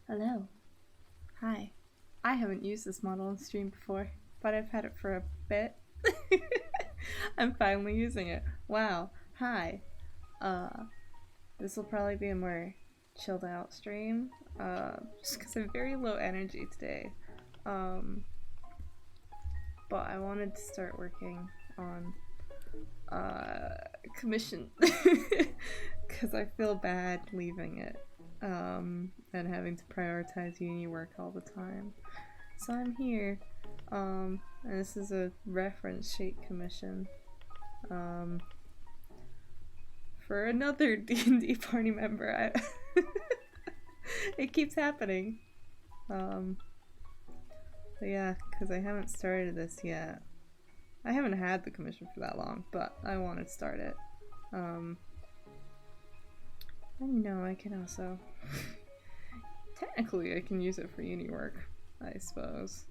Hello. Hi. I haven't used this model on stream before, but I've had it for a bit. I'm finally using it. Wow. Hi. This will probably be a more chilled out stream. Just because I'm very low energy today. But I wanted to start working on commission because I feel bad leaving it and having to prioritize uni work all the time. So I'm here, and this is a reference sheet commission for another D&D party member. It keeps happening. But yeah, because I haven't started this yet. I haven't had the commission for that long, but I want to start it. I know I can also... Technically, I can use it for uni work, I suppose.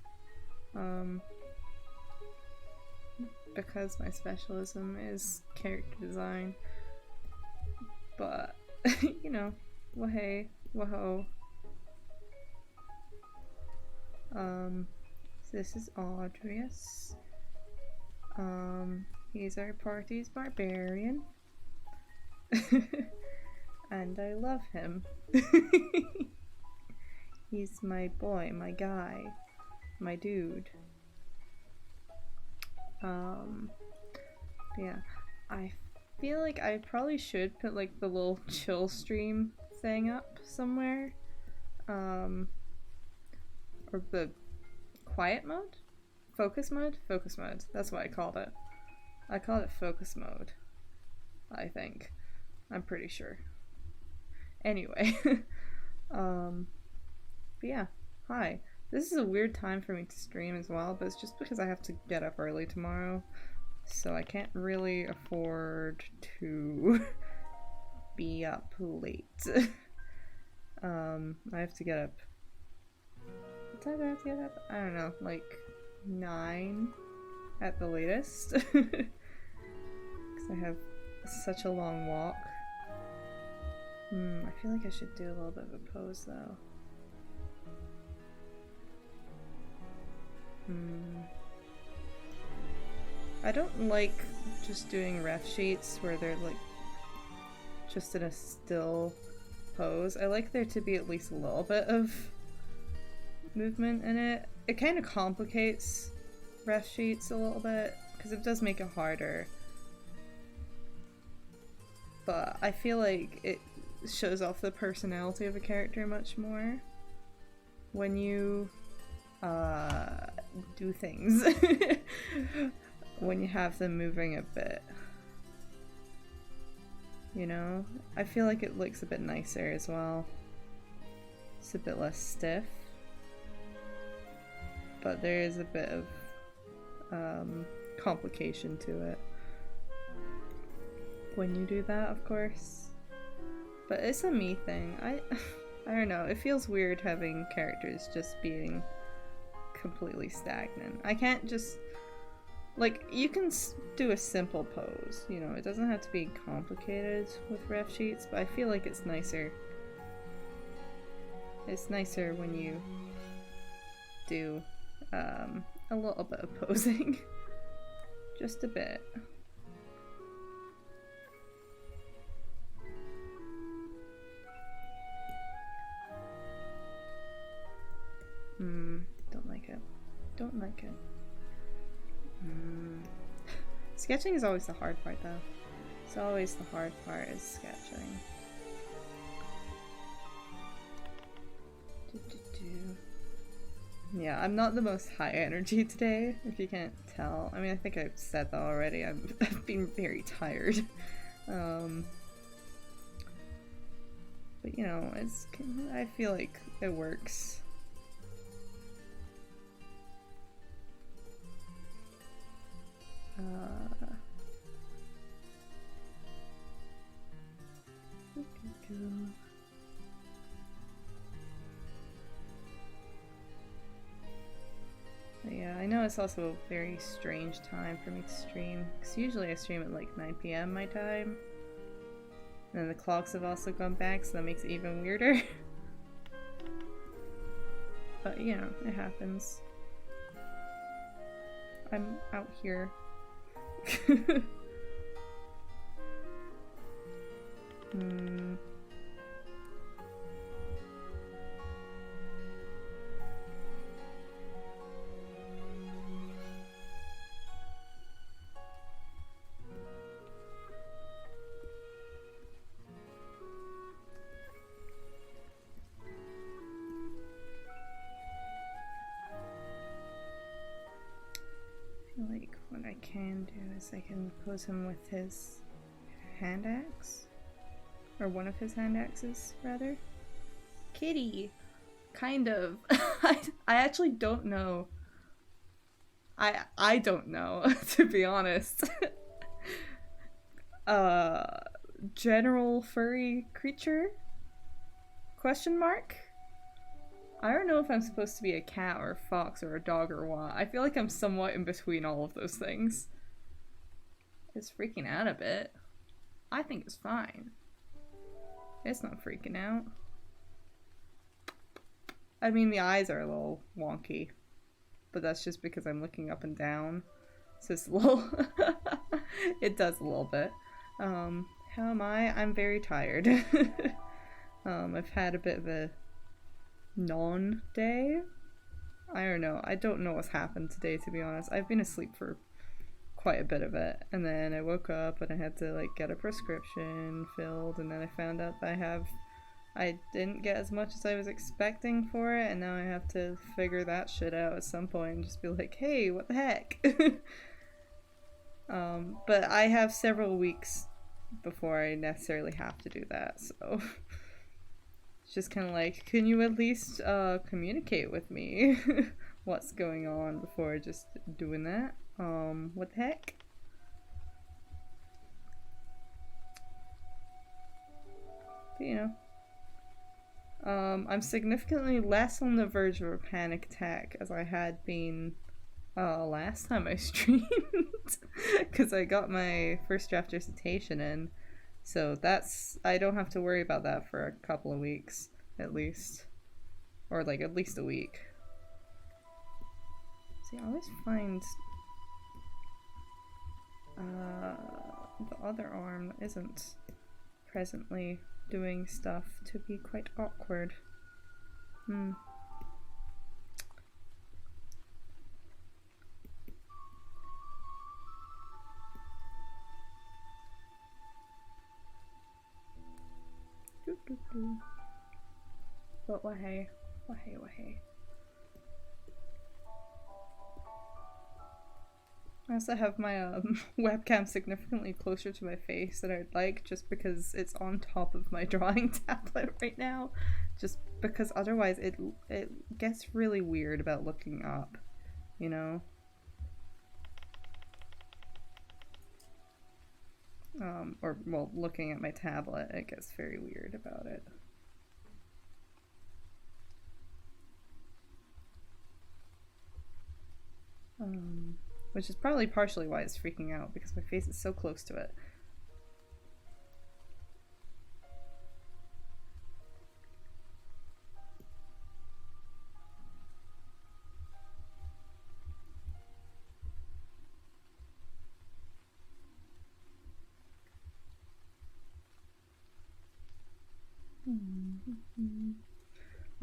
Because my specialism is character design. But, you know, wahey, waho. So this is Audrius. He's our party's barbarian. And I love him. He's my boy, my guy, my dude. Yeah, I feel like I probably should put like the little chill stream thing up somewhere. Or the quiet mode? Focus mode? Focus mode. That's what I called it. I called it focus mode. I think. I'm pretty sure. Anyway. But yeah. Hi. This is a weird time for me to stream as well, but it's just because I have to get up early tomorrow. So I can't really afford to be up late. I have to get up. What time do I have to get up? I don't know, like 9 at the latest. Because I have such a long walk. I feel like I should do a little bit of a pose though. I don't like just doing ref sheets where they're like just in a still pose. I like there to be at least a little bit of movement in it. It kind of complicates ref sheets a little bit because it does make it harder. But I feel like it shows off the personality of a character much more when you do things. When you have them moving a bit. You know? I feel like it looks a bit nicer as well. It's a bit less stiff. But there is a bit of complication to it when you do that, of course. But it's a me thing. I don't know. It feels weird having characters just being completely stagnant. I can't just... Like, you can do a simple pose, you know, it doesn't have to be complicated with ref sheets, but I feel like it's nicer. It's nicer when you do a little bit of posing. Just a bit. Don't like it. Don't like it. Sketching is always the hard part, though. It's always the hard part is sketching. Yeah, I'm not the most high energy today, if you can't tell. I mean, I think I've said that already. I've been very tired. But you know, I feel like it works. Yeah, I know it's also a very strange time for me to stream, because usually I stream at like 9 PM my time. And then the clocks have also gone back, so that makes it even weirder. But you know, it happens. I'm out here. Like, what I can do is I can pose him with his hand axe. Or one of his hand axes, rather. Kitty! Kind of. I actually don't know. I don't know, to be honest. General furry creature? Question mark? I don't know if I'm supposed to be a cat or a fox or a dog or what. I feel like I'm somewhat in between all of those things. It's freaking out a bit. I think it's fine. It's not freaking out. I mean, the eyes are a little wonky. But that's just because I'm looking up and down. So it's a little... It does a little bit. How am I? I'm very tired. I've had a bit of a non-day? I don't know. I don't know what's happened today, to be honest. I've been asleep for quite a bit of it, and then I woke up and I had to like get a prescription filled, and then I found out that I didn't get as much as I was expecting for it, and now I have to figure that shit out at some point and just be like, hey, what the heck? But I have several weeks before I necessarily have to do that, so it's just kind of like, can you at least communicate with me what's going on before just doing that? What the heck? But, you know, I'm significantly less on the verge of a panic attack as I had been last time I streamed, because I got my first draft dissertation in, so I don't have to worry about that for a couple of weeks at least, or like at least a week. See, I always find the other arm isn't presently doing stuff to be quite awkward. But wahey. I also have my webcam significantly closer to my face than I'd like, just because it's on top of my drawing tablet right now. Just because otherwise it gets really weird about looking up, you know? Or, well, looking at my tablet, it gets very weird about it. Which is probably partially why it's freaking out, because my face is so close to it.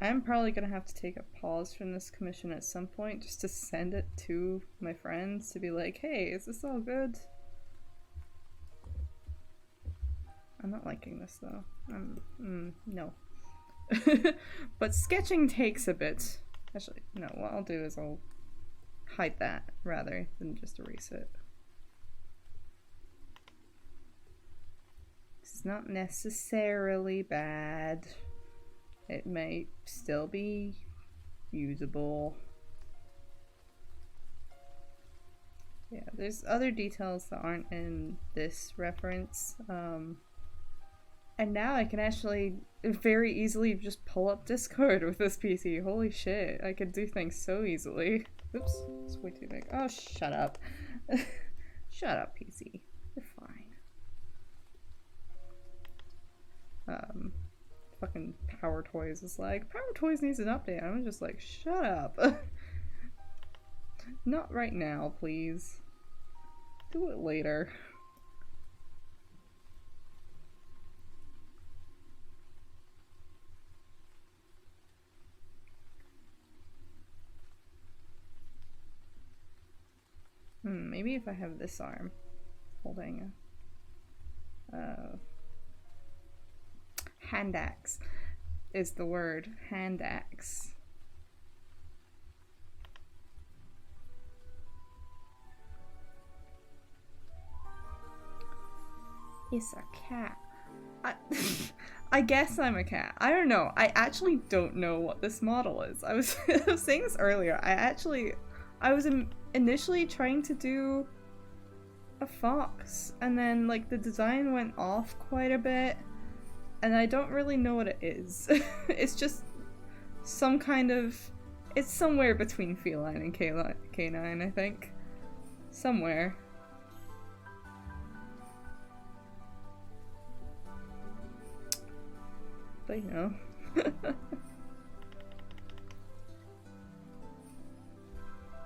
I am probably gonna have to take a pause from this commission at some point just to send it to my friends to be like, hey, is this all good? I'm not liking this though. No. But sketching takes a bit. Actually, no, what I'll do is I'll hide that rather than just erase it. It's not necessarily bad. It may still be usable. Yeah, there's other details that aren't in this reference. And now I can actually very easily just pull up Discord with this PC. Holy shit, I can do things so easily. Oops, it's way too big. Oh, shut up. Shut up, PC. You're fine. Fucking Power Toys is like, Power Toys needs an update. I'm just like, shut up. Not right now, please. Do it later. Maybe if I have this arm holding a hand axe is the word. Hand axe. It's a cat. I guess I'm a cat. I don't know. I actually don't know what this model is. I was saying this earlier. I was initially trying to do a fox, and then like the design went off quite a bit, and I don't really know what it is. It's just some kind of... It's somewhere between feline and canine, I think. Somewhere. But you know.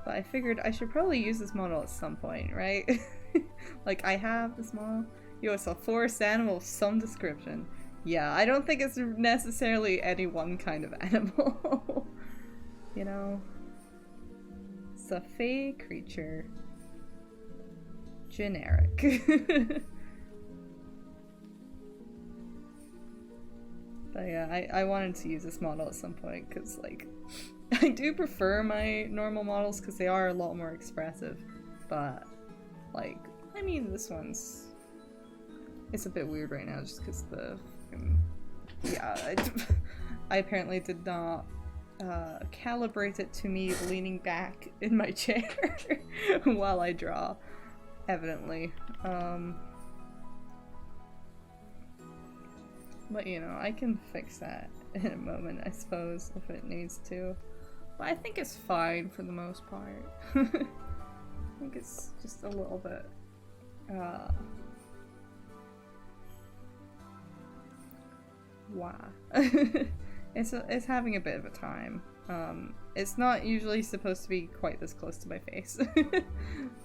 But I figured I should probably use this model at some point, right? Like, I have this model. Yo, it's a forest animal of some description. Yeah, I don't think it's necessarily any one kind of animal. You know? It's a fey creature. Generic. But yeah, I wanted to use this model at some point, because, like, I do prefer my normal models because they are a lot more expressive, but, like, I mean, this one's... It's a bit weird right now just because the... yeah, I apparently did not calibrate it to me leaning back in my chair while I draw, evidently. But, you know, I can fix that in a moment, I suppose, if it needs to. But I think it's fine for the most part. I think it's just a little bit, wow. It's having a bit of a time. It's not usually supposed to be quite this close to my face, the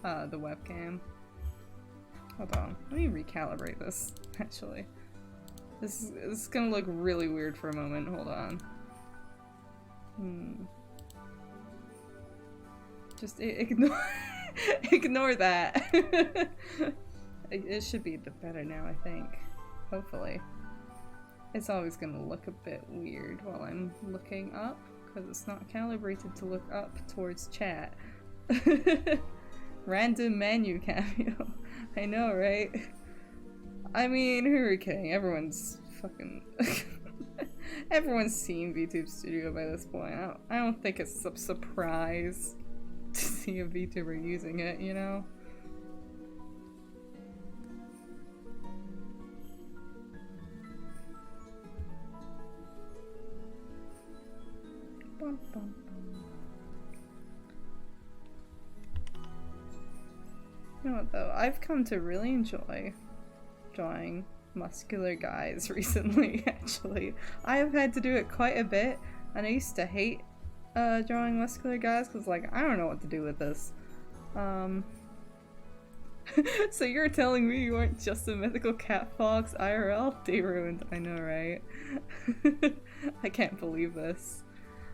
webcam. Hold on. Let me recalibrate this, actually. This is gonna look really weird for a moment. Hold on. Just ignore ignore that. It should be a bit better now, I think. Hopefully. It's always gonna look a bit weird while I'm looking up, because it's not calibrated to look up towards chat. Random menu cameo. I know, right? I mean, who are we kidding? Everyone's fucking... Everyone's seen VTube Studio by this point. I don't think it's a surprise to see a VTuber using it, you know? Bum, bum, bum. You know what though? I've come to really enjoy drawing muscular guys recently, actually. I have had to do it quite a bit, and I used to hate drawing muscular guys because, like, I don't know what to do with this. So you're telling me you weren't just a mythical cat fox IRL? Day ruined, I know, right? I can't believe this.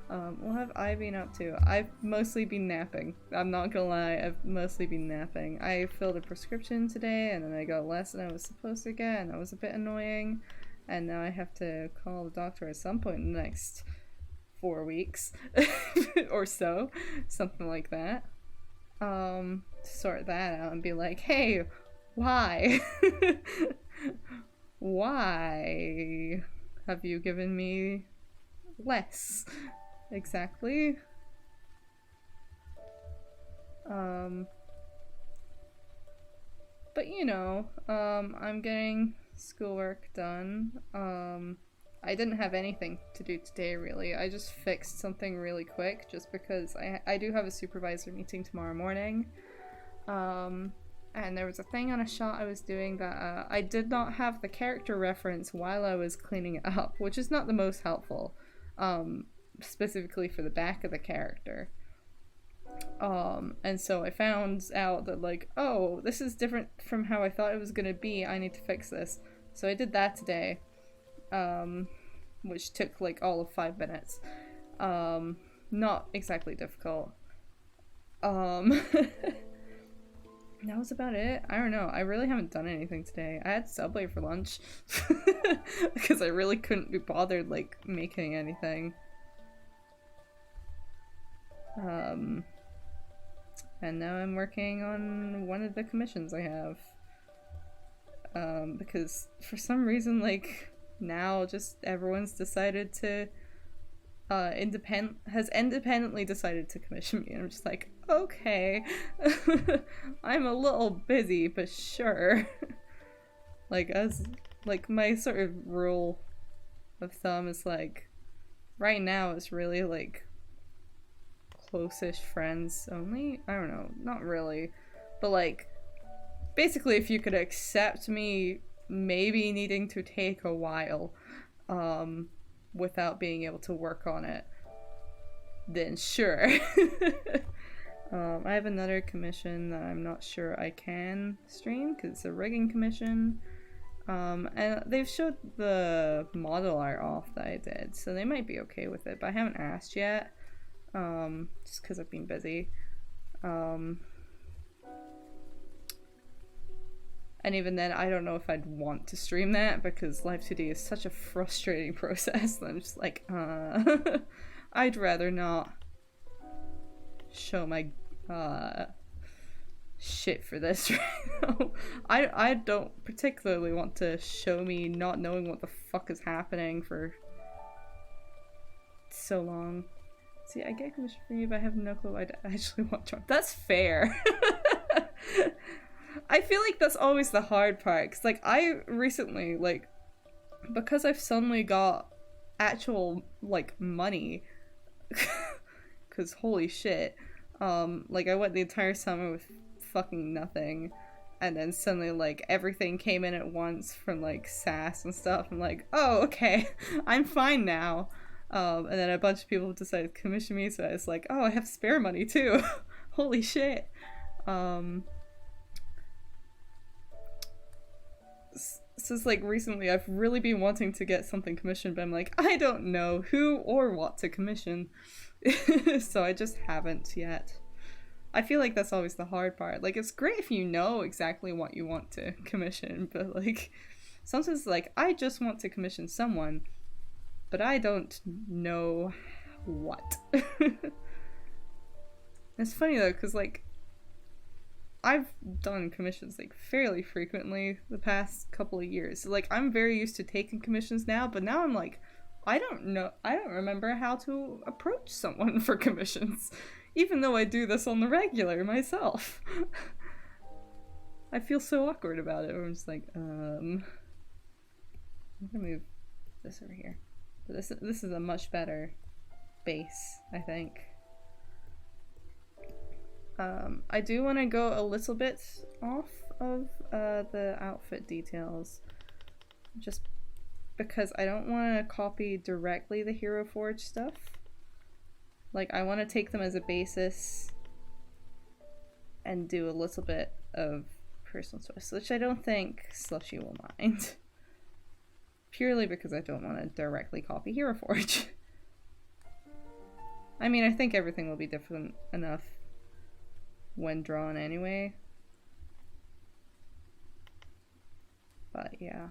What have I been up to? I've mostly been napping. I'm not gonna lie, I've mostly been napping. I filled a prescription today and then I got less than I was supposed to get, and that was a bit annoying. And now I have to call the doctor at some point in the next 4 weeks or so, something like that. To sort that out and be like, hey, why? Why have you given me less? Exactly. But you know, I'm getting schoolwork done. I didn't have anything to do today, really. I just fixed something really quick just because I do have a supervisor meeting tomorrow morning. And there was a thing on a shot I was doing that I did not have the character reference while I was cleaning it up, which is not the most helpful. Specifically for the back of the character. And so I found out that, like, oh, this is different from how I thought it was gonna be, I need to fix this. So I did that today, which took like all of 5 minutes. Not exactly difficult. That was about it. I don't know, I really haven't done anything today. I had Subway for lunch because I really couldn't be bothered, like, making anything. And now I'm working on one of the commissions I have. Because for some reason, like, now just everyone's decided to, has independently decided to commission me, and I'm just like, okay. I'm a little busy, but sure. Like, my sort of rule of thumb is, like, right now it's really, like, close-ish friends only? I don't know, not really. But, like, basically if you could accept me maybe needing to take a while, without being able to work on it, then sure. I have another commission that I'm not sure I can stream because it's a rigging commission. And they've showed the model art off that I did, so they might be okay with it, but I haven't asked yet. Just because I've been busy. And even then, I don't know if I'd want to stream that because Live 2D is such a frustrating process that I'm just like, I'd rather not show my, shit for this right now. I don't particularly want to show me not knowing what the fuck is happening for so long. See, I get commission from you, but I have no clue I actually want to. That's fair. I feel like that's always the hard part, because, like, I recently, like, because I've suddenly got actual, like, money, because holy shit, like, I went the entire summer with fucking nothing, and then suddenly, like, everything came in at once from, like, SAS and stuff. I'm like, oh, okay, I'm fine now. And then a bunch of people decided to commission me, so I was like, oh, I have spare money too. Holy shit. since like recently I've really been wanting to get something commissioned, but I'm like, I don't know who or what to commission. So I just haven't yet. I feel like that's always the hard part. Like, it's great if you know exactly what you want to commission, but like sometimes like I just want to commission someone, but I don't know what. It's funny though, because like I've done commissions like fairly frequently the past couple of years. So, like, I'm very used to taking commissions now, but now I'm like, I don't remember how to approach someone for commissions, even though I do this on the regular myself. I feel so awkward about it. I'm just like, I'm gonna move this over here. But this is a much better base, I think. I do want to go a little bit off of the outfit details, just because I don't want to copy directly the Hero Forge stuff. Like, I want to take them as a basis and do a little bit of personal choice, which I don't think Slushy will mind. Purely because I don't want to directly copy Hero Forge. I mean, I think everything will be different enough when drawn anyway. But yeah.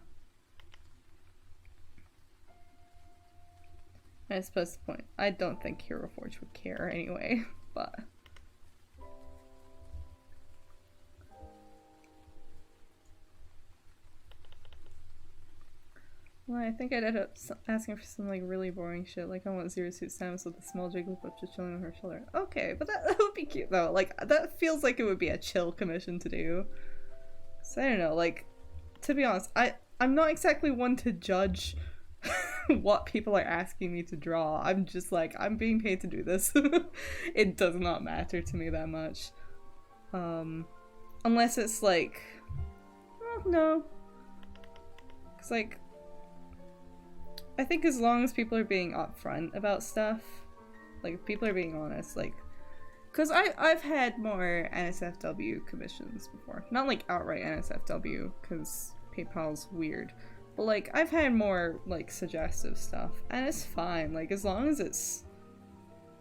I suppose the point, I don't think Hero Forge would care anyway, but well, I think I'd end up asking for some like really boring shit, like I want Zero Suit Samus with a small Jigglypuff just chilling on her shoulder. Okay, but that would be cute though. Like, that feels like it would be a chill commission to do. So I don't know, like, to be honest, I'm not exactly one to judge what people are asking me to draw. I'm just like, I'm being paid to do this. It does not matter to me that much. Unless it's like, oh, no. It's like, I think as long as people are being upfront about stuff, like if people are being honest, like, because I've had more NSFW commissions before. Not like outright NSFW, because PayPal's weird. But like, I've had more like suggestive stuff, and it's fine, like as long as it's,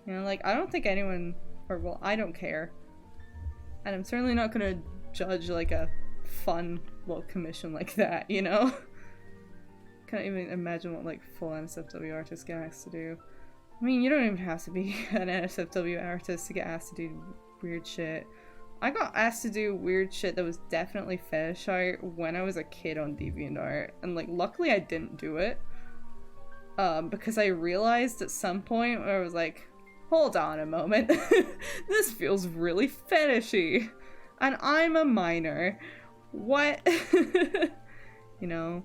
you know, like I don't think anyone, or well, I don't care. And I'm certainly not gonna judge like a fun little commission like that, you know? Can't even imagine what like full NSFW artists get asked to do. I mean, you don't even have to be an NSFW artist to get asked to do weird shit. I got asked to do weird shit that was definitely fetish art when I was a kid on DeviantArt, and like luckily I didn't do it. Because I realized at some point where I was like, hold on a moment, this feels really fetishy, and I'm a minor. What? You know?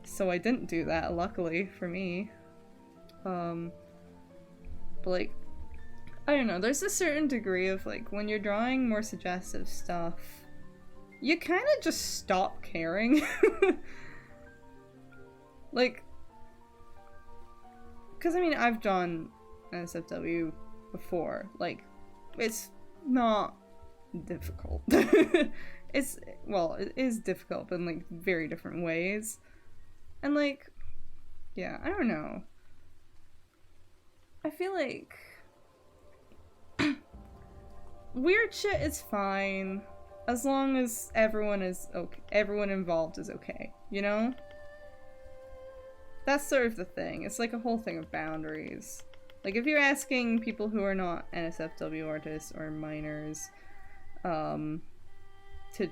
So I didn't do that, luckily for me. But like, I don't know, there's a certain degree of like, when you're drawing more suggestive stuff, you kind of just stop caring. Like, because I mean, I've drawn NSFW before, like, it's not difficult. It's, well, it is difficult, but in like very different ways. And like, yeah, I don't know. I feel like weird shit is fine as long as everyone is okay. Everyone involved is okay, you know? That's sort of the thing. It's like a whole thing of boundaries. Like, if you're asking people who are not NSFW artists or minors to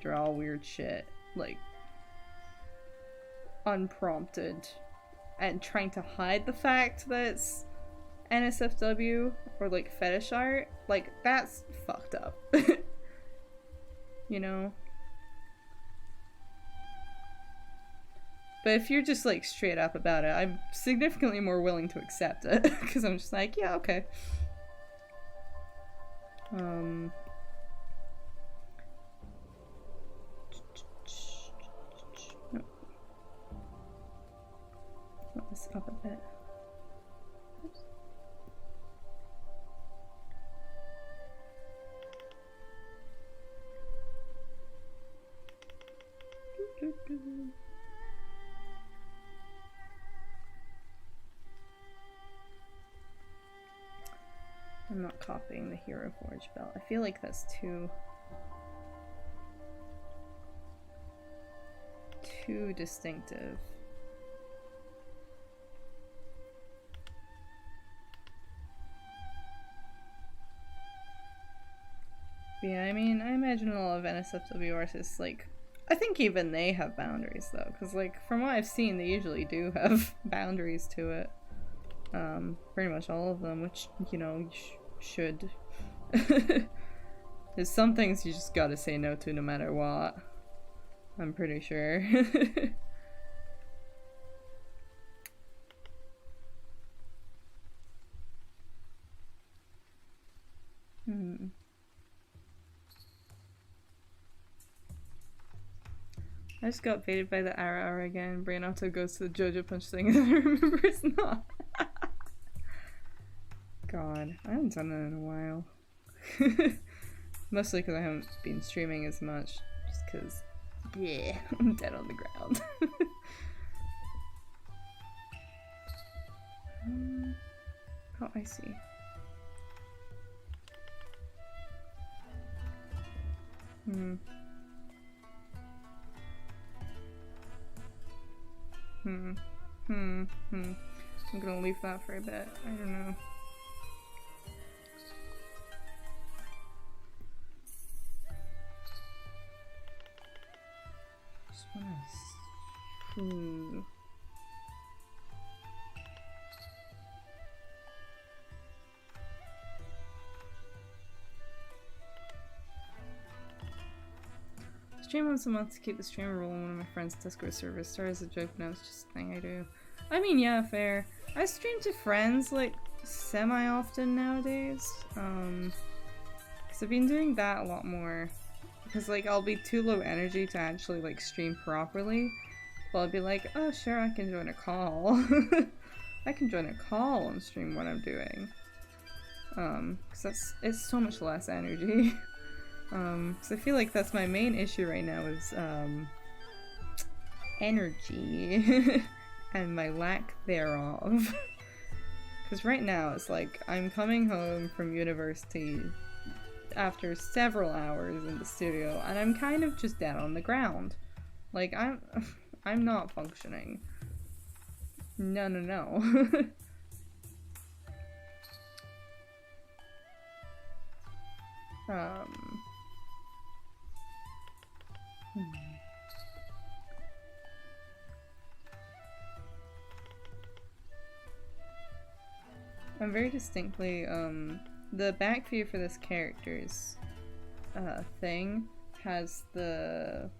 draw weird shit, like, unprompted, and trying to hide the fact that it's NSFW or like fetish art, like, that's fucked up. You know? But if you're just like straight up about it, I'm significantly more willing to accept it, because I'm just like, yeah, okay. No. Put this up a bit. Oops. I'm not copying the Hero Forge belt. I feel like that's too distinctive. But yeah, I mean, I imagine a lot of NSFW artists, like, I think even they have boundaries though, because like from what I've seen, they usually do have boundaries to it. Pretty much all of them, which, you know, you should. There's some things you just gotta say no to no matter what. I'm pretty sure. I just got baited by the Ara again. Brain Auto goes to the JoJo Punch thing and I remember it's not. God, I haven't done it in a while. Mostly because I haven't been streaming as much. Just because, yeah, I'm dead on the ground. Oh, I see. I'm gonna leave that for a bit. I don't know. Just wanna stream once a month to keep the stream rolling. One of my friends' Discord server started as a joke, now it's just a thing I do. I mean, yeah, fair. I stream to friends, like, semi-often nowadays. Because I've been doing that a lot more. Because, like, I'll be too low energy to actually, like, stream properly. But I'll be like, oh, sure, I can join a call. I can join a call and stream what I'm doing. Because it's so much less energy. Because I feel like that's my main issue right now is, energy. And my lack thereof. Because right now it's like, I'm coming home from university after several hours in the studio, and I'm kind of just dead on the ground. Like, I'm not functioning. No. I'm very distinctly, the back view for this character's thing has the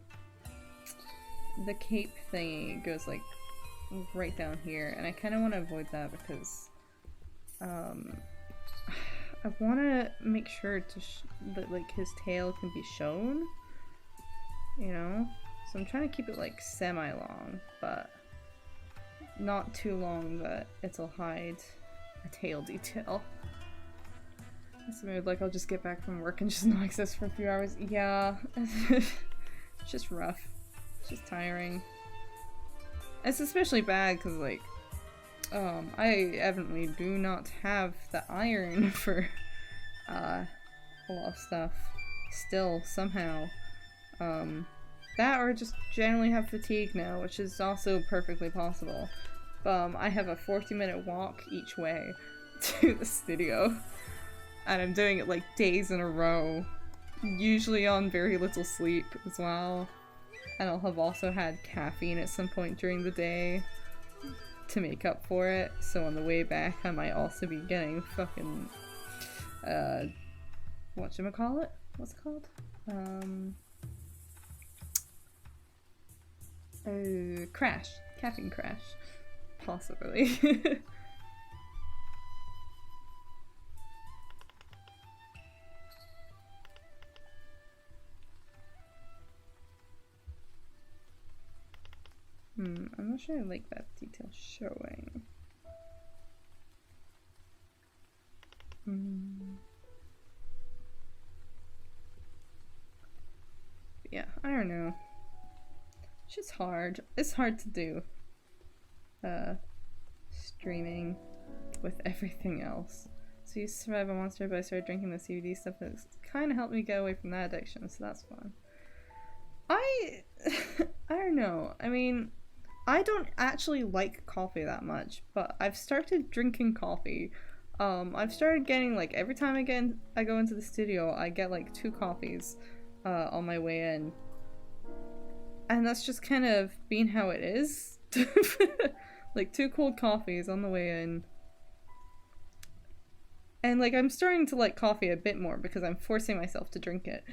cape thingy goes like right down here, and I kind of want to avoid that because I want to make sure that like his tail can be shown, you know? So I'm trying to keep it like semi-long, but not too long that it'll hide a tail detail. That's mood, like I'll just get back from work and just not exist for a few hours. Yeah, it's just rough. It's just tiring. It's especially bad because like, I evidently do not have the iron for a lot of stuff still somehow. That or just generally have fatigue now, which is also perfectly possible. I have a 40-minute walk each way to the studio, and I'm doing it like days in a row, usually on very little sleep as well, and I'll have also had caffeine at some point during the day to make up for it, so on the way back I might also be getting fucking, whatchamacallit? What's it called? Crash. Caffeine crash. Possibly. I'm not sure I like that detail showing. Yeah, I don't know. It's just hard. It's hard to do. Streaming with everything else. So you survive a monster, but I started drinking the CBD stuff that's kind of helped me get away from that addiction, so that's fun. I don't know. I mean, I don't actually like coffee that much, but I've started drinking coffee. I've started getting like every time I go into the studio, I get like 2 coffees on my way in. And that's just kind of been how it is. Like 2 cold coffees on the way in. And like I'm starting to like coffee a bit more because I'm forcing myself to drink it.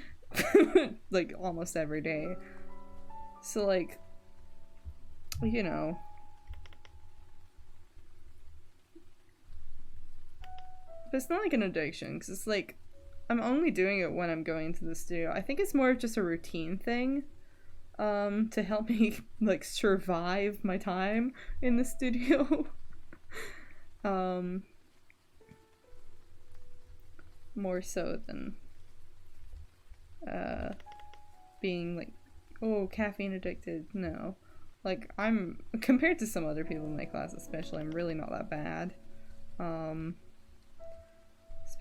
Like almost every day. So like, you know. But it's not like an addiction because it's like I'm only doing it when I'm going to the studio. I think it's more of just a routine thing. To help me like survive my time in the studio. More so than being like, oh, caffeine addicted. No, like I'm compared to some other people in my class especially, I'm really not that bad. To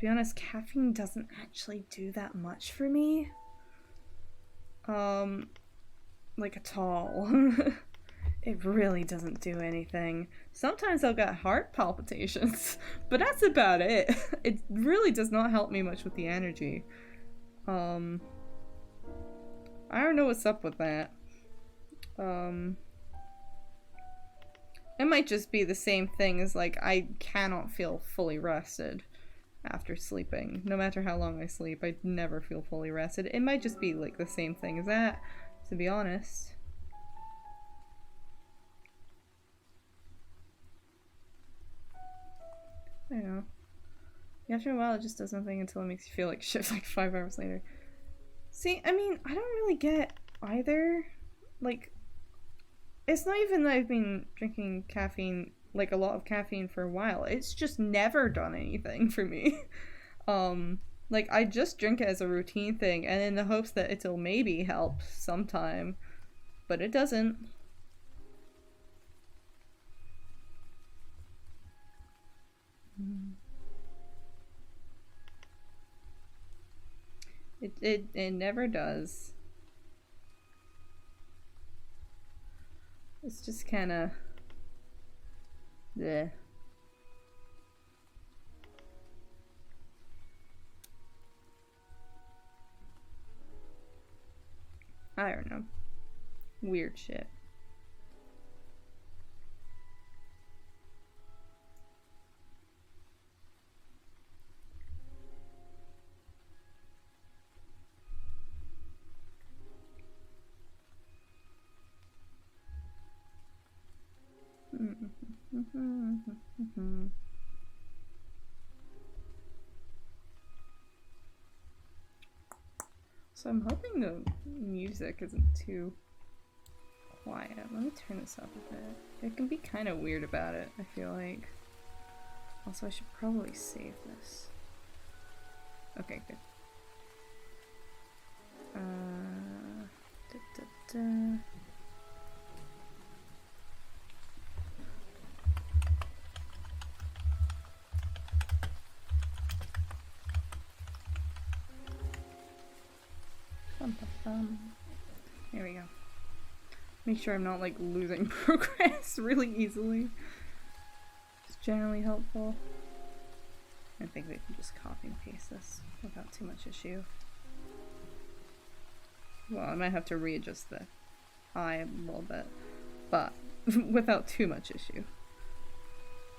be honest, caffeine doesn't actually do that much for me, like at all. It really doesn't do anything. Sometimes I'll get heart palpitations, but that's about it. It really does not help me much with the energy. I don't know what's up with that. It might just be the same thing as like I cannot feel fully rested after sleeping. No matter how long I sleep, I never feel fully rested. It might just be like the same thing as that, to be honest. I don't know. After a while, it just does nothing until it makes you feel like shit like 5 hours later. See, I mean, I don't really get either. Like, it's not even that I've been drinking caffeine, like a lot of caffeine for a while. It's just never done anything for me. Like, I just drink it as a routine thing and in the hopes that it'll maybe help sometime. But it doesn't. It never does. It's just kind of bleh. I don't know. Weird shit. So I'm hoping the music isn't too quiet. Let me turn this up a bit. It can be kind of weird about it, I feel like. Also, I should probably save this. Okay, good. Da, da, da. There we go. Make sure I'm not like losing progress really easily. It's generally helpful. I think we can just copy and paste this without too much issue. Well, I might have to readjust the eye a little bit, but without too much issue.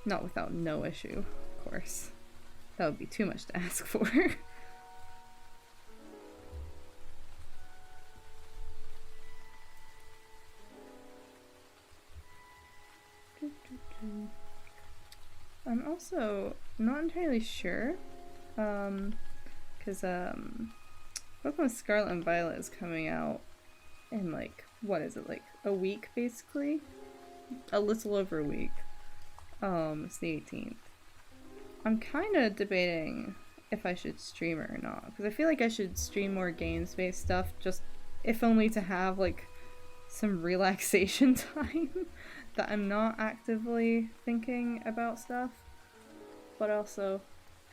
Not without no issue, of course. That would be too much to ask for. I'm also not entirely sure, because Pokemon Scarlet and Violet is coming out in like, what is it, like a week basically? A little over a week. It's the 18th. I'm kind of debating if I should stream it or not, because I feel like I should stream more games-based stuff, just if only to have like some relaxation time. That I'm not actively thinking about stuff, but also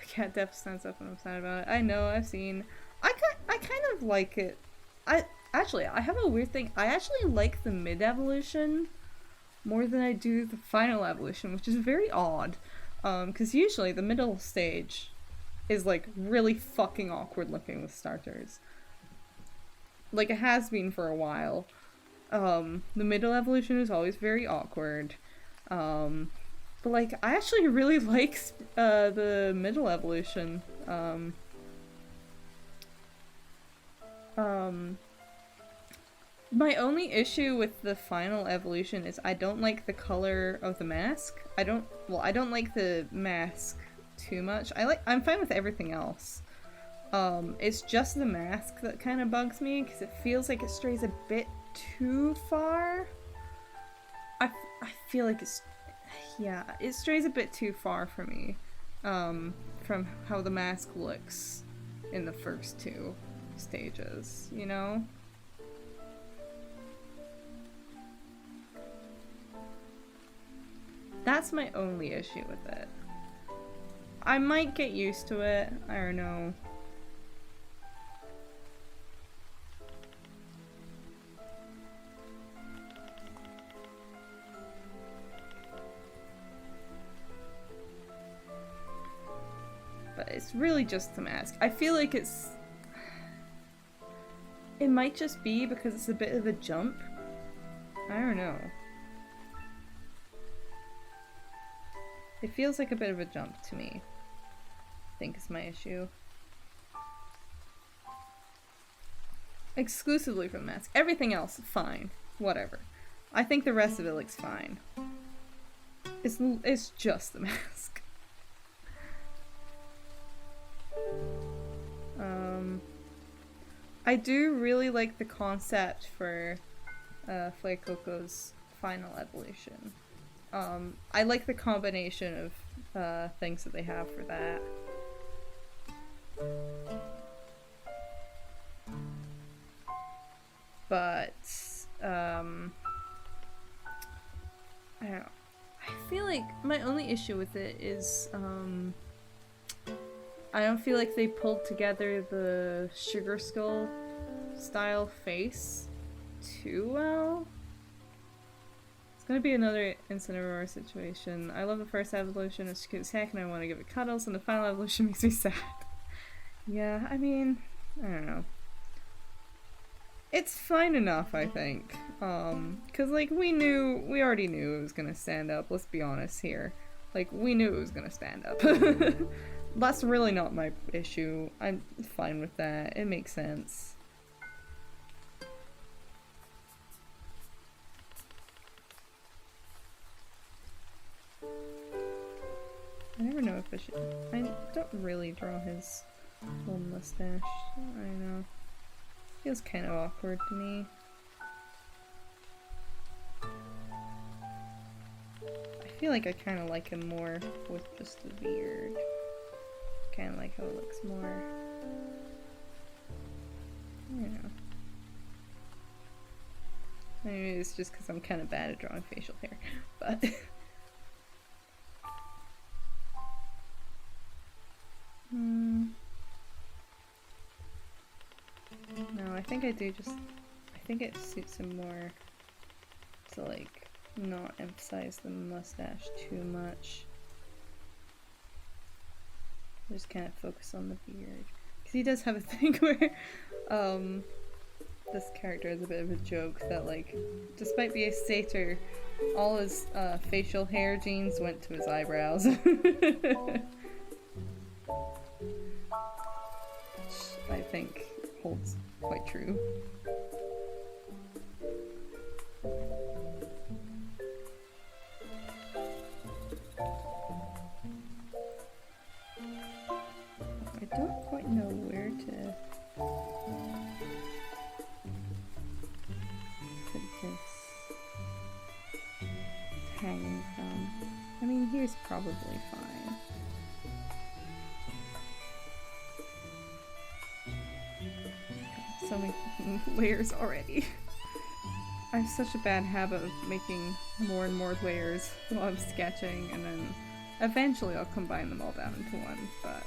The cat def stands up when I'm sad about it. I know, I've seen. I kind of like it. I have a weird thing. I actually like the mid-evolution more than I do the final evolution, which is very odd. Because usually the middle stage is like really fucking awkward looking with starters. Like it has been for a while. The middle evolution is always very awkward. But like I actually really like the middle evolution. My only issue with the final evolution is I don't like the color of the mask. I don't like the mask too much. I'm fine with everything else. It's just the mask that kind of bugs me because it feels like it strays a bit too far. I feel like it strays a bit too far for me from how the mask looks in the first two stages, you know? That's my only issue with it. I might get used to it, I don't know. But it's really just the mask. I feel like it might just be because it's a bit of a jump. I don't know. It feels like a bit of a jump to me, I think is my issue. Exclusively from the mask. Everything else, fine. Whatever. I think the rest of it looks fine. It's just the mask. I do really like the concept for Fuecoco's final evolution. I like the combination of things that they have for that. But I don't know. I feel like my only issue with it is I don't feel like they pulled together the Sugar Skull style face too well. It's gonna be another Incineroar situation. I love the first evolution of Suku's heck and I want to give it cuddles, and the final evolution makes me sad. Yeah, I mean, I don't know. It's fine enough, I think. Cause like we already knew it was gonna stand up, let's be honest here. Like, we knew it was gonna stand up. That's really not my issue. I'm fine with that. It makes sense. I never know if I should. I don't really draw his whole mustache. I know. Feels kind of awkward to me. I feel like I kind of like him more with just the beard. Kind of like how it looks more. I don't know. Maybe it's just because I'm kind of bad at drawing facial hair, but. No, I think I do just. I think it suits him more to like not emphasize the mustache too much. Just kind of focus on the beard. Because he does have a thing where this character is a bit of a joke that like, despite being a satyr, all his facial hair genes went to his eyebrows. Which I think holds quite true. I don't quite know where to put this hanging from. I mean, here's probably fine. So many layers already. I have such a bad habit of making more and more layers while I'm sketching and then Eventually I'll combine them all down into one, but...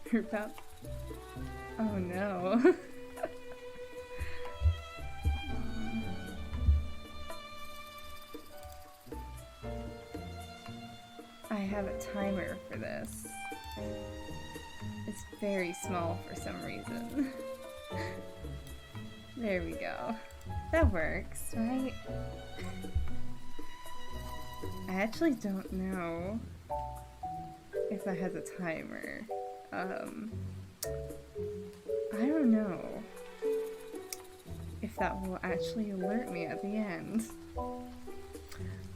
Group up. Oh no. I have a timer for this. It's very small for some reason. There we go. That works, right? I actually don't know if that has a timer. I don't know if that will actually alert me at the end.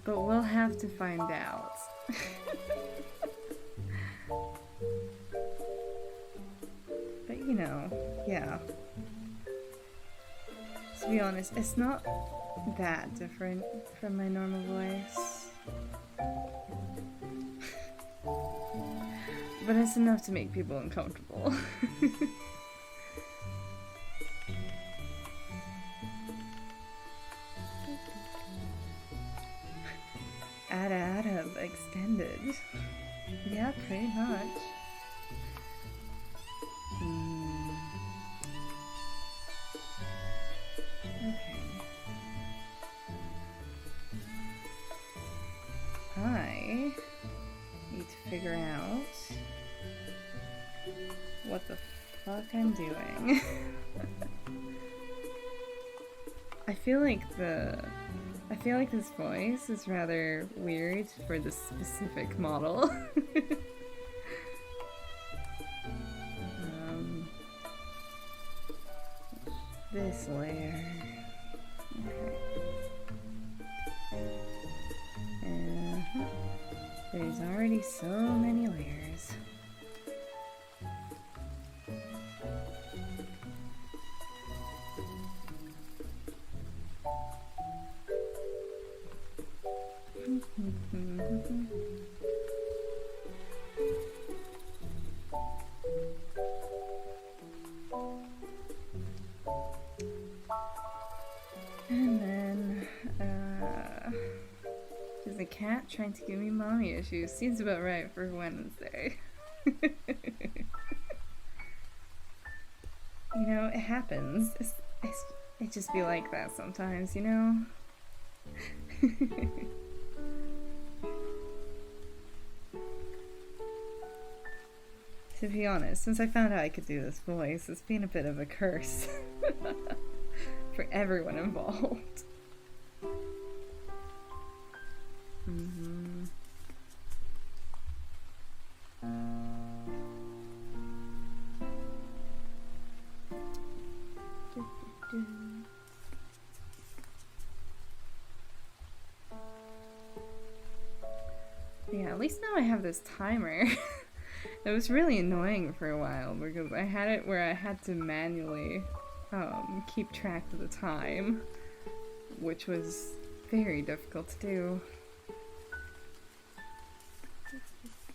But we'll have to find out. But you know, yeah. To be honest, it's not that different from my normal voice. But it's enough to make people uncomfortable. Ada extended. Yeah, pretty much. Okay. I need to figure out what the fuck I'm doing. I feel like this voice is rather weird for this specific model. This layer. Okay. There's already so many layers. And then, there's a cat trying to give me mommy issues. Seems about right for Wednesday. You know, it happens. It just be like that sometimes, you know? To be honest, since I found out I could do this voice, it's been a bit of a curse for everyone involved. Yeah, at least now I have this timer. It was really annoying for a while because I had it where I had to manually keep track of the time, which was very difficult to do.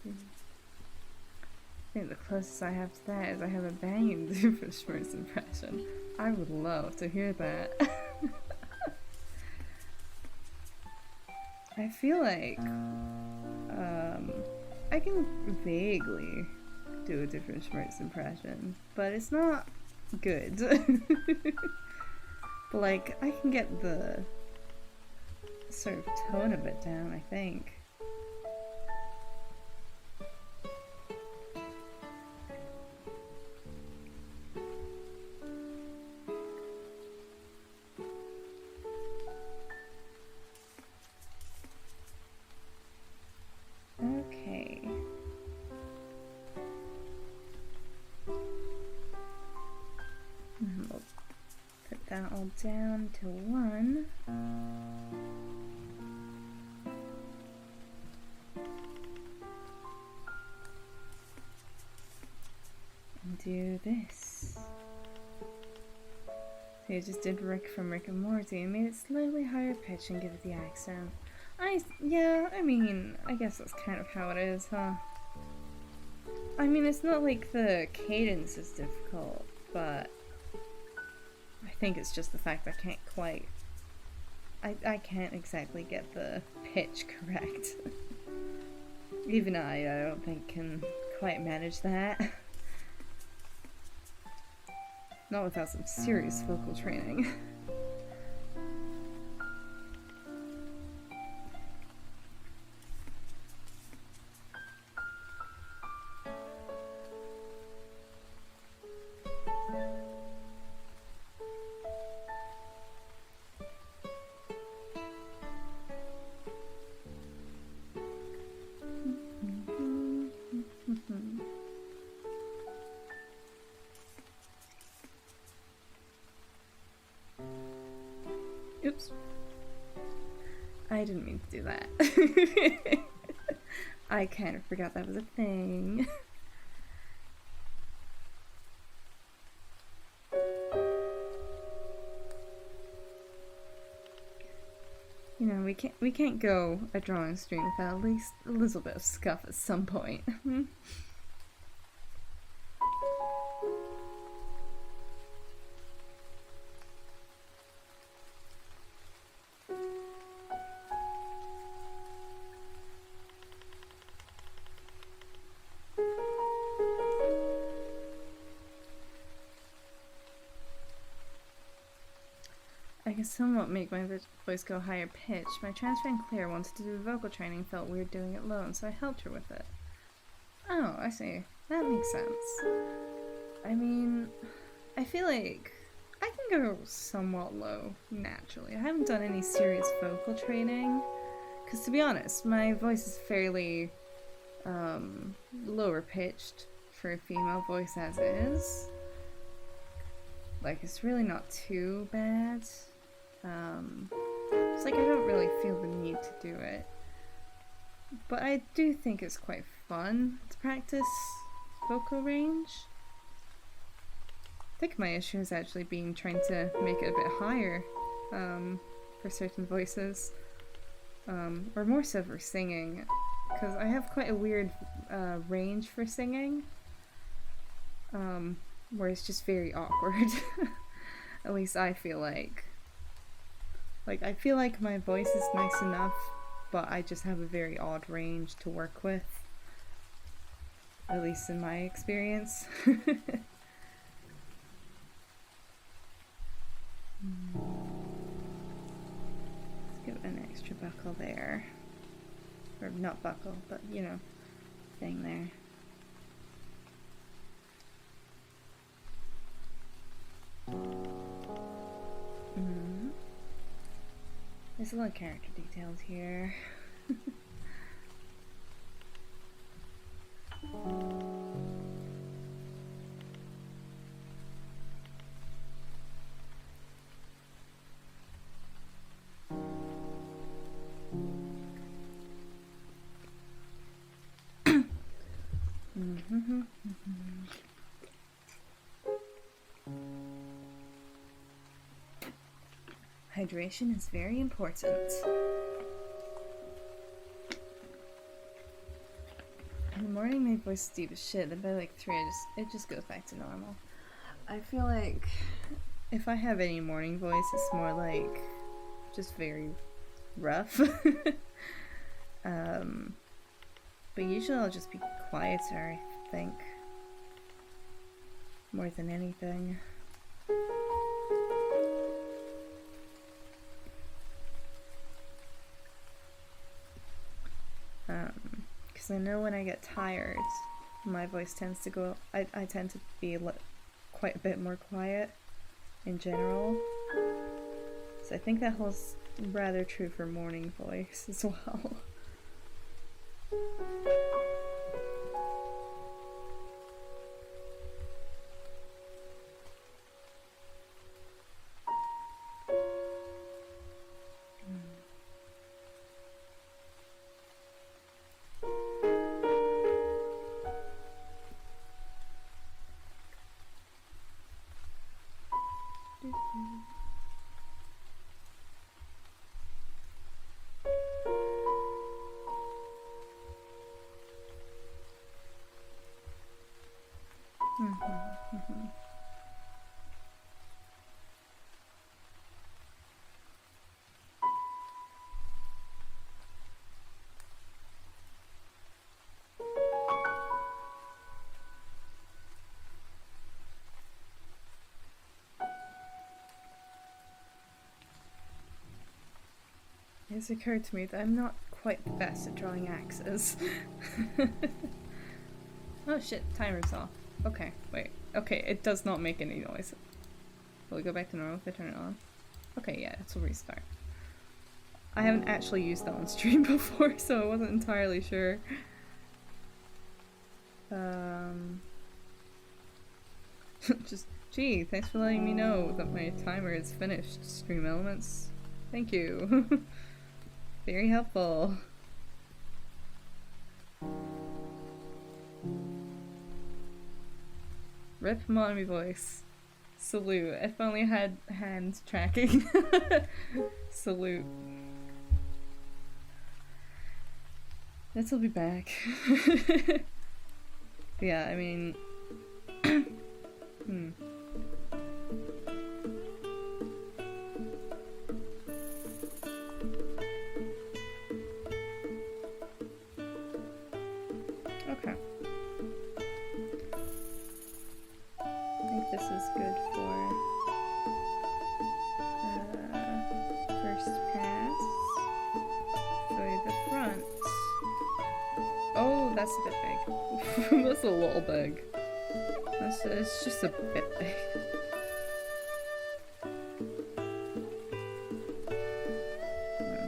I think the closest I have to that is I have a banging Doofenshmirtz impression. I would love to hear that. I feel like I can vaguely do a Doofenshmirtz impression, but it's not good. But like, I can get the sort of tone of it down, I think. Okay. We'll put that all down to 1. And do this. So you just did Rick from Rick and Morty and made it slightly higher pitch and give it the accent. Yeah, I mean, I guess that's kind of how it is, huh? I mean, it's not like the cadence is difficult, but I think it's just the fact I can't quite. I can't exactly get the pitch correct. Even I don't think can quite manage that. Not without some serious vocal training. Oops. I didn't mean to do that. I kind of forgot that was a thing. You know, we can't go a drawing stream without at least a little bit of scuff at some point. I can somewhat make my voice go higher pitch. My trans friend Claire wanted to do vocal training, felt weird doing it alone, so I helped her with it. Oh, I see. That makes sense. I mean, I feel like I can go somewhat low naturally. I haven't done any serious vocal training, because to be honest, my voice is fairly lower pitched for a female voice as is. Like, it's really not too bad. It's like I don't really feel the need to do it. But I do think it's quite fun to practice vocal range. I think my issue has actually been trying to make it a bit higher for certain voices. Or more so for singing. Because I have quite a weird range for singing. Where it's just very awkward. At least I feel like. Like, I feel like my voice is nice enough, but I just have a very odd range to work with. At least in my experience. Let's give it an extra buckle there. Or not buckle, but you know, thing there. There's a lot of character details here. Hydration is very important. In the morning my voice is deep as shit, then by like 3 it just goes back to normal. I feel like if I have any morning voice, it's more like just very rough. But usually I'll just be quieter, I think. More than anything. Because I know when I get tired, my voice tends to go, I tend to be quite a bit more quiet in general. So I think that holds rather true for morning voice as well. Mhm. It's occurred to me that I'm not quite the best at drawing axes. Oh shit, timer's off. Okay, wait. Okay, it does not make any noise. Will it go back to normal if I turn it on? Okay, yeah, it'll restart. I haven't actually used that on stream before, so I wasn't entirely sure. Just, gee, thanks for letting me know that my timer is finished, Stream Elements. Thank you. Very helpful. Rip Monami voice. Salute. I finally had hand tracking. Salute. This'll be back. Yeah, I mean... Okay. I think this is good for first pass. For the front. Oh, that's a bit big. That's a little big. It's just a bit big.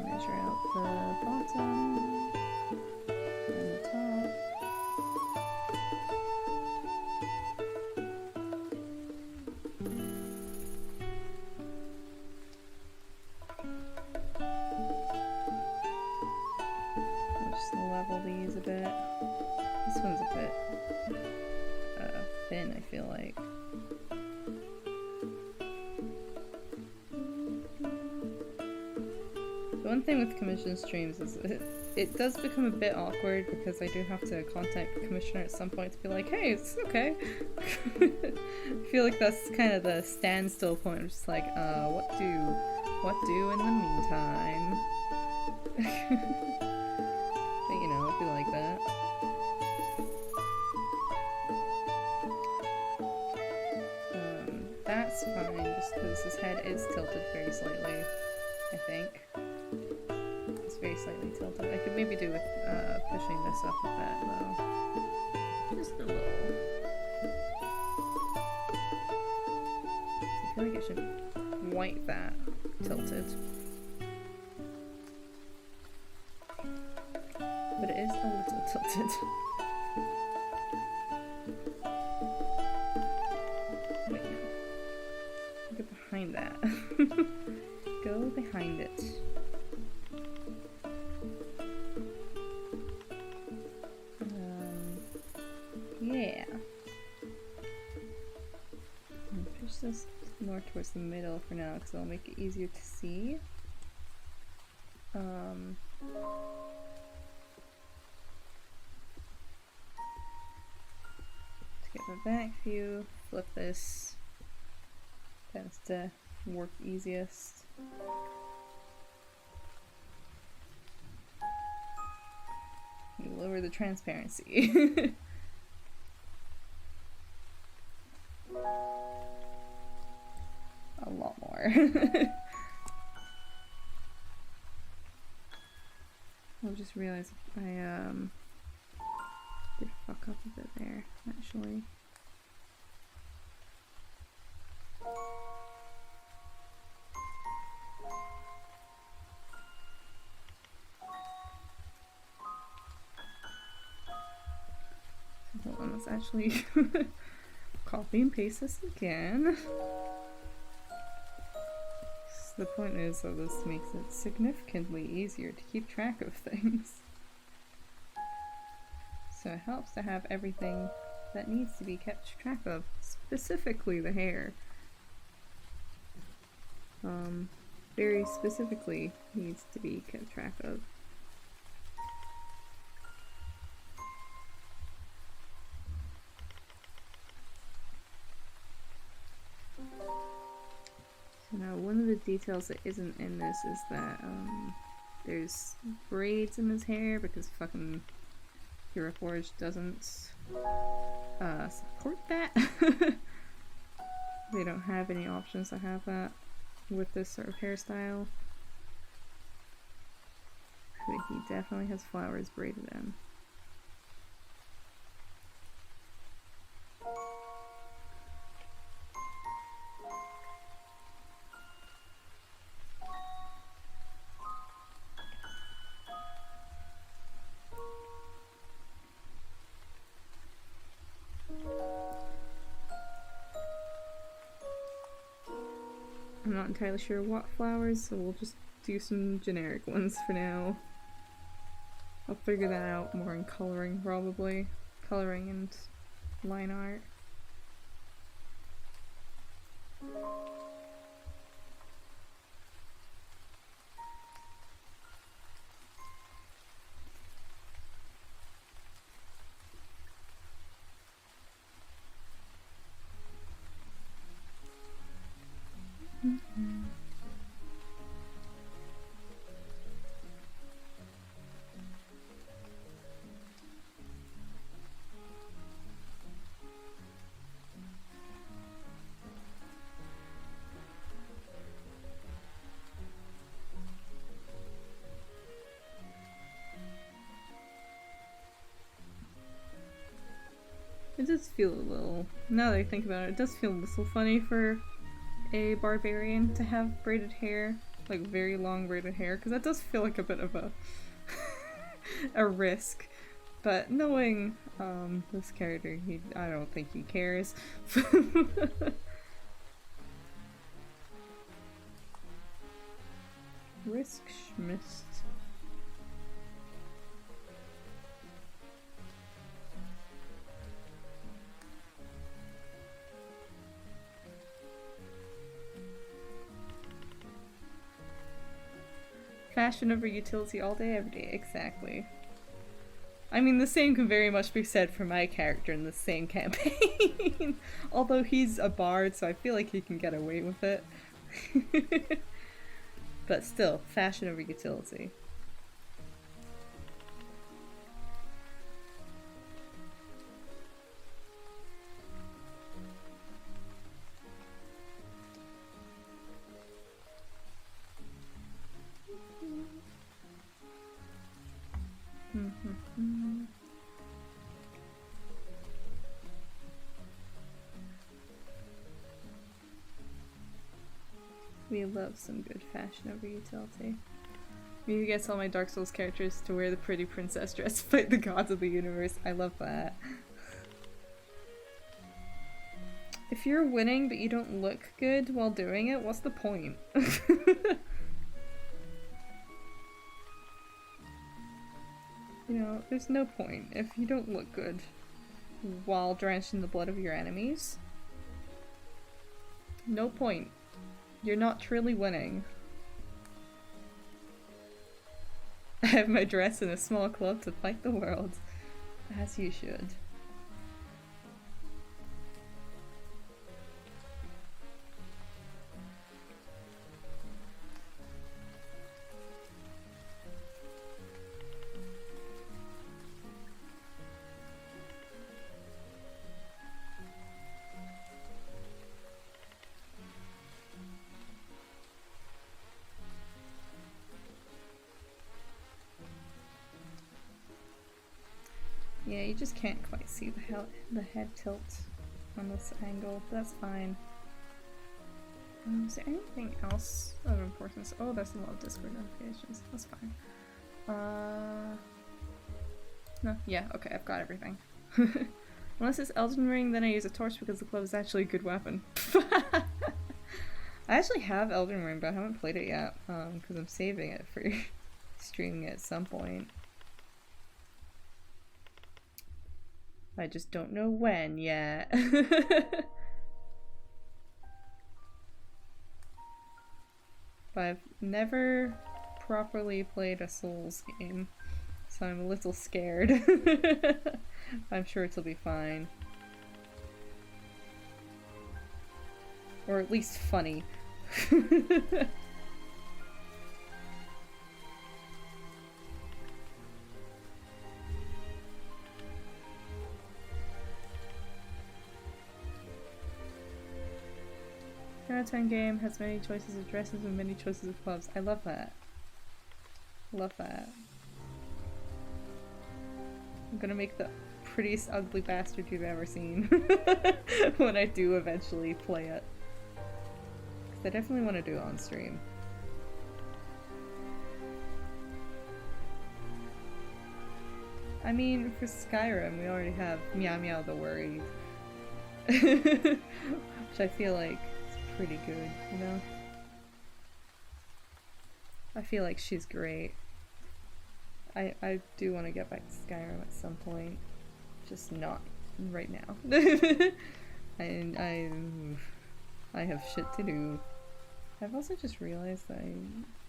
Measure out the bottom and the top. I'll just level these a bit. This one's a bit thin, I feel like. The one thing with commission streams is it does become a bit awkward because I do have to contact the commissioner at some point to be like, hey, it's okay. I feel like that's kind of the standstill point. I'm just like, what do in the meantime? But you know, it'd be like that. That's fine, just because his head is tilted very slightly, I think. It's very slightly tilted. I could maybe do with pushing this up a bit, though. Just a little. So I feel like it should wipe that tilted. But it is a little tilted. Wait, no. Go behind that. Go behind it. Yeah. Push this more towards the middle for now because it'll make it easier to see. To get my back view, flip this. Tends to work easiest. You lower the transparency. A lot more. I just realized I did fuck up a bit there, actually. Hold on, let's actually copy and paste this again. The point is that this makes it significantly easier to keep track of things. So it helps to have everything that needs to be kept track of, specifically the hair. Very specifically needs to be kept track of. one of the details that isn't in this is that there's braids in his hair because fucking Hero Forge doesn't support that. They don't have any options to have that with this sort of hairstyle. But he definitely has flowers braided in. I'm not entirely sure what flowers, so we'll just do some generic ones for now. I'll figure that out more in coloring, probably. Coloring and line art. It does feel a little, now that I think about it, it does feel a little funny for a barbarian to have braided hair, like very long braided hair, because that does feel like a bit of a a risk. But knowing this character, I don't think he cares. Risk schmist. Fashion over utility all day, every day. Exactly. I mean, the same can very much be said for my character in the same campaign. Although he's a bard, so I feel like he can get away with it. But still, fashion over utility. We love some good fashion over utility. Maybe gets all my Dark Souls characters to wear the pretty princess dress to fight the gods of the universe. I love that. If you're winning but you don't look good while doing it, what's the point? You know, there's no point if you don't look good while drenched in the blood of your enemies. No point. You're not truly winning. I have my dress in a small club to fight the world. As you should. Yeah, you just can't quite see the head tilt on this angle, but that's fine. Is there anything else of importance? Oh, there's a lot of Discord notifications. That's fine. No, yeah, okay, I've got everything. Unless it's Elden Ring, then I use a torch because the club is actually a good weapon. I actually have Elden Ring, but I haven't played it yet, because I'm saving it for streaming it at some point. I just don't know when yet. But I've never properly played a Souls game, so I'm a little scared. I'm sure it'll be fine. Or at least funny. 10 game has many choices of dresses and many choices of clubs. I love that. Love that. I'm gonna make the prettiest ugly bastard you've ever seen when I do eventually play it. Because I definitely want to do it on stream. I mean, for Skyrim, we already have Meow Meow the Worried. Which I feel like is pretty good, you know? I feel like she's great. I do want to get back to Skyrim at some point. Just not right now. I have shit to do. I've also just realized that I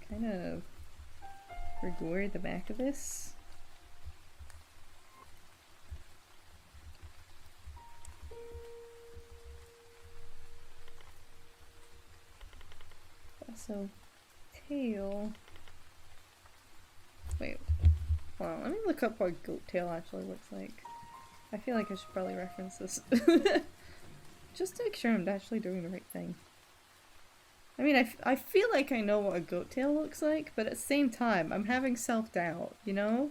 kind of regored the back of this. So, tail. Wait. Hold on, let me look up what goat tail actually looks like. I feel like I should probably reference this. Just to make sure I'm actually doing the right thing. I mean, I feel like I know what a goat tail looks like, but at the same time, I'm having self-doubt, you know?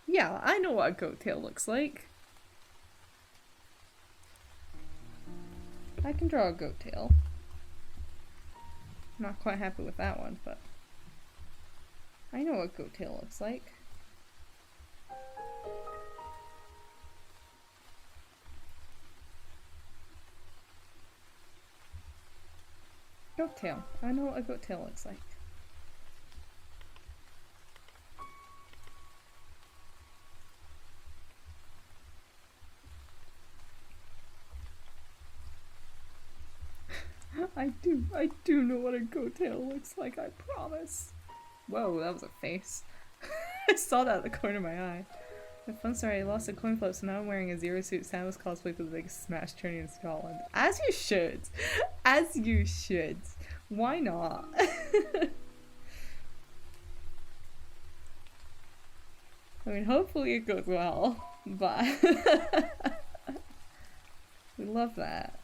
Yeah, I know what a goat tail looks like. I can draw a goat tail. Not quite happy with that one, but I know what goat tail looks like. Goat tail. I know what a goat tail looks like. I do know what a goat tail looks like, I promise. Whoa, that was a face. I saw that at the corner of my eye. The fun story, I lost a coin flip, so now I'm wearing a Zero Suit Samus cosplay for the biggest Smash tourney in Scotland. As you should! As you should! Why not? I mean, hopefully it goes well, but we love that.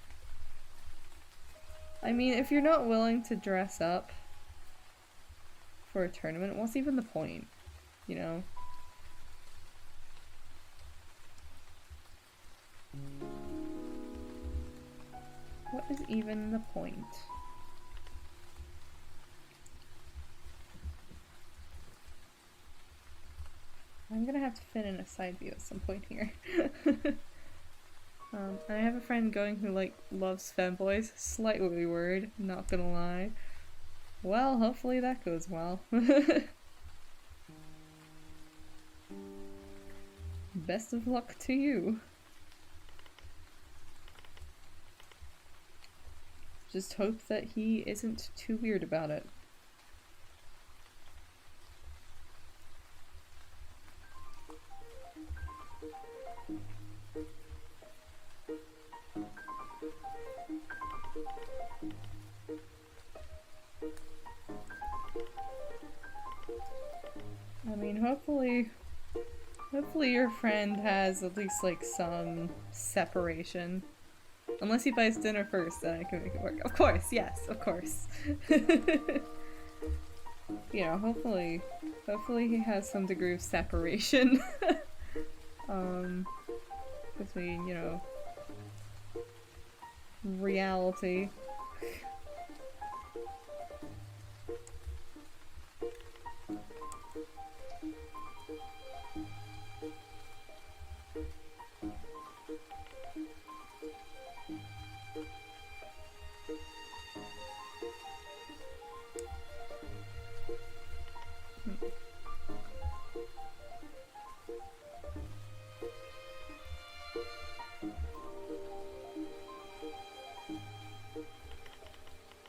I mean, if you're not willing to dress up for a tournament, what's even the point? You know? What is even the point? I'm gonna have to fit in a side view at some point here. I have a friend going who, like, loves femboys. Slightly worried, not gonna lie. Well, hopefully that goes well. Best of luck to you. Just hope that he isn't too weird about it. I mean, hopefully your friend has at least, like, some separation. Unless he buys dinner first, then I can make it work. Of course, yes, of course. You know, hopefully he has some degree of separation. Between, you know, reality.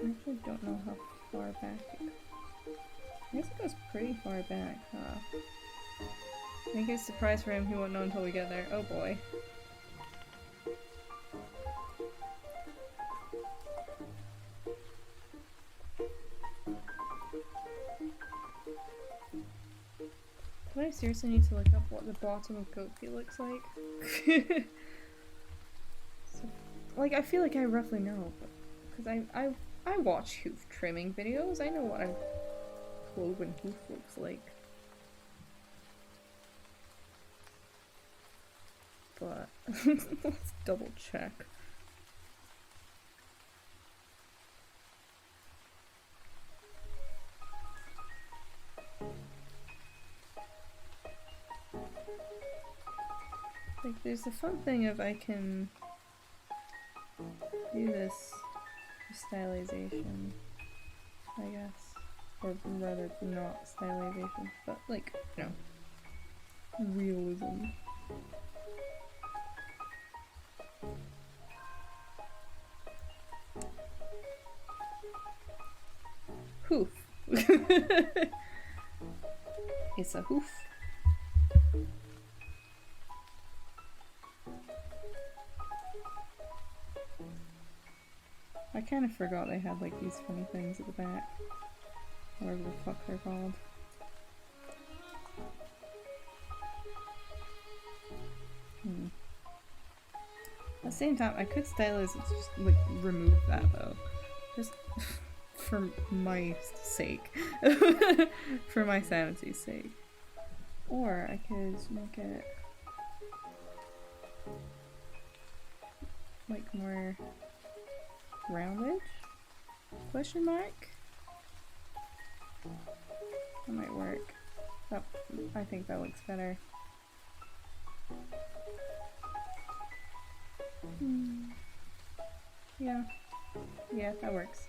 I actually don't know how far back it goes. I guess it goes pretty far back, huh? I think it's a surprise for him, he won't know until we get there. Oh boy. Do I seriously need to look up what the bottom of Goatfeet looks like? So, like, I feel like I roughly know, because I watch hoof trimming videos. I know what a cloven hoof looks like. But let's double check. Like, there's a fun thing of I can do this stylization, I guess. Or rather, not stylization, but like, you know, realism. Hoof. It's a hoof. I kind of forgot they had like these funny things at the back. Whatever the fuck they're called. At the same time, I could stylize it to just like remove that though. Just for my sake. For my sanity's sake. Or I could make it like more rounded? Question mark? That might work. That, I think that looks better. Yeah. Yeah, that works.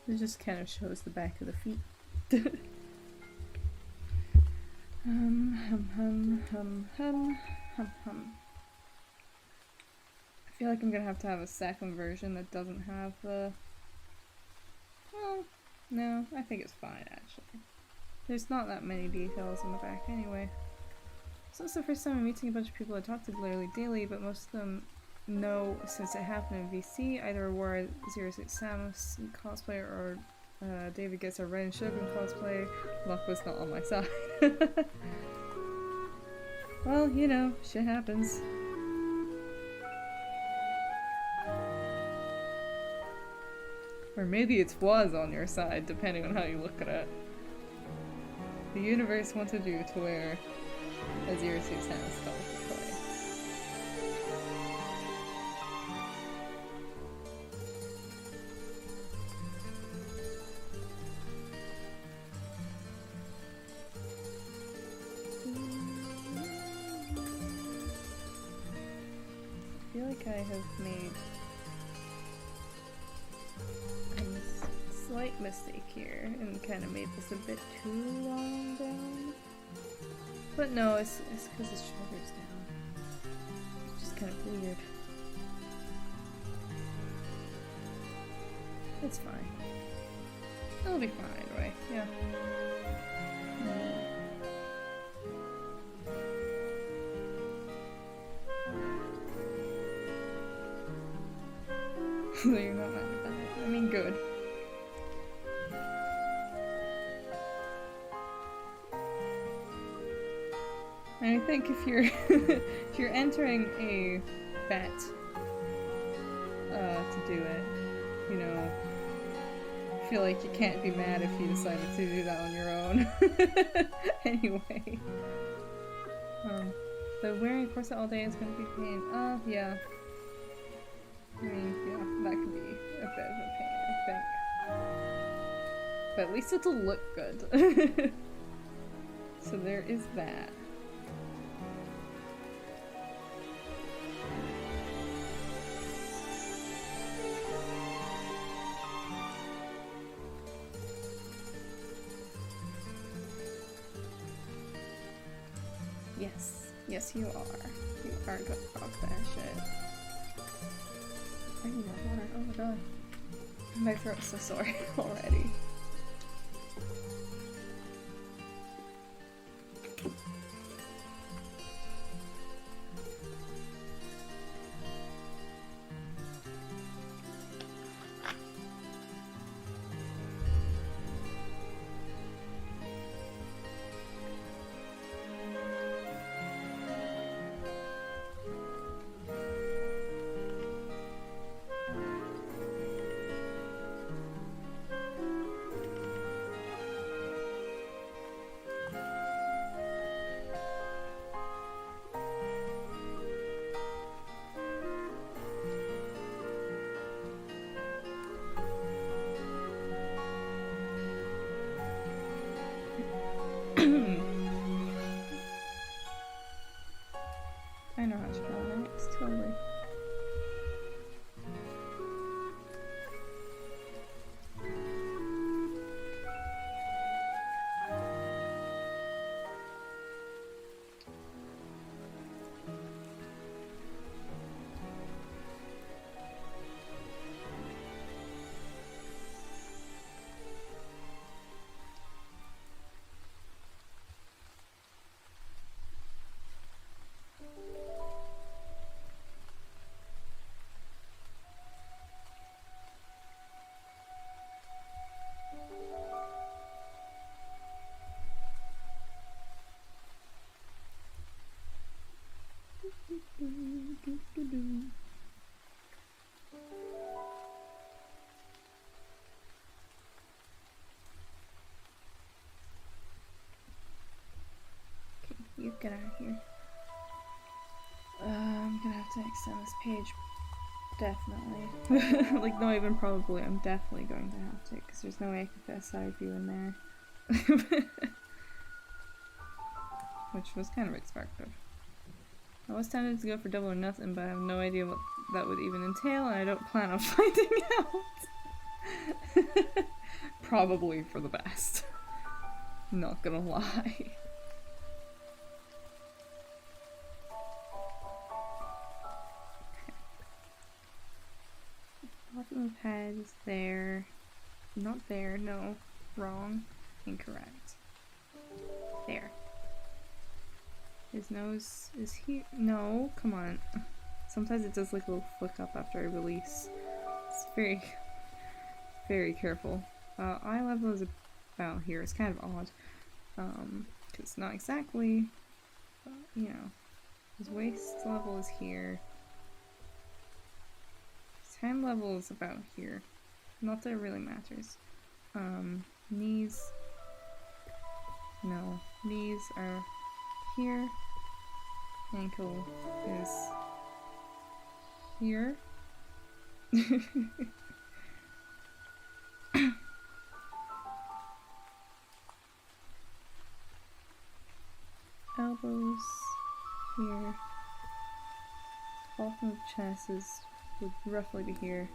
It just kind of shows the back of the feet. I feel like I'm gonna have to have a second version that doesn't have the... Well, no, I think it's fine actually. There's not that many details on the back anyway. So it's the first time I'm meeting a bunch of people I talk to literally daily, but most of them know since it happened in VC, either wore 06 Samus cosplay or David gets a Ren Shogun cosplay. Luck was not on my side. Well, you know, shit happens. Or maybe it was on your side, depending on how you look at it. The universe wanted you to wear a 06 Samus cosplay. I feel like I have made a slight mistake here and kind of made this a bit too long down. But no, it's because his shoulder's down. It's just kind of weird. It's fine. It'll be fine anyway, yeah. So you're not mad at that. I mean, good. And I think if you're if you're entering a bet to do it, you know, I feel like you can't be mad if you decided to do that on your own. Anyway. So wearing a corset all day is gonna be a pain. Yeah. I mean, yeah, that could be a bit of a pain, I think. But at least it'll look good. So there is that. Yes. Yes, you are. You are gonna rock that shit. I need more water. Oh my god. My throat's so sore already. get out of here. I'm gonna have to extend this page. Definitely. Like, not even probably, I'm definitely going to have to, because there's no way I can fit a side view in there. Which was kind of expected. I was tempted to go for double or nothing, but I have no idea what that would even entail, and I don't plan on finding out. Probably for the best. Not gonna lie. Bottom of head is there. Not there, no. Wrong. Incorrect. There. His nose is here. No, come on. Sometimes it does like a little flick up after I release. It's very, very careful. Eye level is about here. It's kind of odd. Cause it's not exactly, but, you know. His waist level is here. His hand level is about here. Not that it really matters. Knees. No. Knees are here. Ankle is here. Elbows here. Bottom of chest would roughly be here.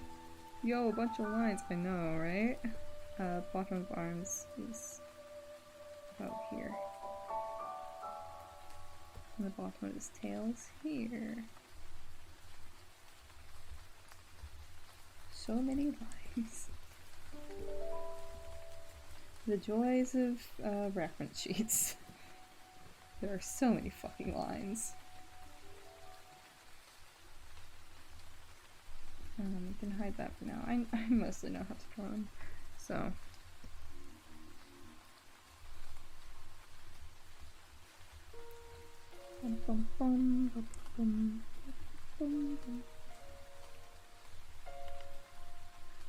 Yo, a bunch of lines, I know, right? Bottom of arms is about here. And the bottom of his tail is here. So many lines. The joys of reference sheets. There are so many fucking lines. You can hide that for now. I mostly know how to draw them, so. Bum, bum, bum, bum, bum, bum, bum.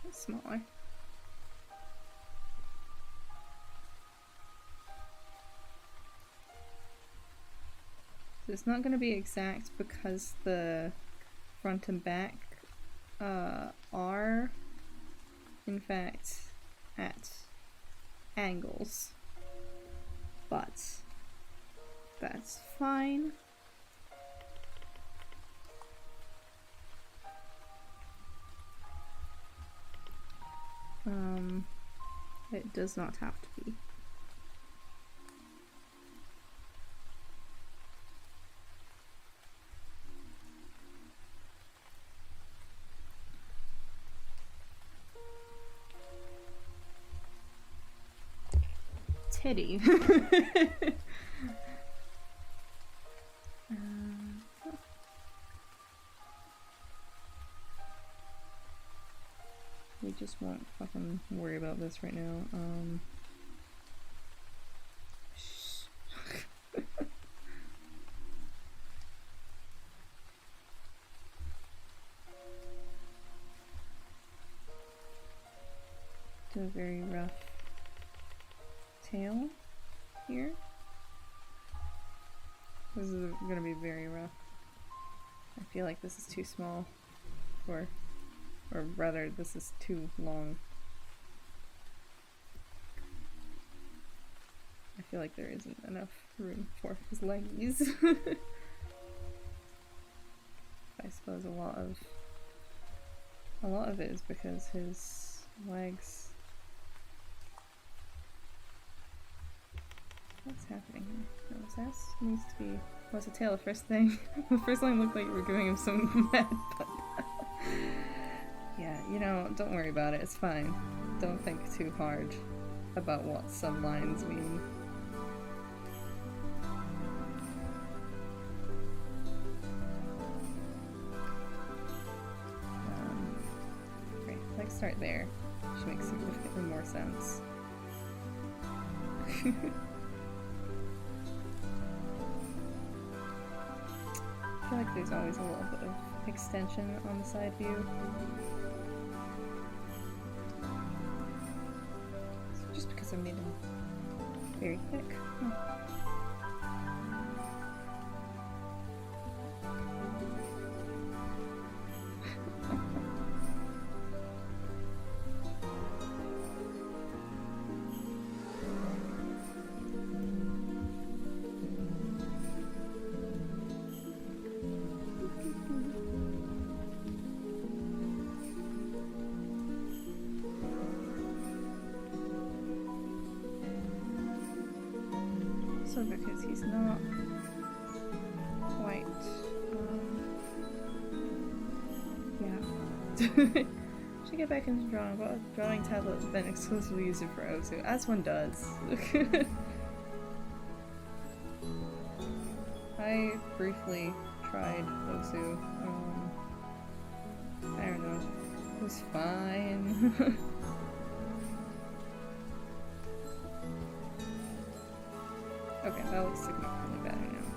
It's smaller. So it's not going to be exact because the front and back are in fact at angles, but that's fine. It does not have to be. Teddy. We just won't fucking worry about this right now. Do a very rough tail here. This is gonna be very rough. I feel like this is too small, or rather, this is too long. I feel like there isn't enough room for his legs. I suppose a lot of it is because his legs. What's happening here? No, his ass needs to be. What's the tail? The first thing. The first line looked like you were giving him some mad, but yeah, you know, don't worry about it. It's fine. Don't think too hard about what some lines mean. Great. Let's start there. Which makes significantly more sense. I feel like there's always a little bit of extension on the side view. Just because I made them very thick. also because he's not quite, yeah. Should get back into drawing. But a drawing tablet has been exclusively used for Osu, as one does. I briefly tried Osu. I don't know. It was fine. Okay, that looks significantly better now.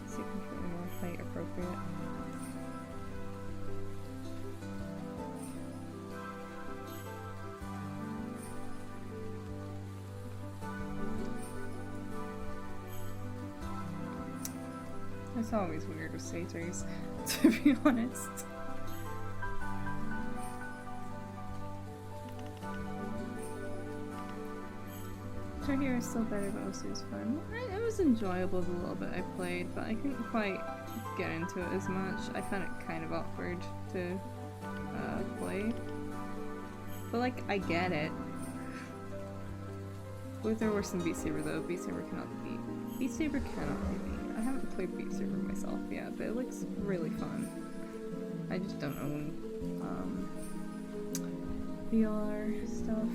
Significantly more height appropriate. It's always weird with Satyrs, to be honest. Guitar Hero is still better, but Osu is fun. It was enjoyable the little bit I played, but I couldn't quite get into it as much. I found it kind of awkward to play. But like, I get it. If there were some Beat Saber though, Beat Saber cannot be beat. Beat Saber cannot be beat. I haven't played Beat Saber myself yet, but it looks really fun. I just don't own VR stuff.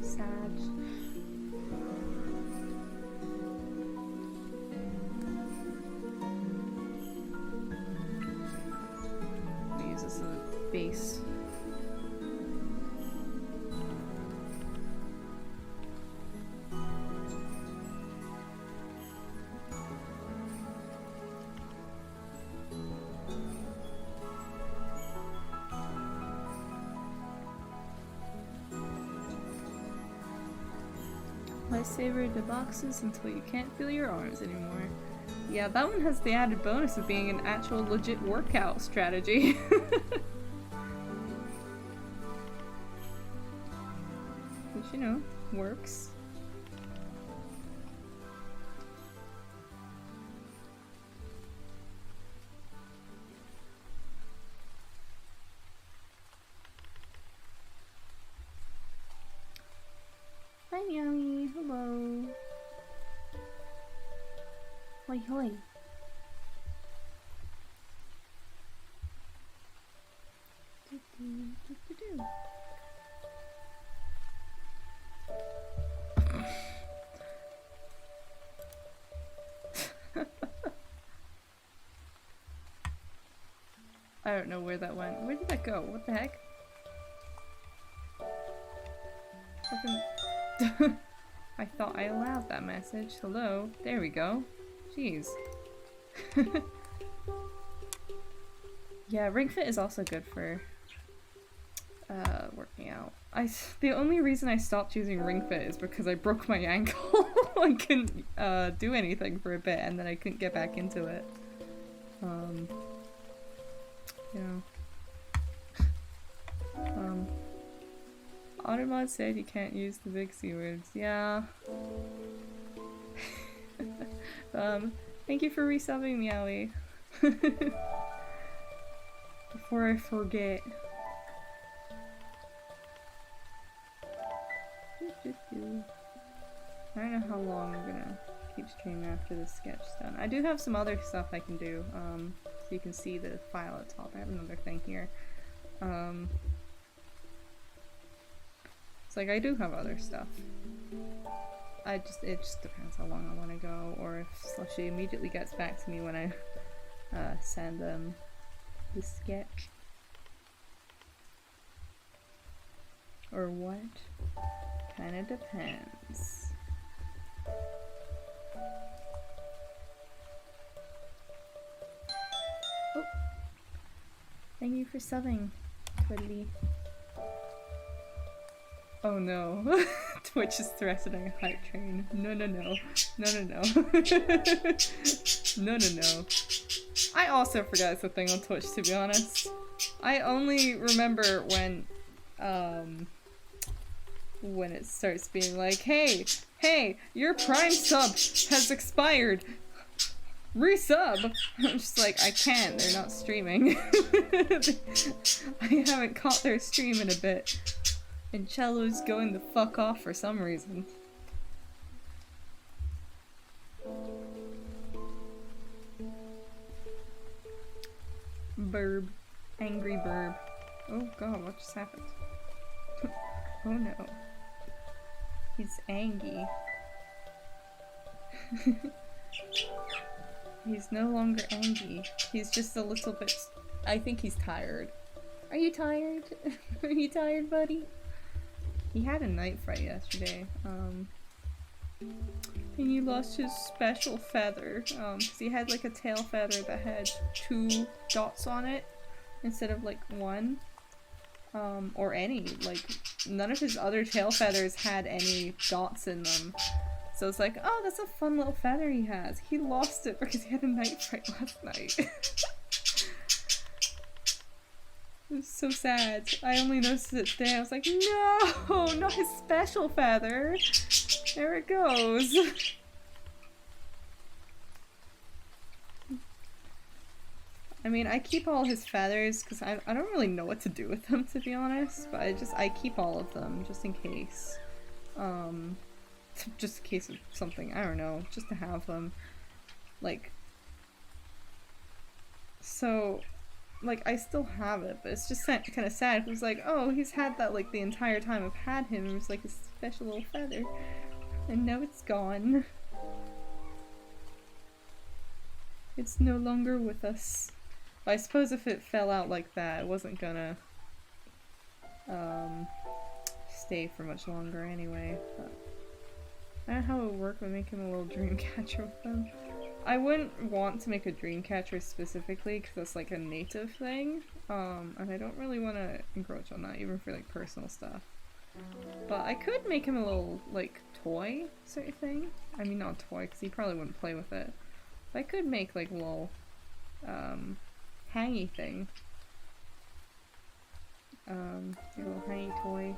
Sad. I'll use this as a base. Lightsaber the boxes until you can't feel your arms anymore. Yeah, that one has the added bonus of being an actual legit workout strategy. Which, you know, works. Hi Meowie, hello. Hoi hoi. I don't know where that went. Where did that go? What the heck? Fucking I thought I allowed that message. Hello? There we go. Jeez. Yeah, Ring Fit is also good for working out. The only reason I stopped using Ring Fit is because I broke my ankle. I couldn't do anything for a bit and then I couldn't get back into it. You know. Automod said you can't use the big C words. Yeah. Thank you for resubbing, Meowie. Before I forget. I don't know how long I'm gonna keep streaming after this sketch's done. I do have some other stuff I can do, so you can see the file at the top. I have another thing here. It's like I do have other stuff. It just depends how long I want to go, or if Slushy immediately gets back to me when I send them the sketch. Or what? Kinda depends. Oh! Thank you for subbing, Twiddly. Oh no. Twitch is threatening a hype train. No, no, no. No, no, no. No, no, no. I also forgot it's a thing on Twitch, to be honest. I only remember when it starts being like, hey, your Prime sub has expired. Resub! I'm just like, I can't, they're not streaming. I haven't caught their stream in a bit. And Cello's going the fuck off for some reason. Burb. Angry burb. Oh god, what just happened? Oh no. He's angry. He's no longer angry. He's just a little bit... I think he's tired. Are you tired? Are you tired, buddy? He had a night fright yesterday. And he lost his special feather. Because he had like a tail feather that had 2 dots on it instead of like 1. Or any. Like, none of his other tail feathers had any dots in them. So it's like, oh, that's a fun little feather he has. He lost it because he had a night fright last night. It was so sad. I only noticed it today. I was like, no, not his special feather. There it goes. I mean, I keep all his feathers because I don't really know what to do with them, to be honest. But I keep all of them just in case. Just in case of something. I don't know. Just to have them. Like. So. Like, I still have it, but it's just kind of sad. It was like, oh, he's had that, like, the entire time I've had him. It was like a special little feather. And now it's gone. It's no longer with us. But I suppose if it fell out like that, it wasn't gonna, stay for much longer anyway. But I don't know how it would work with making a little dream catcher with them. I wouldn't want to make a dream catcher specifically because that's like a native thing, and I don't really want to encroach on that even for like personal stuff. But I could make him a little like toy sort of thing. I mean not a toy because he probably wouldn't play with it. But I could make like a little hangy thing. A little hangy toy.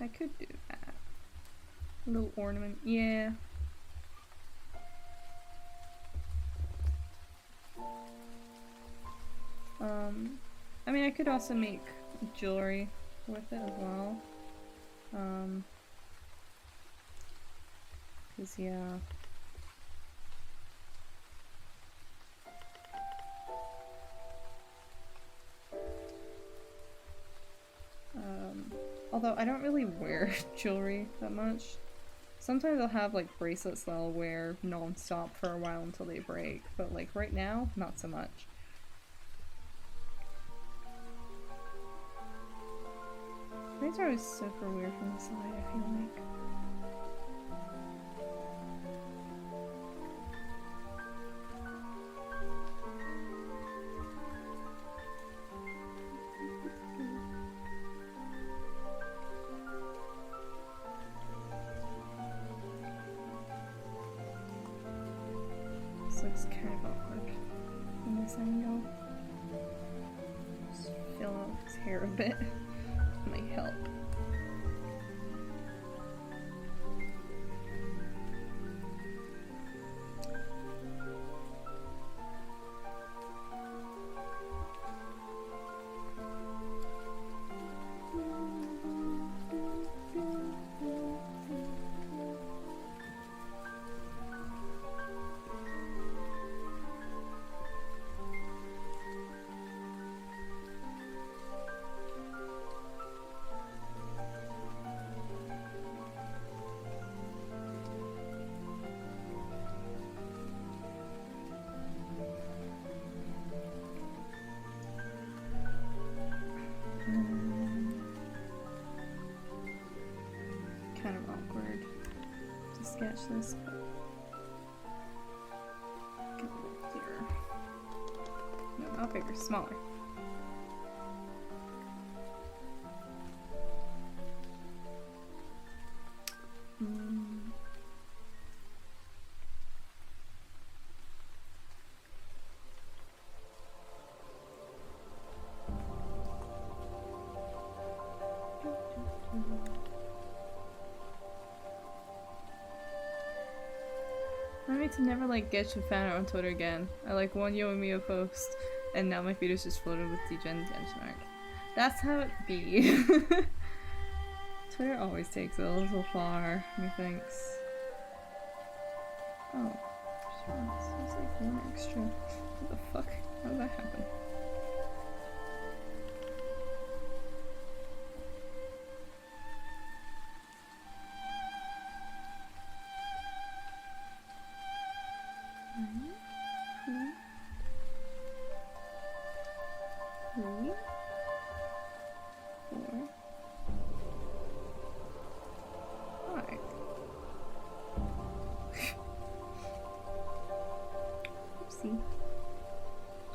I could do that. A little ornament, yeah. I mean, I could also make jewelry with it as well. 'Cause yeah. Although I don't really wear jewelry that much. Sometimes I'll have like bracelets that I'll wear non-stop for a while until they break, but like right now, not so much. These are always super weird from the side, I feel like. This looks kind of awkward from this angle. Just fill out his hair a bit. Might help. Kind of awkward to sketch this, but get a little clearer. No, not bigger, smaller. I need to never like get you fan art on Twitter again. I like one Yoimiya post And now my fetus just floated with Degen benchmark. That's how it be. Twitter always takes it a little far, methinks. Oh. There's like one extra. What the fuck? How did that happen?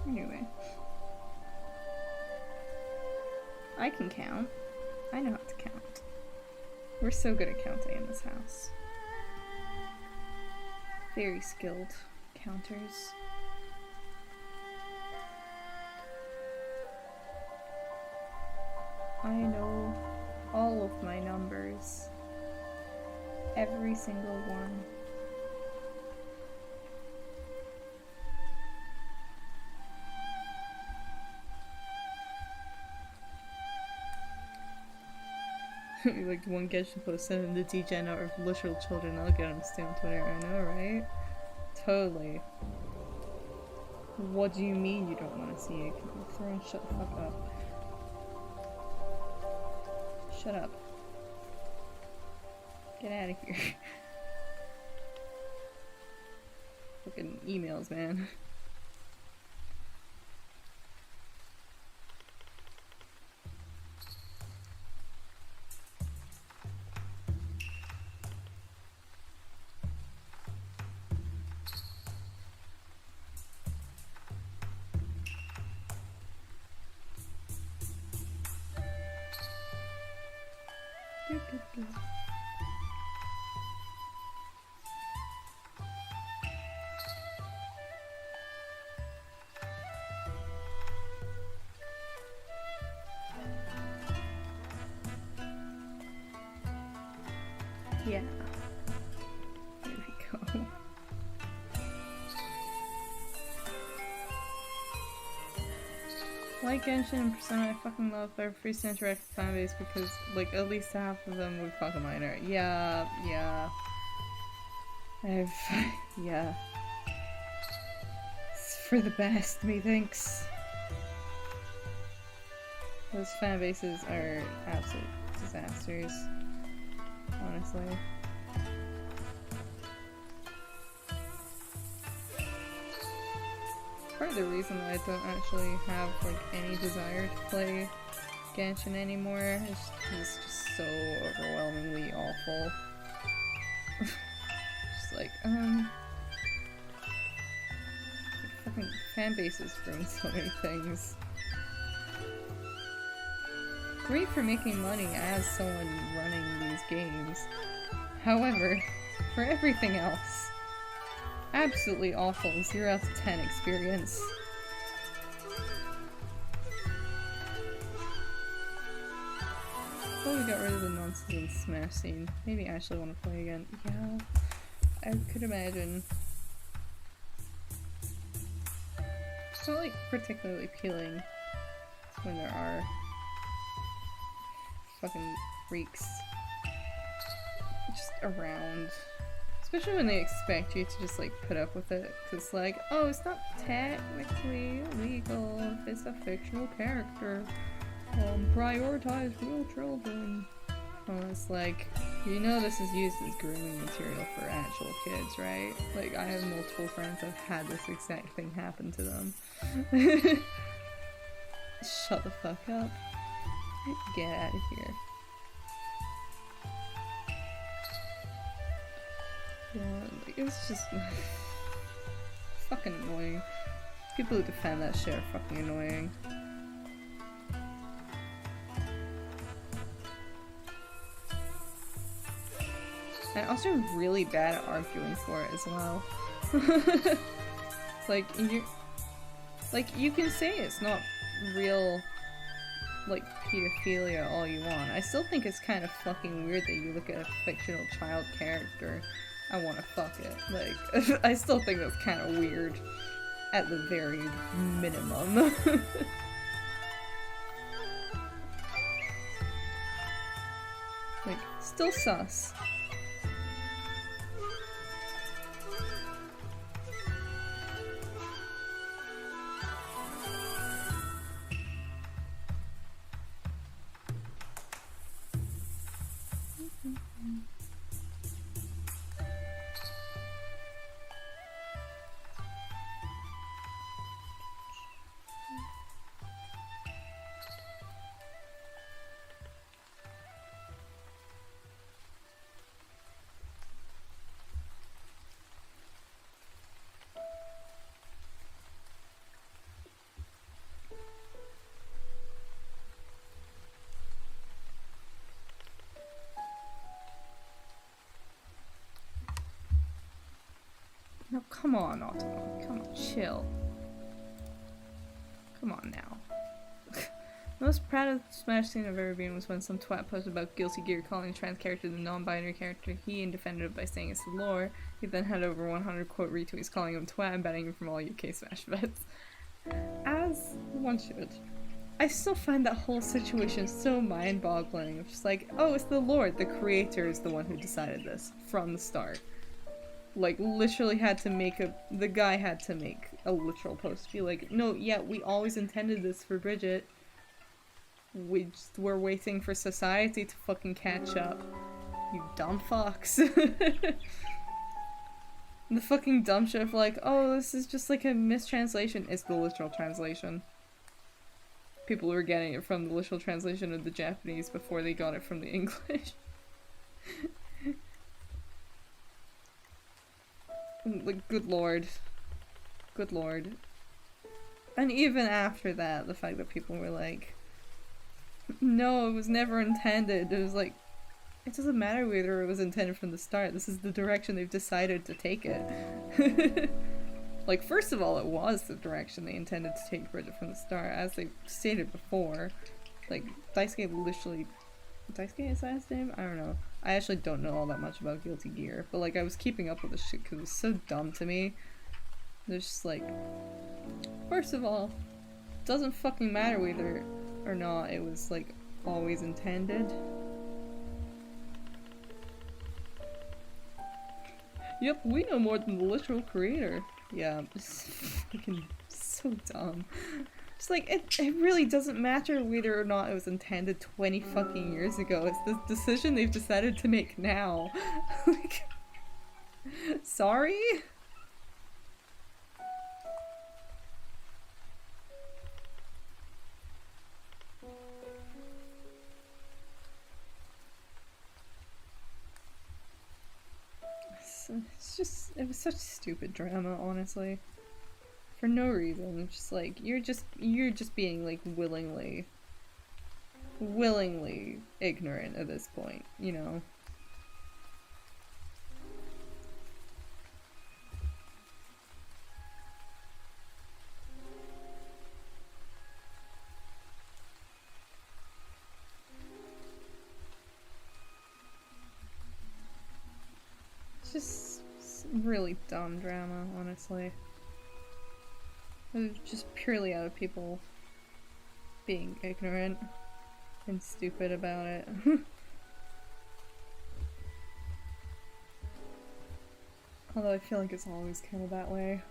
Anyway. I can count. I know how to count. We're so good at counting in this house. Very skilled counters. I know all of my numbers. Every single one. Like one Genshin post sending the Degen out of literal children. I'll get him stay on Twitter. I know, right? Totally. What do you mean you don't want to see it? Throne, shut the fuck up. Shut up. Get out of here. Fucking emails, man. Yeah. There we go. Like Genshin and Persona, I fucking love their free interactive fanbase because, like, at least half of them would fuck a minor. Yeah. Yeah. It's for the best, methinks. Those fanbases are absolute disasters. Honestly. Part of the reason that I don't actually have like any desire to play Genshin anymore is he's just so overwhelmingly awful. Just like, fucking fan bases ruin so many things. Great for making money as someone running these games. However, for everything else, absolutely awful 0 out of 10 experience. Oh, we got rid of the nonsense in Smash scene. Maybe I actually want to play again. Yeah, I could imagine. It's not like particularly appealing when there are fucking freaks just around. Especially when they expect you to just like put up with it. Cause like, oh, it's not technically illegal if it's a fictional character. Prioritize real children. Oh, it's like, you know this is used as grooming material for actual kids, right? Like, I have multiple friends that have had this exact thing happen to them. Shut the fuck up. Get out of here. Yeah, like, it's just fucking annoying. People who defend that shit are fucking annoying. And also really bad at arguing for it as well. Like, you can say it's not real, like, pedophilia all you want. I still think it's kind of fucking weird that you look at a fictional child character, I wanna fuck it. Like, I still think that's kind of weird. At the very minimum. Like, still sus. No, come on, Automon. Come on, chill. Come on now. Most proud of the Smash scene I've ever been was when some twat posted about Guilty Gear calling a trans character the non-binary character he and defended it by saying it's the lore. He then had over 100 quote retweets calling him twat and banning him from all UK Smash vets. As one should. I still find that whole situation so mind-boggling. It's just like, oh, it's the Lord. The creator is the one who decided this from the start. Like, literally had to make the guy had to make a literal post to be like, no, yeah, we always intended this for Bridget. We're waiting for society to fucking catch up. You dumb fucks. The fucking dumb shit of like, oh, this is just like a mistranslation. It's the literal translation. People were getting it from the literal translation of the Japanese before they got it from the English. Like, good lord. Good lord. And even after that, the fact that people were like, no, it was never intended. It was like, it doesn't matter whether it was intended from the start. This is the direction they've decided to take it. Like, first of all, it was the direction they intended to take Bridget from the start, as they stated before. Like, Daisuke literally... Daisuke is that his name? I don't know. I actually don't know all that much about Guilty Gear, but like, I was keeping up with this shit because it was so dumb to me. There's just like... First of all, it doesn't fucking matter whether or not it was, like, always intended. Yep, we know more than the literal creator. Yeah, it's fucking so dumb. It's like, it really doesn't matter whether or not it was intended 20 fucking years ago. It's the decision they've decided to make now. Like, sorry? It's just, it was such stupid drama, honestly. For no reason. Just like, you're just being like willingly ignorant at this point, you know? It's just really dumb drama, honestly. It was just purely out of people being ignorant and stupid about it. Although I feel like it's always kind of that way.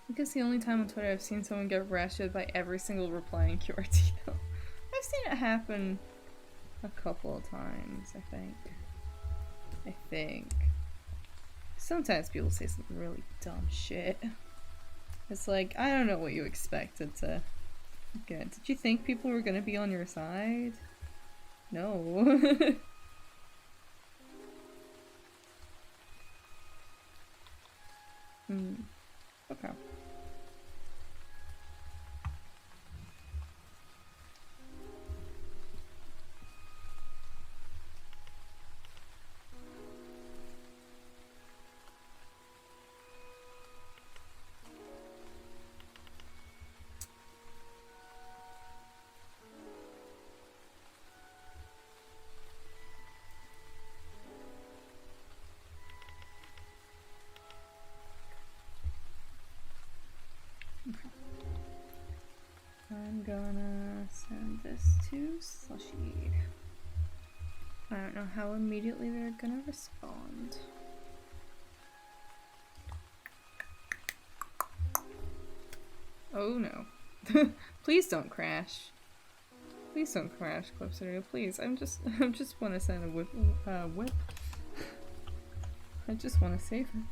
I guess the only time on Twitter I've seen someone get arrested by every single reply in QRT though. I've seen it happen a couple of times, I think. Sometimes people say some really dumb shit. It's like, I don't know what you expected to get. Did you think people were gonna be on your side? No. Okay. I'm gonna send this to Slushy. I don't know how immediately they're gonna respond. Oh no. Please don't crash. Please don't crash, Clipster. Please. I just want to send a whip. I just want to save it.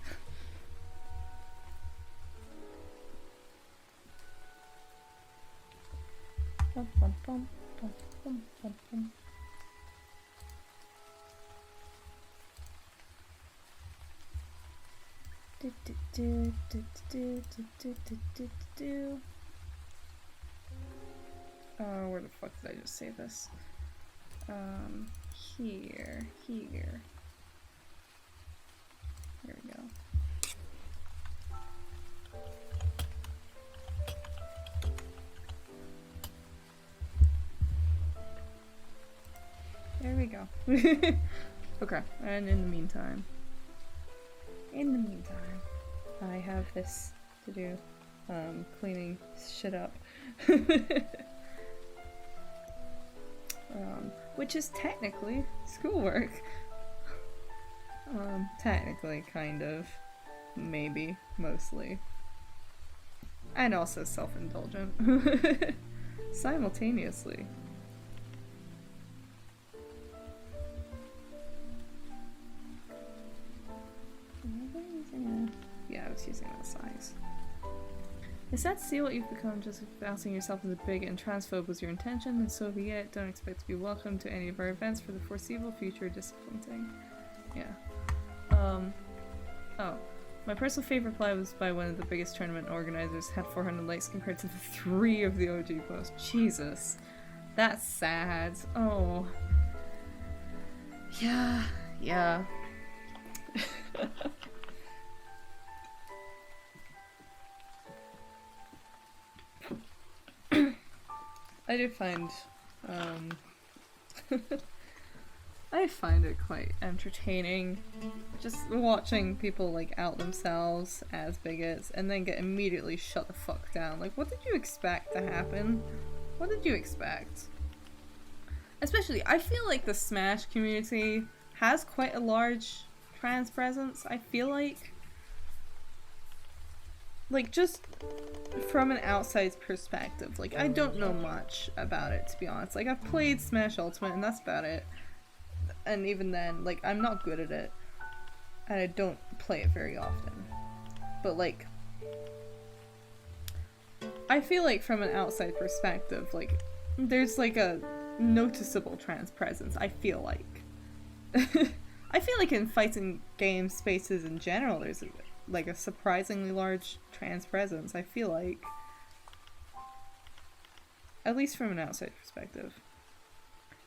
Bum, bum, bum, bum, bum, bum, bum. Do, do, do, do, do, do, do, do, do, do. Where the fuck did I just say this? Here. There we go. There we go. Okay, and in the meantime, I have this to do, cleaning shit up. Which is technically schoolwork. Technically, kind of. Maybe, mostly. And also self-indulgent. Simultaneously. Yeah, I was using that size. Is that see what you've become, just bouncing yourself as a bigot and transphobe was your intention, and so be it. Don't expect to be welcome to any of our events for the foreseeable future. Disappointing. Yeah. Oh. My personal favorite reply was by one of the biggest tournament organizers, had 400 likes compared to the 3 of the OG posts. Jesus. That's sad. Oh. Yeah. I do find, I find it quite entertaining just watching people like out themselves as bigots and then get immediately shut the fuck down. Like, what did you expect to happen? What did you expect? Especially, I feel like the Smash community has quite a large trans presence. I feel like just from an outside perspective, like, I don't know much about it, to be honest. Like, I've played Smash Ultimate and that's about it. And even then, like, I'm not good at it. And I don't play it very often. But, like, I feel like from an outside perspective, like, there's, like, a noticeable trans presence, I feel like. I feel like in fighting game spaces in general, there's, like, a surprisingly large trans presence, I feel like. At least from an outside perspective.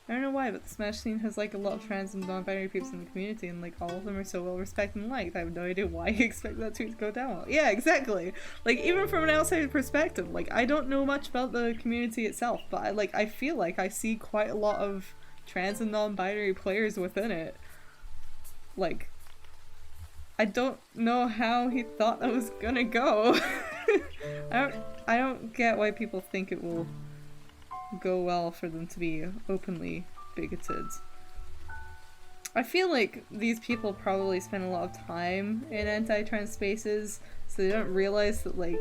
I don't know why, but the Smash scene has, like, a lot of trans and non-binary people in the community, and, like, all of them are so well respected and liked. I have no idea why you expect that to go down well. Yeah, exactly! Like, even from an outside perspective, like, I don't know much about the community itself, but, I feel like I see quite a lot of trans and non-binary players within it. Like, I don't know how he thought that was gonna go. I don't get why people think it will go well for them to be openly bigoted. I feel like these people probably spend a lot of time in anti-trans spaces, so they don't realize that, like,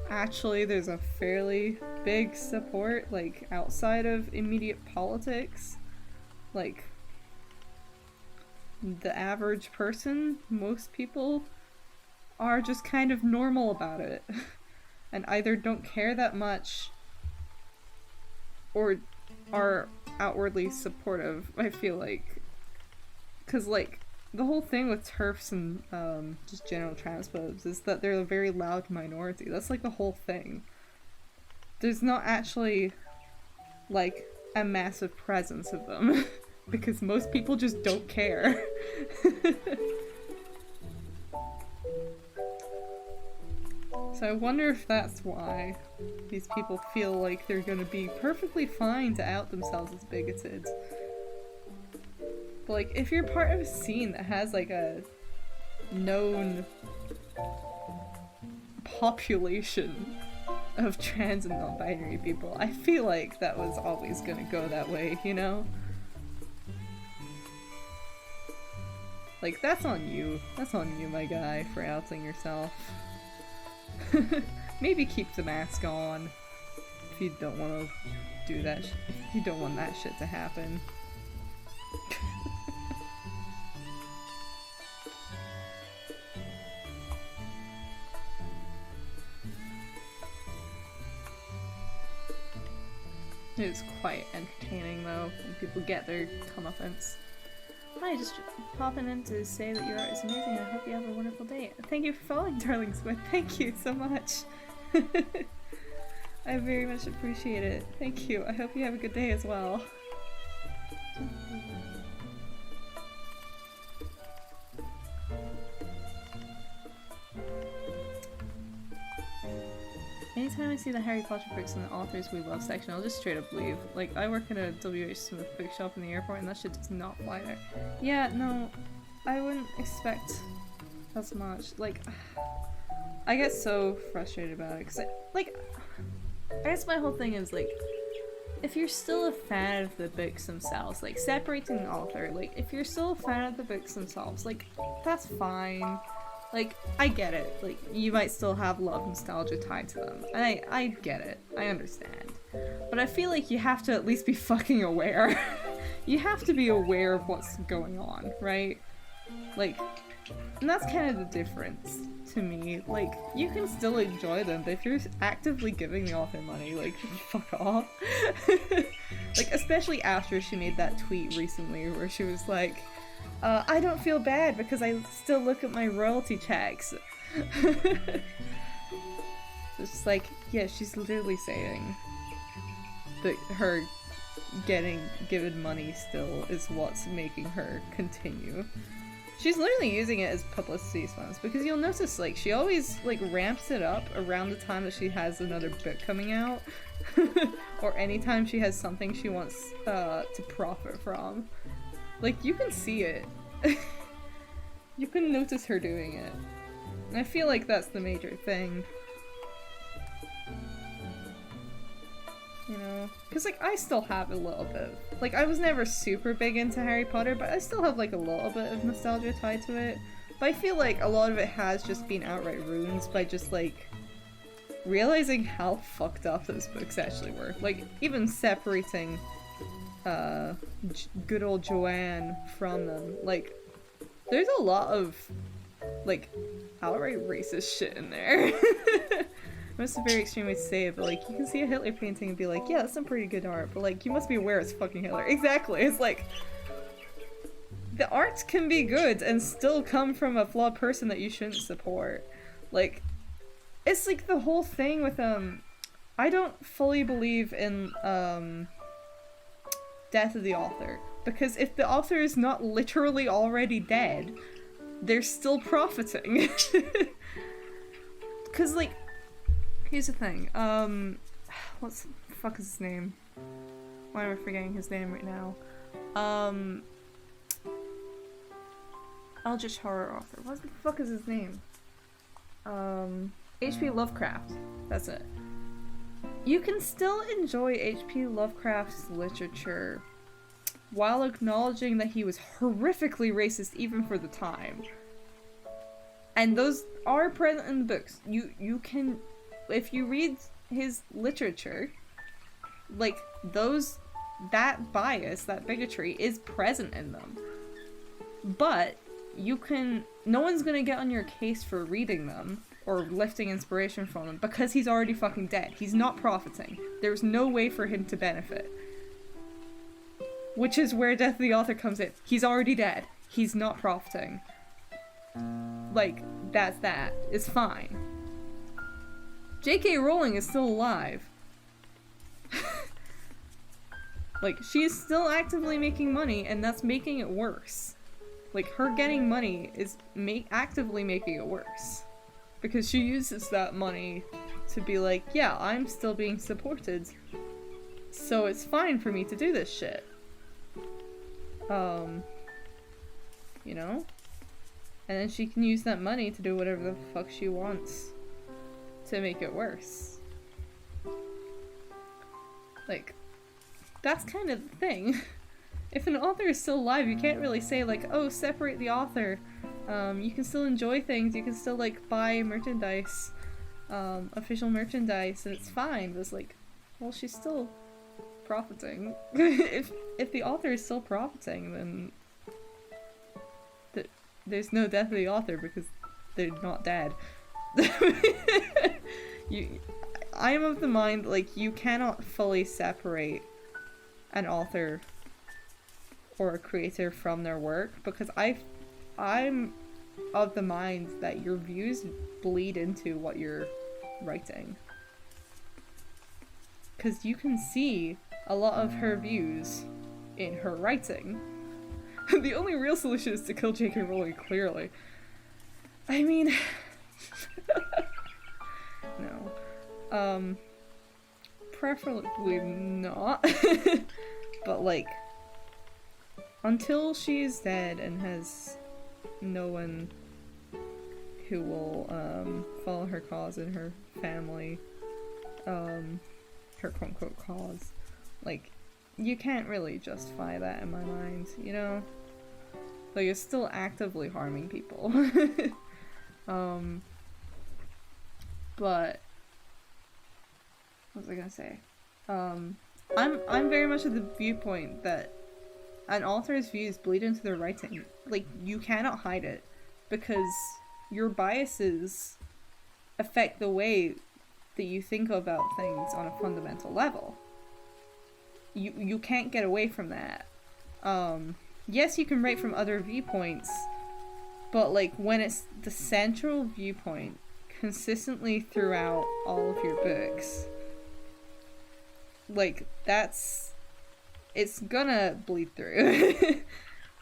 actually there's a fairly big support, like, outside of immediate politics. Like, the average person, most people are just kind of normal about it. And either don't care that much or are outwardly supportive, I feel like. Because, like, the whole thing with TERFs and just general transphobes is that they're a very loud minority. That's, like, the whole thing. There's not actually, like, a massive presence of them. Because most people just don't care. So I wonder if that's why these people feel like they're gonna be perfectly fine to out themselves as bigoted. But, like, if you're part of a scene that has, like, a known population of trans and non-binary people. I feel like that was always gonna go that way, you know? Like, that's on you. That's on you, my guy, for outing yourself. Maybe keep the mask on if you don't want to do that. If you don't want that shit to happen. It was quite entertaining though, when people get their comeuppance. Hi, just popping in to say that your art is amazing. I hope you have a wonderful day. Thank you for following, Darling Squid. Thank you so much. I very much appreciate it. Thank you. I hope you have a good day as well. Anytime I see the Harry Potter books in the authors we love section, I'll just straight up leave. Like, I work in a W.H. Smith bookshop in the airport and that shit does not fly there. Yeah, no, I wouldn't expect as much. Like, I get so frustrated about it, because, I guess my whole thing is, like, if you're still a fan of the books themselves, like, separating the author, like, if you're still a fan of the books themselves, like, that's fine. Like, I get it. Like, you might still have a lot of nostalgia tied to them. And I get it. I understand. But I feel like you have to at least be fucking aware. You have to be aware of what's going on, right? Like, and that's kind of the difference to me. Like, you can still enjoy them, but if you're actively giving the author money, like, fuck off. Like, especially after she made that tweet recently where she was like, I don't feel bad because I still look at my royalty checks. It's like, yeah, she's literally saying that her given money still is what's making her continue. She's literally using it as publicity stunts, because you'll notice, like, she always, like, ramps it up around the time that she has another book coming out. Or anytime she has something she wants to profit from. Like, you can see it. You can notice her doing it. And I feel like that's the major thing. You know? Because, like, I still have a little bit. Like, I was never super big into Harry Potter, but I still have, like, a little bit of nostalgia tied to it. But I feel like a lot of it has just been outright ruined by just, like, realizing how fucked up those books actually were. Like, even separating good old Joanne from them. Like, there's a lot of, like, outright racist shit in there. It's a very extreme way to say it, but, like, you can see a Hitler painting and be like, yeah, that's some pretty good art, but, like, you must be aware it's fucking Hitler. Exactly, it's like, the art can be good and still come from a flawed person that you shouldn't support. Like, it's like the whole thing with, I don't fully believe in, death of the author, because if the author is not literally already dead, they're still profiting. Because, like, here's the thing, what the fuck is his name? Why am I forgetting his name right now? Eldritch horror author. What the fuck is his name? H.P. Lovecraft. That's it. You can still enjoy H.P. Lovecraft's literature while acknowledging that he was horrifically racist even for the time. And those are present in the books. You can, if you read his literature, like, that bias, that bigotry is present in them. But you can, no one's gonna get on your case for reading them or lifting inspiration from him, because he's already fucking dead. He's not profiting. There's no way for him to benefit. Which is where Death of the Author comes in. He's already dead. He's not profiting. Like, that's that. It's fine. J.K. Rowling is still alive. Like, she's still actively making money, and that's making it worse. Like, her getting money is actively making it worse. Because she uses that money to be like, yeah, I'm still being supported, so it's fine for me to do this shit. You know? And then she can use that money to do whatever the fuck she wants to make it worse. Like, that's kind of the thing. If an author is still alive, you can't really say like, oh, separate the author. You can still enjoy things, you can still like buy merchandise, official merchandise, and it's fine. But it's like, well, she's still profiting. if the author is still profiting, then there's no death of the author because they're not dead. I am of the mind, like, you cannot fully separate an author or a creator from their work, because I'm of the mind that your views bleed into what you're writing. Because you can see a lot of her views in her writing. The only real solution is to kill J.K. Rowling, clearly. I mean... no. Preferably not. But, like, until she's dead and has no one who will, follow her cause and her family, her quote-unquote cause, like, you can't really justify that in my mind, you know? Like, it's still actively harming people. But what was I gonna say? I'm very much of the viewpoint that an author's views bleed into their writing. Like, you cannot hide it, because your biases affect the way that you think about things on a fundamental level. You can't get away from that. Yes, you can write from other viewpoints, but like when it's the central viewpoint consistently throughout all of your books, like it's gonna bleed through.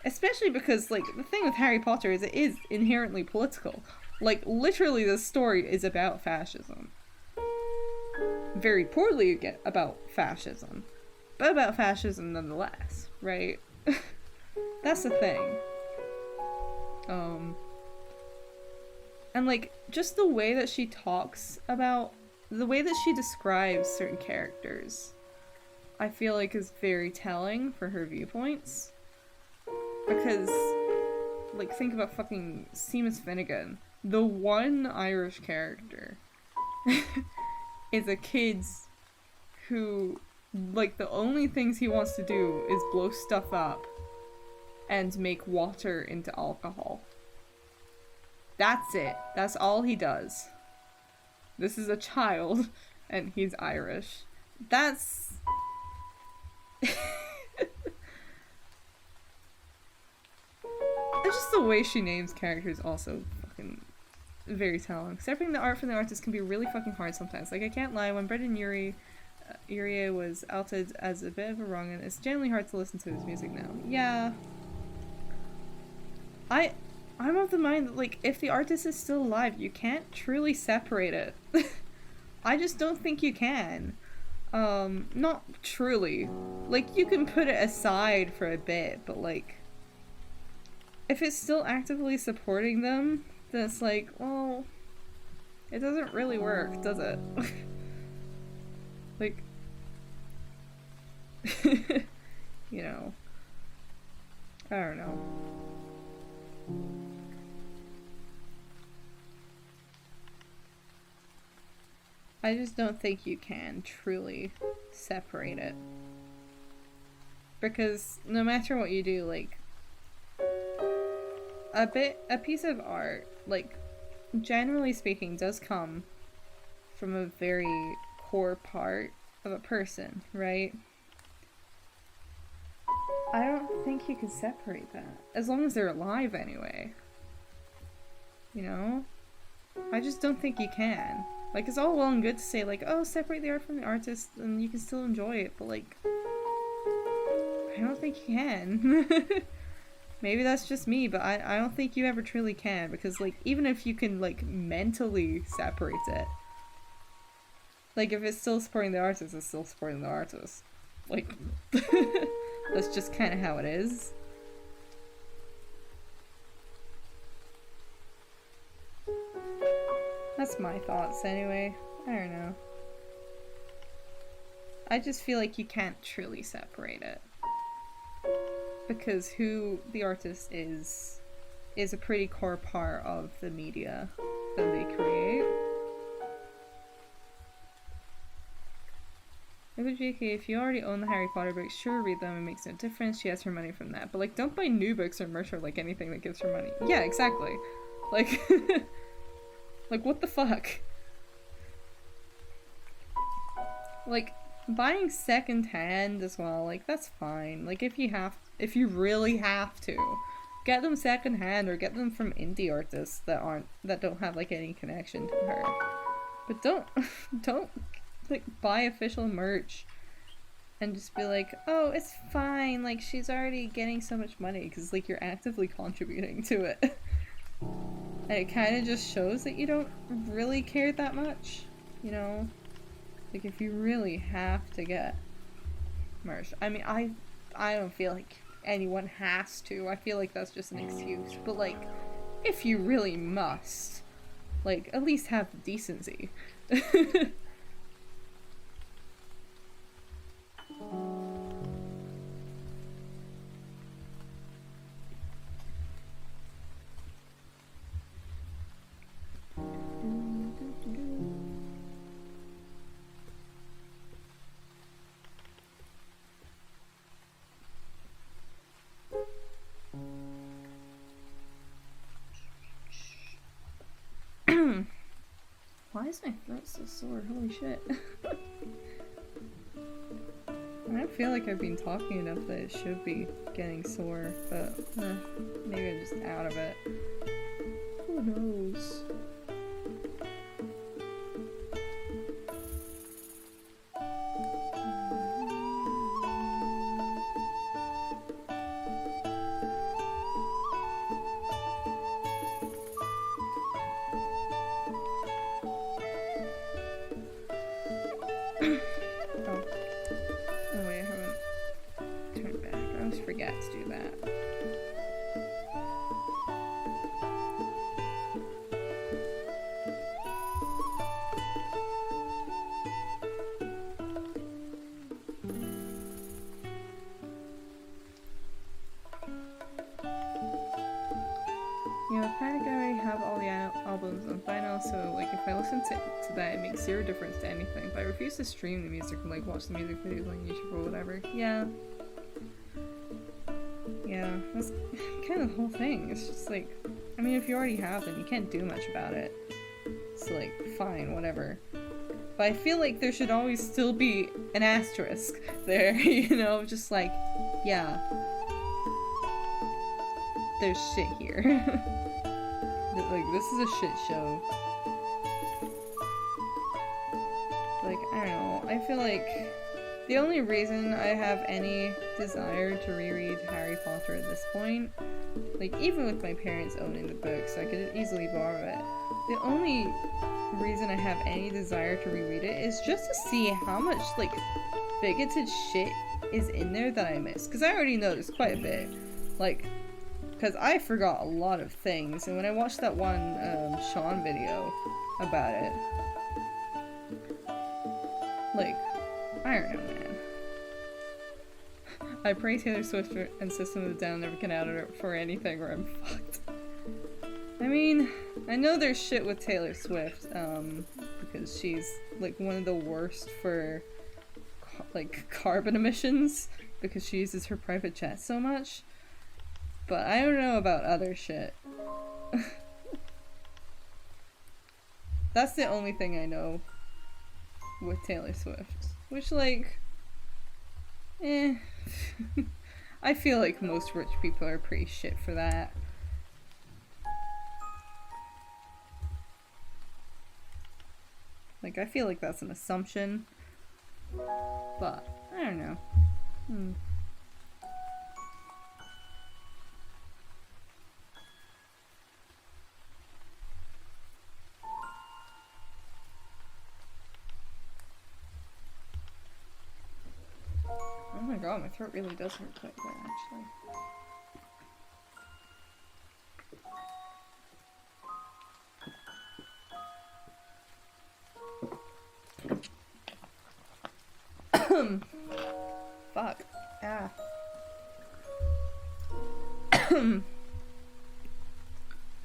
Especially because, like, the thing with Harry Potter is it is inherently political. Like, literally the story is about fascism. Very poorly about fascism, but about fascism nonetheless, right? That's the thing. And like, just the way that she talks about, the way that she describes certain characters, I feel like is very telling for her viewpoints. Because, like, think about fucking Seamus Finnegan. The one Irish character is a kid who, like, the only things he wants to do is blow stuff up and make water into alcohol. That's it. That's all he does. This is a child, and he's Irish. That's... just the way she names characters also fucking very telling. Separating the art from the artist can be really fucking hard sometimes. Like, I can't lie, when Brendan Urie was outed as a bit of a wrong'un, it's generally hard to listen to his music now. Yeah. I'm of the mind that, like, if the artist is still alive, you can't truly separate it. I just don't think you can. Not truly. Like, you can put it aside for a bit, but, like, if it's still actively supporting them, then it's like, well, it doesn't really work, does it? Like, you know, I don't know. I just don't think you can truly separate it. Because no matter what you do, like, a piece of art, like, generally speaking, does come from a very core part of a person, right? I don't think you can separate that. As long as they're alive, anyway. You know? I just don't think you can. Like, it's all well and good to say, like, oh, separate the art from the artist and you can still enjoy it, but, like, I don't think you can. Maybe that's just me, but I don't think you ever truly can, because, like, even if you can, like, mentally separate it, like, if it's still supporting the artist, it's still supporting the artist. Like, that's just kind of how it is. That's my thoughts, anyway. I don't know. I just feel like you can't truly separate it. Because who the artist is a pretty core part of the media that they create. JK, if you already own the Harry Potter books, sure, read them, it makes no difference, she has her money from that. But like, don't buy new books or merch or like anything that gives her money. Yeah, exactly. Like, like what the fuck? Like, buying secondhand as well, like that's fine. Like if you really have to, get them secondhand or get them from indie artists that don't have like any connection to her. But don't like buy official merch and just be like, oh, it's fine, like she's already getting so much money, because like you're actively contributing to it. And it kind of just shows that you don't really care that much, you know? Like if you really have to get merch. I mean, I don't feel like anyone has to. I feel like that's just an excuse. But like, if you really must, like at least have the decency. Why is my throat so sore? Holy shit. I don't feel like I've been talking enough that it should be getting sore, but maybe I'm just out of it. Who knows? To that, it makes zero difference to anything, but I refuse to stream the music and like watch the music videos on YouTube or whatever. Yeah, that's kind of the whole thing. It's just like, I mean, if you already have them, you can't do much about it. It's like, fine, whatever. But I feel like there should always still be an asterisk there, you know, just like, yeah, there's shit here. Like, this is a shit show. Like, I don't know, I feel like the only reason I have any desire to reread Harry Potter at this point, like, even with my parents owning the books, I could easily borrow it. The only reason I have any desire to reread it is just to see how much, like, bigoted shit is in there that I missed. Because I already noticed quite a bit. Like, because I forgot a lot of things, and when I watched that one Sean video about it, like, I don't know, man. I pray Taylor Swift and System of a Down never get out of it for anything or I'm fucked. I mean, I know there's shit with Taylor Swift, because she's, like, one of the worst for, like, carbon emissions, because she uses her private jet so much. But I don't know about other shit. That's the only thing I know with Taylor Swift. Which, like, I feel like most rich people are pretty shit for that. Like, I feel like that's an assumption. But, I don't know. Oh my god, my throat really does hurt quite a bit, actually. Fuck. Ah.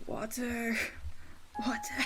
Water. Water.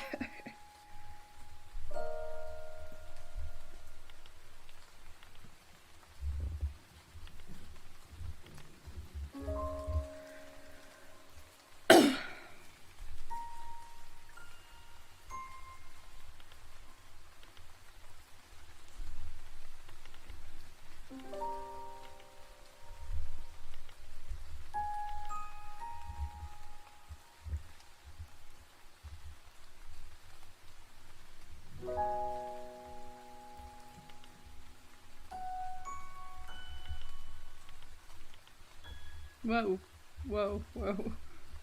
Whoa, whoa, whoa.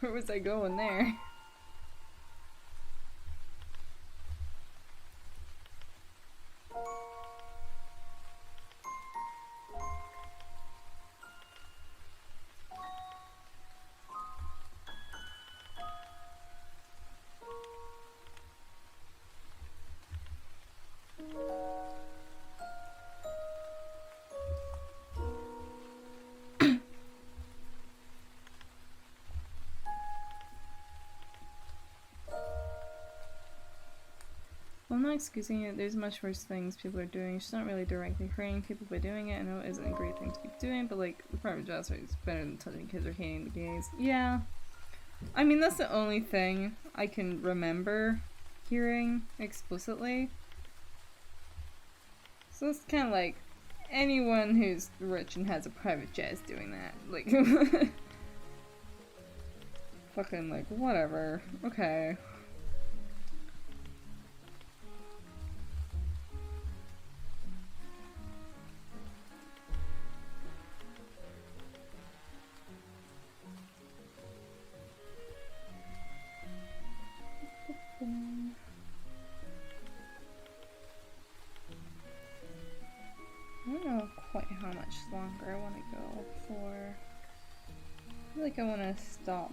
Where was I going there? Well, I'm not excusing it. There's much worse things people are doing. She's not really directly hurting people by doing it. I know it isn't a great thing to be doing, but like, the private jobs is better than touching kids or hating the gays. Yeah. I mean, that's the only thing I can remember hearing explicitly. So it's kind of like, anyone who's rich and has a private jet is doing that. Like, fucking like, whatever. Okay. I don't know quite how much longer I want to go for. I feel like I want to stop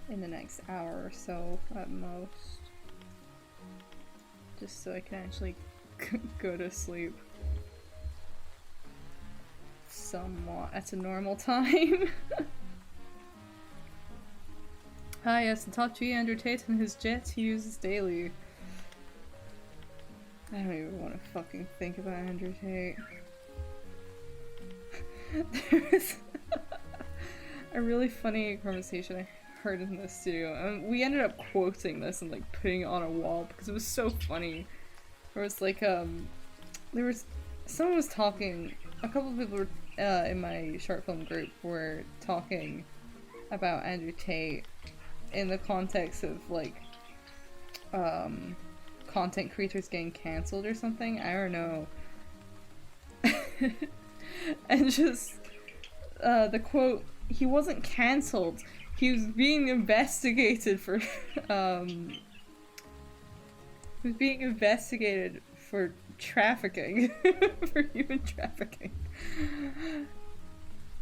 in the next hour or so at most. Just so I can actually go to sleep somewhat at a normal time. Ah yes, the top G Andrew Tate and his jets he uses daily. I don't even want to fucking think about Andrew Tate. There's a really funny conversation I heard in the studio, and we ended up quoting this and like putting it on a wall because it was so funny. Where it's like, someone was talking, a couple of people were, in my short film group were talking about Andrew Tate in the context of like, content creators getting cancelled or something. I don't know. And just the quote, he wasn't cancelled, he was being investigated for he was being investigated for trafficking. For human trafficking.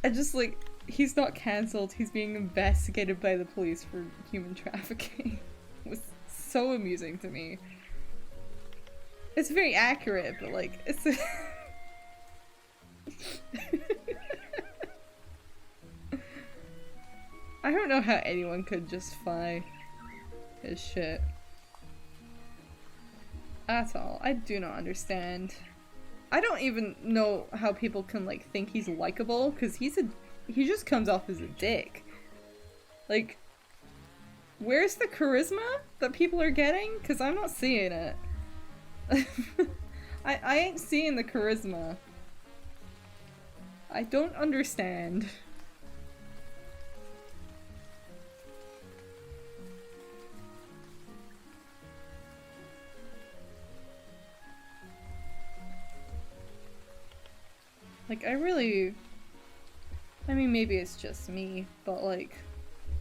And just like, he's not cancelled, he's being investigated by the police for human trafficking. It was so amusing to me. It's very accurate, but like, it's I don't know how anyone could justify his shit. At all. I do not understand. I don't even know how people can like think he's likable, because he just comes off as a dick. Like, where's the charisma that people are getting? Because I'm not seeing it. I ain't seeing the charisma. I don't understand. Like, I mean, maybe it's just me, but like,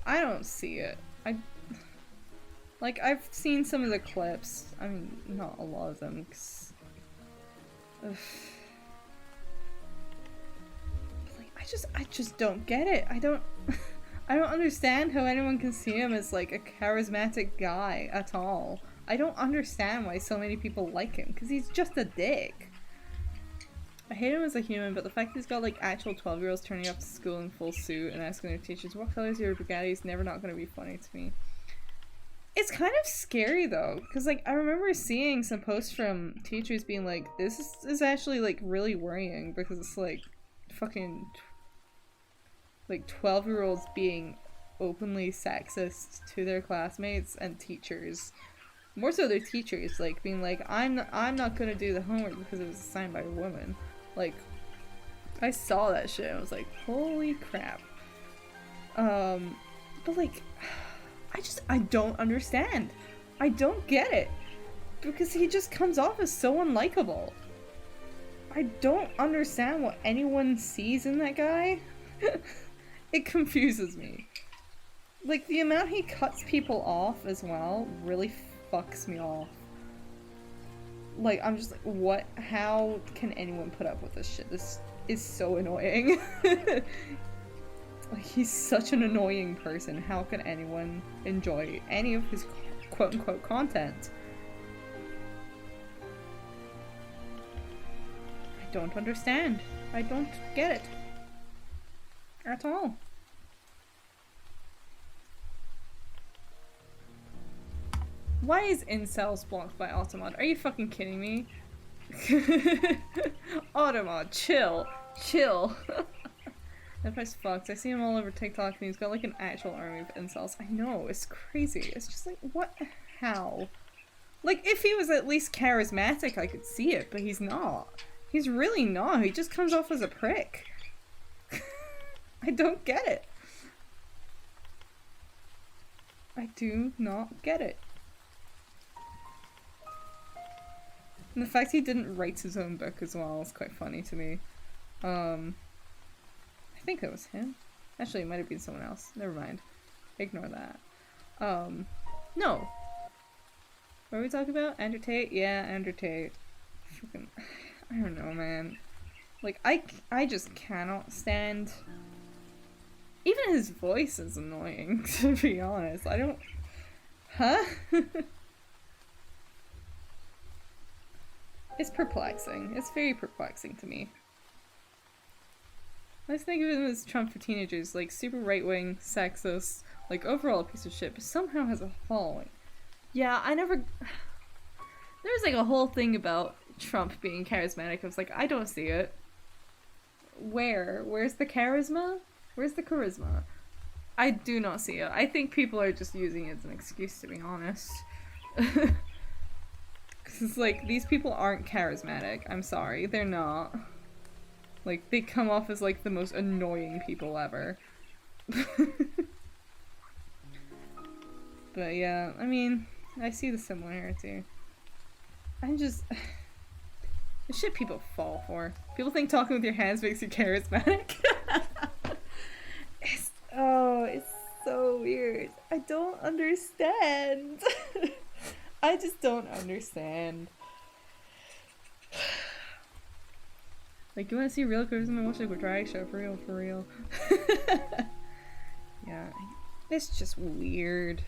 I don't see it. Like, I've seen some of the clips. I mean, not a lot of them, 'cause... like, I just don't get it. I don't understand how anyone can see him as, like, a charismatic guy at all. I don't understand why so many people like him, 'cause he's just a dick. I hate him as a human, but the fact he's got like actual 12-year-olds turning up to school in full suit and asking their teachers, what color is your Bugatti, is never not gonna be funny to me. It's kind of scary though, because like I remember seeing some posts from teachers being like, this is actually like really worrying because it's like fucking like 12-year-olds being openly sexist to their classmates and teachers. More so their teachers, like being like, I'm not gonna do the homework because it was assigned by a woman. Like, I saw that shit and I was like, holy crap. But like, I don't understand. I don't get it. Because he just comes off as so unlikable. I don't understand what anyone sees in that guy. It confuses me. Like, the amount he cuts people off as well really fucks me off. Like, I'm just like, what? How can anyone put up with this shit? This is so annoying. Like, he's such an annoying person. How can anyone enjoy any of his quote-unquote content? I don't understand. I don't get it. At all. Why is incels blocked by Automod? Are you fucking kidding me? Automod, chill. Chill. That guy's fucked. I see him all over TikTok and he's got like an actual army of incels. I know, it's crazy. It's just like, what? How? Like, if he was at least charismatic, I could see it, but he's not. He's really not. He just comes off as a prick. I don't get it. I do not get it. And the fact he didn't write his own book as well is quite funny to me. I think it was him. Actually, it might have been someone else. Never mind. Ignore that. No. What are we talking about? Andrew Tate? Yeah, Andrew Tate. Fucking, I don't know, man. Like, I just cannot stand... Even his voice is annoying, to be honest. I don't... Huh? It's perplexing. It's very perplexing to me. Let's think of him as Trump for teenagers, like super right-wing, sexist, like overall a piece of shit, but somehow has a following. Yeah, I never... There was like a whole thing about Trump being charismatic. I was like, I don't see it. Where? Where's the charisma? Where's the charisma? I do not see it. I think people are just using it as an excuse, to be honest. It's like, these people aren't charismatic. I'm sorry, they're not. Like, they come off as like the most annoying people ever. But yeah, I mean, I see the similarity. I'm just... the shit people fall for. People think talking with your hands makes you charismatic. It's so weird. I don't understand. I just don't understand. Like, you wanna see real charisma? Watch like a drag show, for real, for real. Yeah, it's just weird.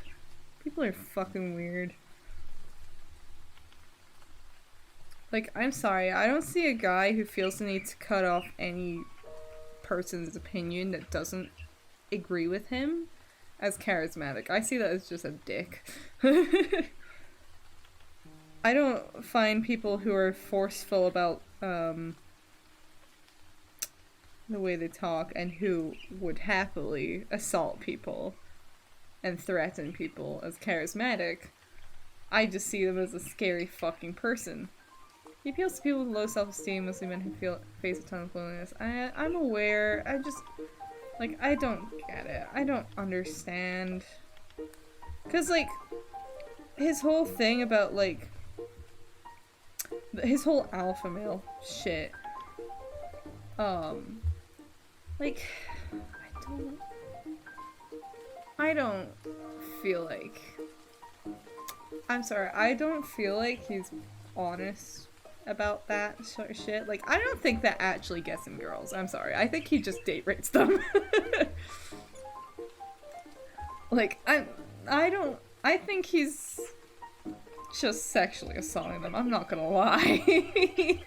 People are fucking weird. Like, I'm sorry, I don't see a guy who feels the need to cut off any person's opinion that doesn't agree with him as charismatic. I see that as just a dick. I don't find people who are forceful about the way they talk and who would happily assault people and threaten people as charismatic. I just see them as a scary fucking person. He appeals to people with low self-esteem, mostly men who face a ton of loneliness. I'm aware. I just, like, I don't get it. I don't understand. Cause like, his whole thing about like, his whole alpha male shit. Like, I don't feel like, I'm sorry, I don't feel like he's honest about that sort of shit. Like, I don't think that actually gets him girls. I'm sorry. I think he just date rapes them. Like, I think he's just sexually assaulting them. I'm not gonna lie.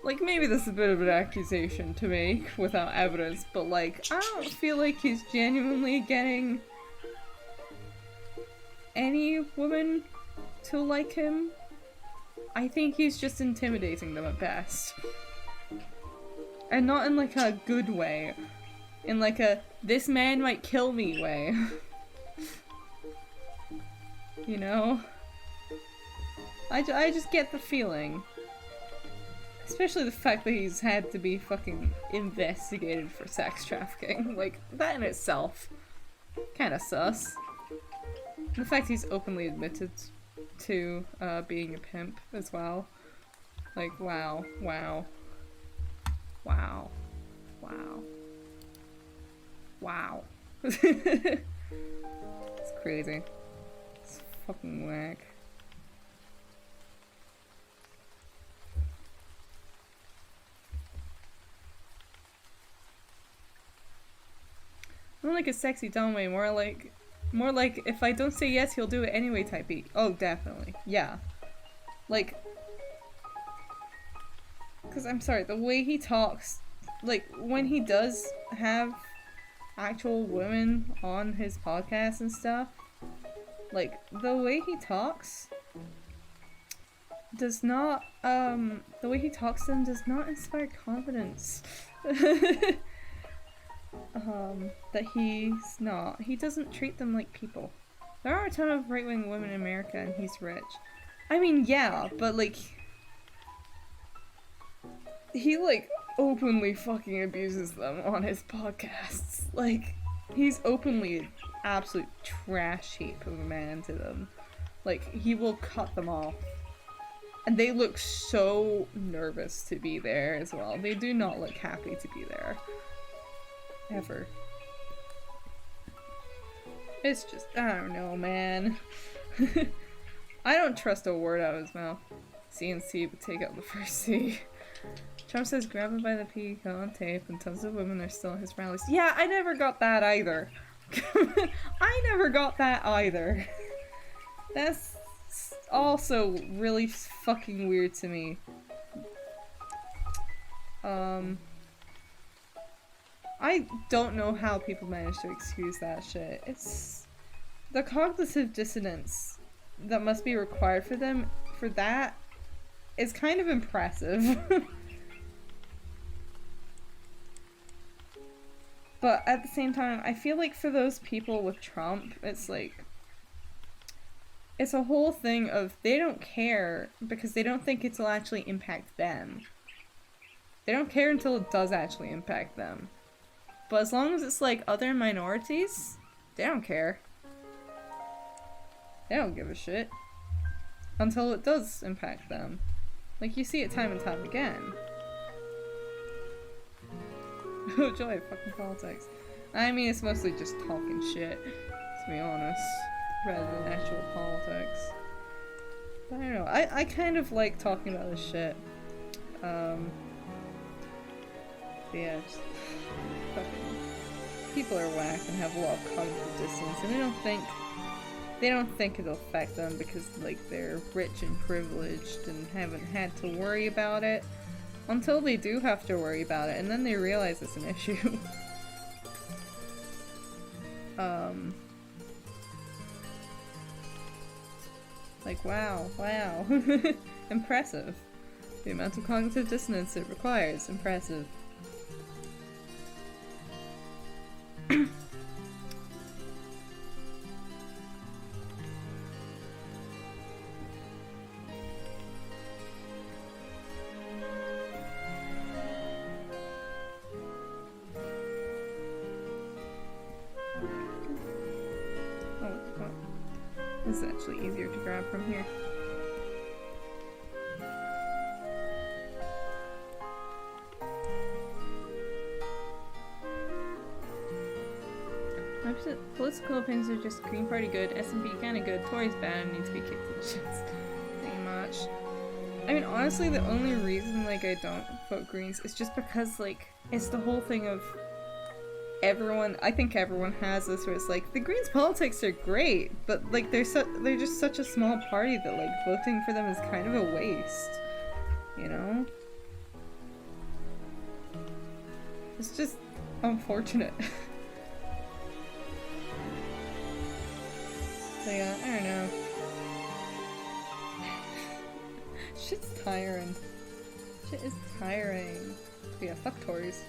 like, maybe this is a bit of an accusation to make without evidence, but like, I don't feel like he's genuinely getting any woman to like him. I think he's just intimidating them at best. And not in like a good way. In like a, this man might kill me way. You know? I just get the feeling. Especially the fact that he's had to be fucking investigated for sex trafficking. Like, that in itself. Kinda sus. The fact he's openly admitted to being a pimp as well. Like, wow, wow. Wow. Wow. Wow. It's crazy. It's fucking whack. Not like a sexy dumb way, more like if I don't say yes, he'll do it anyway type beat. Oh, definitely. Yeah. Like, because I'm sorry, the way he talks, like, when he does have actual women on his podcast and stuff, like, the way he talks does not, the way he talks to them does not inspire confidence. That he's not. He doesn't treat them like people. There are a ton of right-wing women in America and he's rich. I mean, yeah, but like, he like openly fucking abuses them on his podcasts. Like, he's openly an absolute trash heap of a man to them. Like, he will cut them off. And they look so nervous to be there as well. They do not look happy to be there. Ever. It's just, I don't know, man. I don't trust a word out of his mouth. CNC would take out the first C. Trump says grab him by the P, caught on tape, and tons of women are still at his rallies. Yeah, I never got that either. I never got that either. That's also really fucking weird to me. I don't know how people manage to excuse that shit. It's the cognitive dissonance that must be required for them for that is kind of impressive. But at the same time, I feel like for those people with Trump, it's like, it's a whole thing of they don't care because they don't think it'll actually impact them. They don't care until it does actually impact them. But as long as it's like other minorities, they don't care. They don't give a shit. Until it does impact them. Like, you see it time and time again. Oh joy, fucking politics. I mean, it's mostly just talking shit, to be honest, rather than actual politics. But I don't know, I kind of like talking about this shit. But yeah, just fucking people are whack and have a lot of cognitive dissonance, and they don't think it'll affect them because, like, they're rich and privileged and haven't had to worry about it until they do have to worry about it, and then they realize it's an issue. Like, wow. Impressive. The amount of cognitive dissonance it requires, impressive. This is actually easier to grab from here. Political opinions are just Green Party good, SNP kinda good, Tories bad, need to be kicked to the shits. Pretty much. I mean, honestly, the only reason, like, I don't vote Greens is just because, like, it's the whole thing of everyone, I think everyone has this where it's like, the Greens' politics are great, but, like, they're just such a small party that, like, voting for them is kind of a waste. You know? It's just unfortunate. So yeah, I don't know. Shit's tiring. Shit is tiring. But yeah, fuck Tories.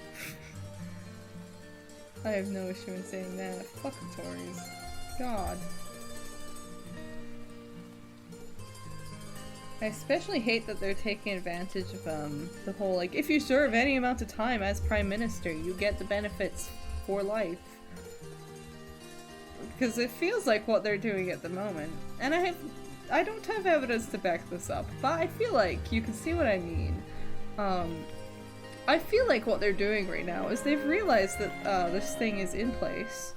I have no issue in saying that. Fuck Tories. God. I especially hate that they're taking advantage of the whole, like, if you serve any amount of time as Prime Minister, you get the benefits for life. Because it feels like what they're doing at the moment. And I don't have evidence to back this up, but I feel like you can see what I mean. I feel like what they're doing right now is they've realized that this thing is in place,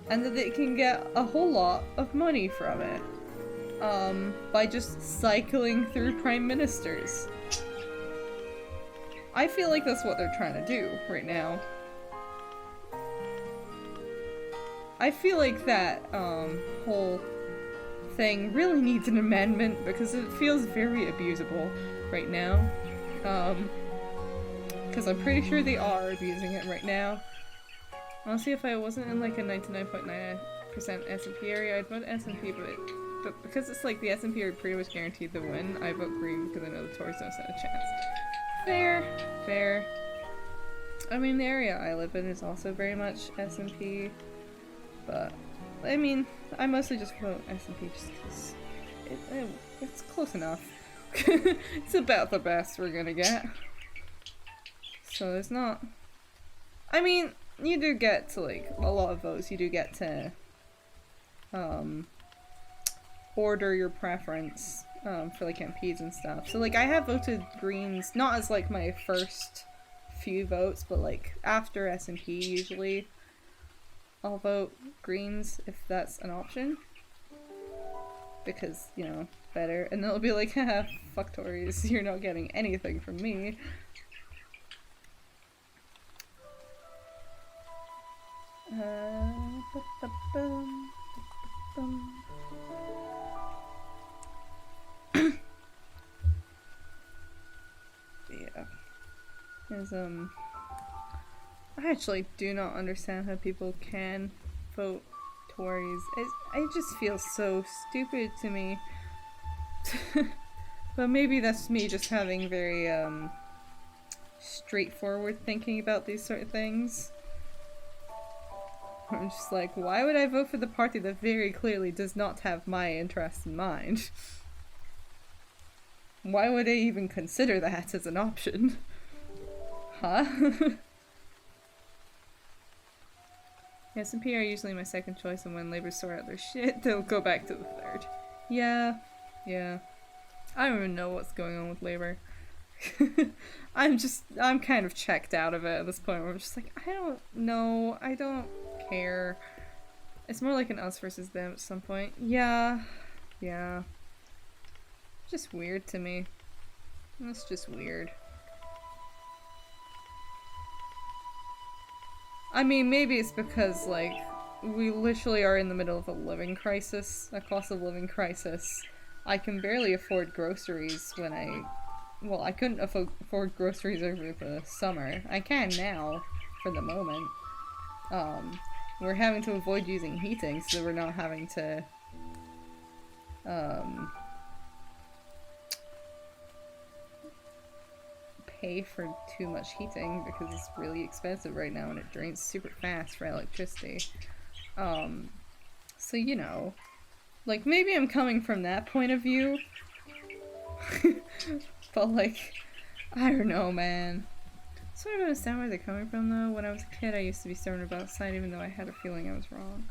and that they can get a whole lot of money from it. By just cycling through prime ministers. I feel like that's what they're trying to do right now. I feel like that, whole thing really needs an amendment because it feels very abusable right now. Because I'm pretty sure they are abusing it right now. Honestly, if I wasn't in like a 99.9% S&P area, I'd vote S&P, but because it's like the S&P are pretty much guaranteed to win, I vote Green because I know the Tories don't stand a chance. Fair. Fair. I mean, the area I live in is also very much S&P, but I mean, I mostly just vote S&P just because it's close enough. It's about the best we're gonna get. So there's not... I mean, you do get to, like, a lot of votes. You do get to, order your preference, for, like, MPs and stuff. So, like, I have voted Greens, not as, like, my first few votes, but, like, after S&P, usually, I'll vote Greens if that's an option. Because, you know, better. And they'll be like, haha, fuck Tories, you're not getting anything from me. Yeah. There's, I actually do not understand how people can vote Tories. It just feels so stupid to me. But maybe that's me just having very, straightforward thinking about these sort of things. I'm just like, why would I vote for the party that very clearly does not have my interests in mind? Why would I even consider that as an option? Huh? S&P are usually my second choice, and when Labour sort out their shit, they'll go back to the third. Yeah. I don't even know what's going on with Labour. I'm kind of checked out of it at this point where I'm just like, I don't know, I don't care. It's more like an us versus them at some point. Yeah. Just weird to me. That's just weird. I mean, maybe it's because, like, we literally are in the middle of a living crisis, a cost of living crisis. I can barely afford groceries when I couldn't afford groceries over the summer. I can now, for the moment. We're having to avoid using heating so we're not having to, pay for too much heating because it's really expensive right now and it drains super fast for electricity. So you know, like, maybe I'm coming from that point of view. But like, I don't know, man. Sort of understand where they're coming from though. When I was a kid, I used to be stubborn about outside even though I had a feeling I was wrong.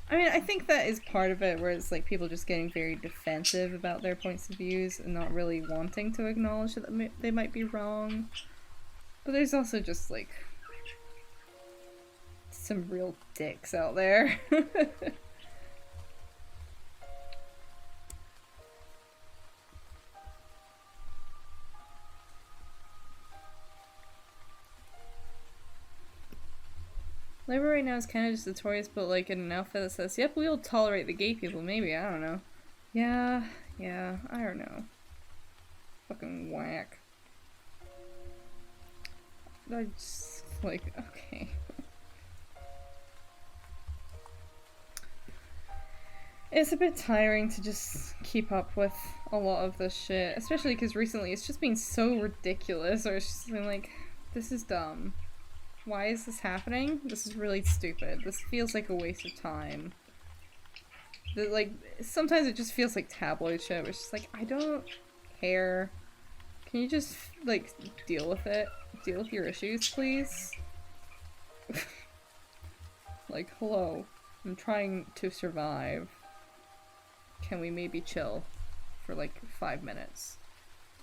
I mean, I think that is part of it, where it's like people just getting very defensive about their points of views and not really wanting to acknowledge that they might be wrong. But there's also just like some real dicks out there. Labour right now is kind of just notorious, but like in an outfit that says, yep, we'll tolerate the gay people, maybe, I don't know. Yeah, I don't know. Fucking whack. I just Like, okay. It's a bit tiring to just keep up with a lot of this shit, especially because recently it's just been so ridiculous, or it's just been like, this is dumb. Why is this happening? This is really stupid. This feels like a waste of time. Like, sometimes it just feels like tabloid shit, where it's just like, I don't care. Can you just, like, deal with it? Deal with your issues, please? Like, hello. I'm trying to survive. Can we maybe chill for like 5 minutes?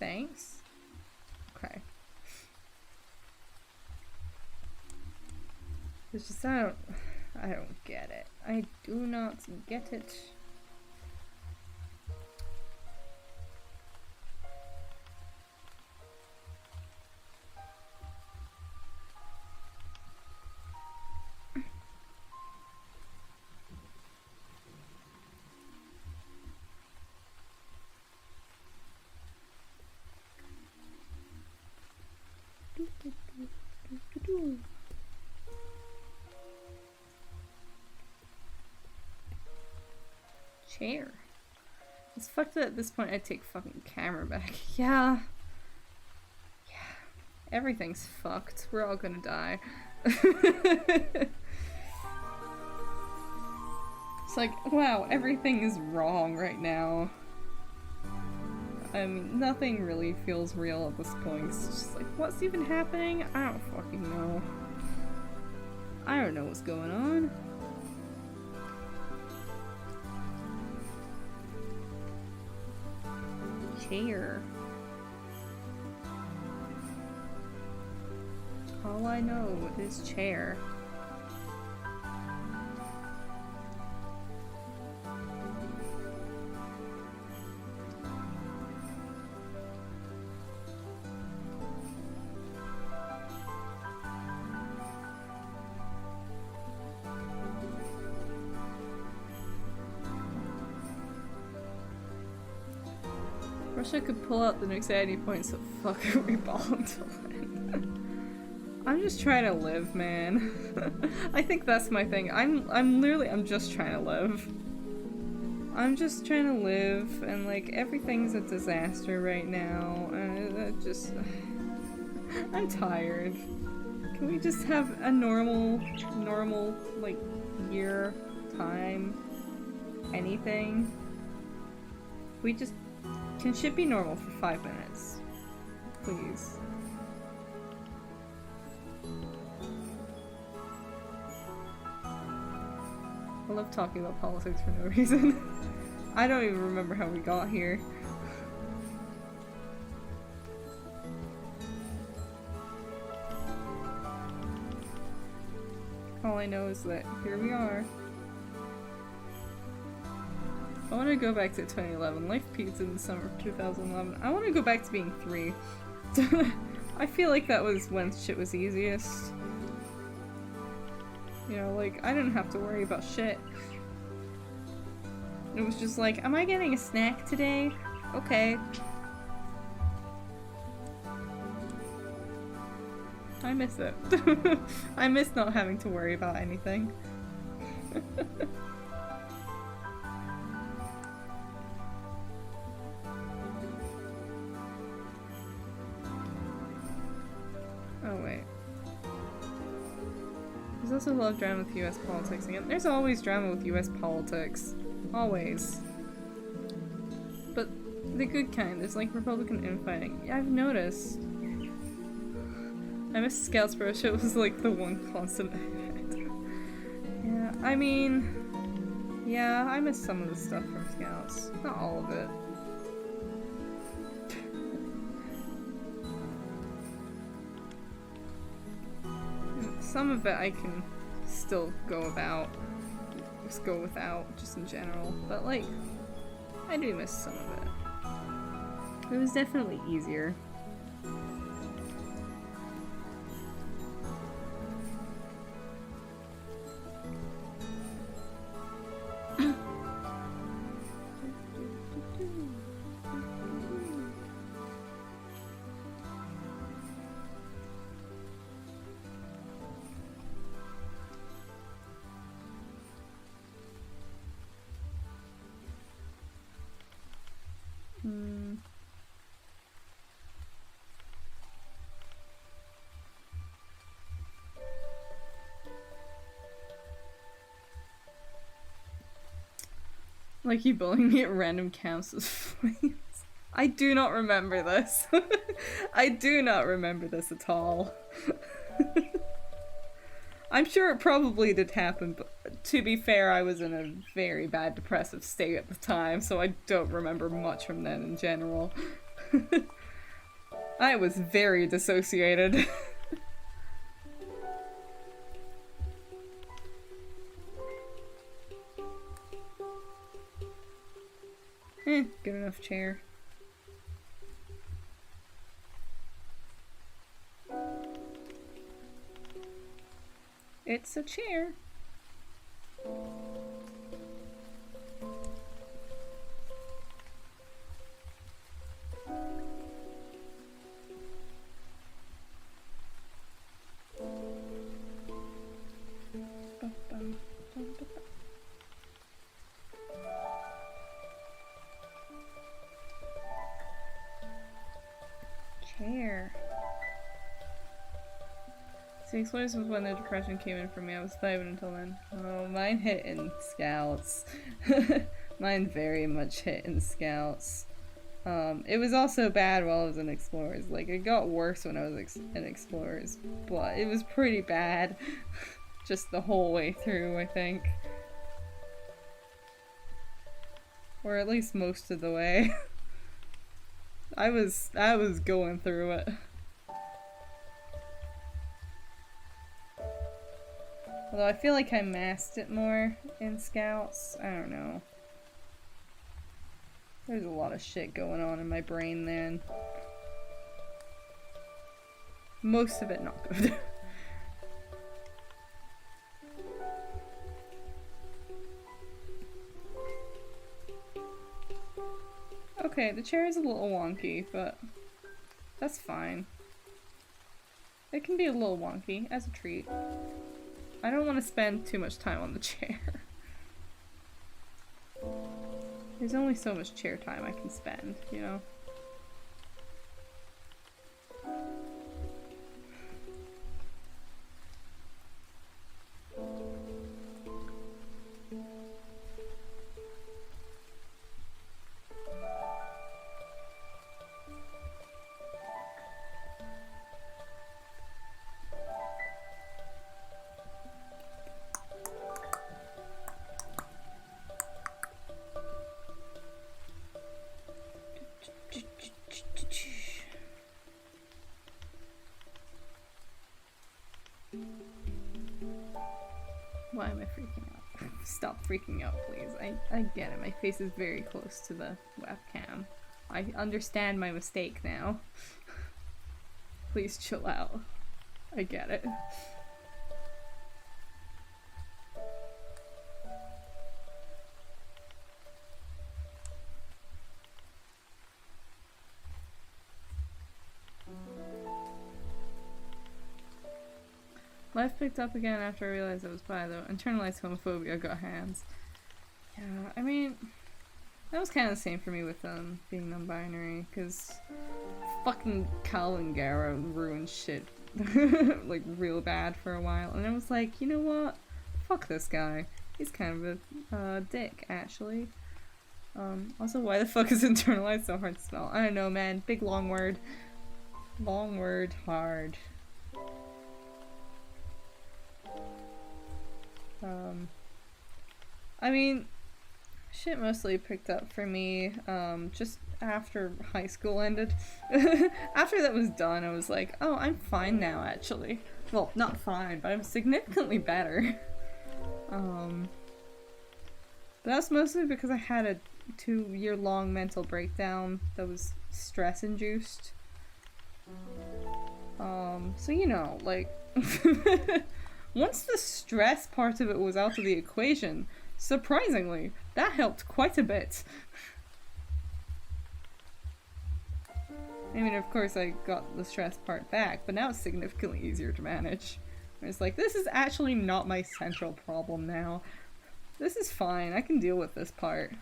Thanks? Okay. It's just I don't get it. I do not get it. Chair. It's fucked that at this point I'd take fucking camera back. Yeah. Yeah. Everything's fucked. We're all gonna die. It's like, wow, everything is wrong right now. I mean, nothing really feels real at this point. It's just like, what's even happening? I don't fucking know. I don't know what's going on. Chair. All I know is chair. Wish I could pull out the anxiety points so fucking we ball until then. I'm just trying to live, man. I think that's my thing. I'm just trying to live. I'm just trying to live, and like everything's a disaster right now, and I'm tired. Can we just have a normal like year, time, anything? We just can shit be normal for 5 minutes, please? I love talking about politics for no reason. I don't even remember how we got here. All I know is that here we are. I want to go back to 2011. Life peaked in the summer of 2011. I want to go back to being 3. I feel like that was when shit was easiest. You know, like, I didn't have to worry about shit. It was just like, am I getting a snack today? Okay. I miss it. I miss not having to worry about anything. Oh wait. There's also a lot of drama with US politics again. There's always drama with US politics. Always. But the good kind. There's like Republican infighting. Yeah, I've noticed. I miss Scouts Bro. Shit was like the one constant. Yeah, I mean, yeah, I miss some of the stuff from Scouts. Not all of it. Some of it I can still go without, just in general. But like, I do miss some of it. It was definitely easier. Like you bullying me at random camps with flames. I do not remember this. I do not remember this at all. I'm sure it probably did happen, but to be fair, I was in a very bad depressive state at the time, so I don't remember much from then in general. I was very dissociated. Good enough chair. It's a chair. Chair. See, Explorers was when the depression came in for me. I was thriving until then. Oh, mine hit in Scouts. Mine very much hit in Scouts. It was also bad while I was in Explorers. Like, it got worse when I was in Explorers, but it was pretty bad. Just the whole way through, I think. Or at least most of the way. I was going through it. Although I feel like I masked it more in Scouts. I don't know. There's a lot of shit going on in my brain then. Most of it not good. Okay, the chair is a little wonky, but that's fine. It can be a little wonky, as a treat. I don't want to spend too much time on the chair. There's only so much chair time I can spend, you know? Why am I freaking out? Stop freaking out, please. I get it. My face is very close to the webcam. I understand my mistake now. Please chill out. I get it. Life picked up again after I realized I was bi, though. Internalized homophobia got hands. Yeah, I mean, that was kind of the same for me with being non-binary, because fucking Calvin Garrow ruined shit like real bad for a while, and I was like, you know what? Fuck this guy. He's kind of a dick, actually. Also, why the fuck is internalized so hard to spell? I don't know, man. Big long word. Long word, hard. I mean, shit mostly picked up for me, just after high school ended. After that was done, I was like, oh, I'm fine now, actually. Well, not fine, but I'm significantly better. But that's mostly because I had a 2-year-long mental breakdown that was stress-induced. So you know, like, once the stress part of it was out of the equation, surprisingly, that helped quite a bit. I mean, of course I got the stress part back, but now it's significantly easier to manage. It's like, this is actually not my central problem now. This is fine, I can deal with this part.